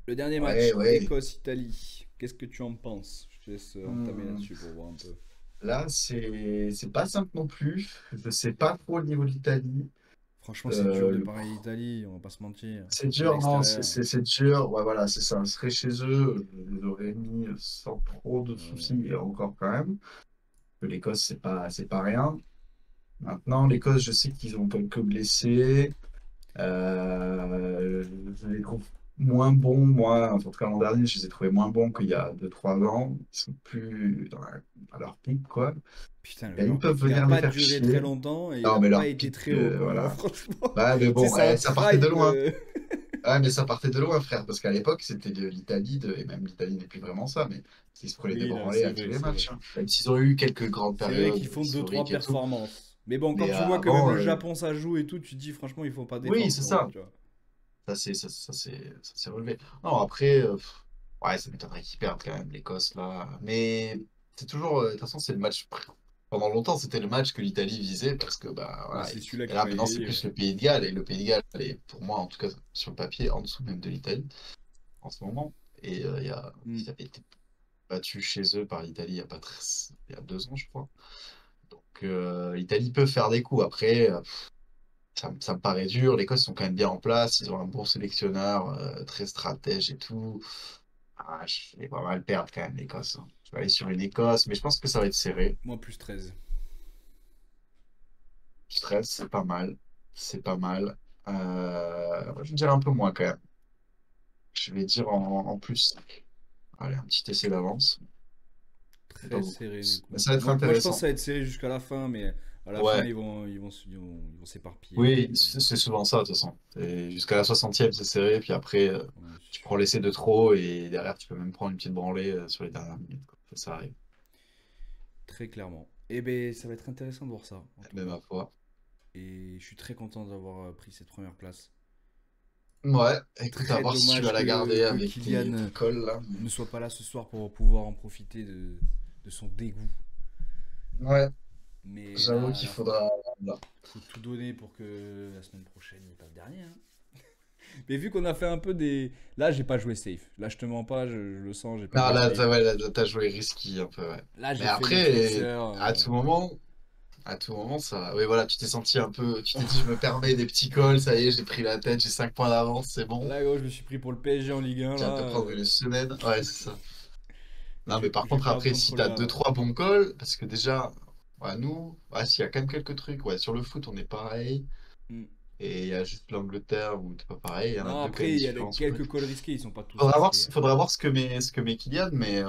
Le dernier ouais, match, ouais. Écosse-Italie. Qu'est-ce que tu en penses? Je te laisse entamer Hmm. là-dessus pour voir un peu. Là, c'est pas simple non plus. Je sais pas trop le niveau de l'Italie. Franchement, c'est dur de Le parler d'Italie, on va pas se mentir. C'est De dur, non, l'extérieur. c'est dur. Ouais, voilà, c'est ça. Je serais chez eux, je l'aurais mis sans trop de Ouais. soucis, et encore quand même. Que l'Écosse, c'est pas rien. Maintenant, l'Écosse, je sais qu'ils ont quelques blessés. Je les trouve moins bons, moi. Enfin, en tout cas, l'an dernier, je les ai trouvés moins bons qu'il y a 2 3 ans. Ils sont plus à leur pic, quoi. Putain, Et ils leur peuvent pic, il a venir les pas faire duré très chier. longtemps et il Non, a mais pas leur été pic, très haut quand même, hein, voilà. franchement. Ouais, mais Tu sais, bon, c'est un ça partait de prime. loin. Ouais, mais ça partait de loin, frère, parce qu'à l'époque, c'était de l'Italie, et même l'Italie n'est plus vraiment ça, mais ils se prenaient des Oui, non, branlées c'est à tous vrai, les c'est vrai. matchs, hein. Même s'ils ont eu quelques grandes C'est vrai périodes qu'ils font deux trois historiques et tout. performances. Mais bon, quand Mais tu vois que même avant, le Japon ça joue et tout, tu te dis franchement, il faut pas oui, défendre, c'est frérot, ça. tu vois. Ça s'est relevé. Non, après, ouais, ça m'étonnerait qu'ils perdent quand même, l'Écosse, là. Mais c'est toujours, de toute façon, c'est le match. Pendant longtemps, c'était le match que l'Italie visait, parce que, bah, Bah, voilà. c'est celui-là Et qu'il là, fallait maintenant, c'est gagner, plus ouais. le Pays de Galles, et le Pays de Galles est, pour moi, en tout cas, sur le papier, en dessous même de l'Italie, en ce moment. Et Hmm. ils avaient été battus chez eux par l'Italie il y a 2 ans, je crois. Donc, l'Italie peut faire des coups. Après, ça me paraît dur. L'Écosse sont quand même bien en place. Ils ont un bon sélectionneur, très stratège et tout. Ah, je vais pas mal perdre quand même, l'Écosse, hein. Je vais aller sur une Écosse, mais je pense que ça va être serré. Moi, plus 13. Stress, c'est pas mal. C'est pas mal. Moi, je vais dire un peu moins quand même. Je vais dire en plus. Allez, un petit essai d'avance. Mais pas Très beaucoup serré, du plus. Mais coup. ça va être Moi, je pense que intéressant. ça va être serré jusqu'à la fin, mais à la fin, Ouais. ils vont s'éparpiller. Oui, c'est souvent ça, de toute façon. Jusqu'à la 60e, c'est serré, puis après, Ouais, tu prends l'essai de trop, et derrière, tu peux même prendre une petite branlée sur les dernières minutes, quoi. Ça arrive, très clairement. Eh ben, ça va être intéressant de voir ça, en tout même cas. à foi. Et je suis très content d'avoir pris cette première place. Ouais, écoute, à Très voir si tu vas dommage la garder que avec Kylian tes calls, là. ne soit pas là ce soir pour pouvoir en profiter de son dégoût. Ouais, Mais j'avoue là, qu'il là, faudra. Là. faut tout donner pour que la semaine prochaine, il passe dernier, hein. Mais vu qu'on a fait un peu des. Là, j'ai pas joué safe. Là, je te mens pas, je le sens, j'ai pas Non, joué là, safe. ouais, là, t'as joué risky un peu, ouais. Là, Mais j'ai fait les après, flexeurs. à tout moment, ça. Oui, voilà, tu t'es senti un peu. Tu t'es dit, je me permets des petits calls, ça y est, j'ai pris la tête, j'ai 5 points d'avance, c'est bon. Là, gros, je me suis pris pour le PSG en Ligue 1, Tu vas là. te prendre une semaine. Ouais, c'est ça. Non, mais par Je vais contre, perdre après, contre si t'as la. deux trois bons calls, parce que déjà, ouais, nous, ouais, s'il y a quand même quelques trucs, ouais, sur le foot, on est pareil. Hmm. Et il y a juste l'Angleterre où t'es pas pareil. Il y en a Non, deux quand même après, il y a différents sur le quelques truc. calls risqués, ils sont pas tous risqués, hein. Faudra voir ce que met Kylian, mais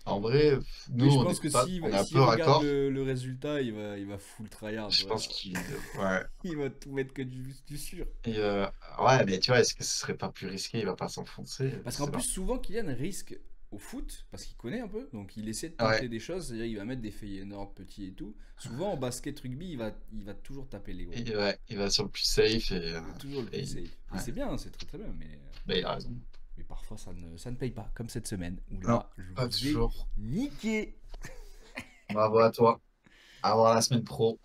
en vrai, nous, Mais je pense que on est un s'il peu regarde raccord. le résultat, il va full tryhard, Je pense voilà. qu'il. Ouais. Il va tout mettre que du sûr. Et, ouais, mais tu vois, est-ce que ce serait pas plus risqué? Il va pas s'enfoncer? Je Parce qu'en sais plus, pas. souvent, Kylian risque au foot, parce qu'il connaît un peu, donc il essaie de Ouais. tenter des choses, c'est-à-dire il va mettre des Feyenoord petits et tout. Souvent, en basket rugby, il va toujours taper les gros. Et ouais, il va sur le plus safe Toujours le et plus safe. Et ouais. c'est bien, c'est très très bien, Bah, il a raison. mais parfois ça ne paye pas, comme cette semaine, où Non, là, je pas vous ai toujours. niqué. Bravo à toi. À voir la semaine pro.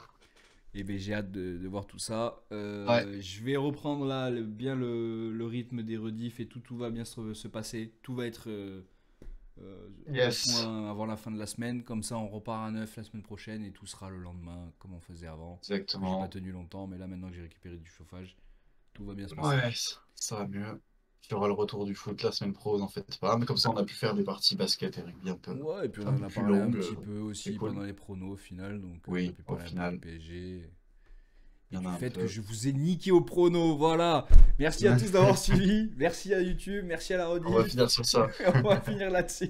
Et ben j'ai hâte de voir tout ça. Ouais. Je vais reprendre là bien le rythme des rediffs et tout va bien se passer. Tout va être au Yes. point avant la fin de la semaine. Comme ça, on repart à neuf la semaine prochaine et tout sera le lendemain comme on faisait avant. J'ai pas Exactement. tenu longtemps, mais là maintenant que j'ai récupéré du chauffage, tout va bien se passer. Ouais, ça va mieux. Il y aura le retour du foot la semaine pro, en fait pas. Mais comme ça, on a pu faire des parties basket et rugby Ouais, et puis on un en peu a plus parlé un longues. petit peu C'est aussi cool. pendant les pronos au final, donc on a Oui, pu au parler un peu du final, PSG il et y en du a un fait que peu. je vous ai niqué au prono. Voilà. Merci à tous d'avoir suivi. Merci à YouTube, merci à la On va rediff. finir sur ça. On va finir là-dessus.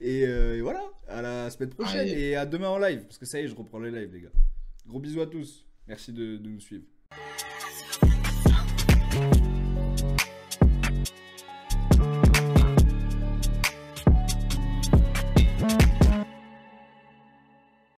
Et voilà, à la semaine prochaine Allez, et à demain en live, parce que ça y est, je reprends les lives, les gars. Gros bisous à tous. Merci de nous suivre.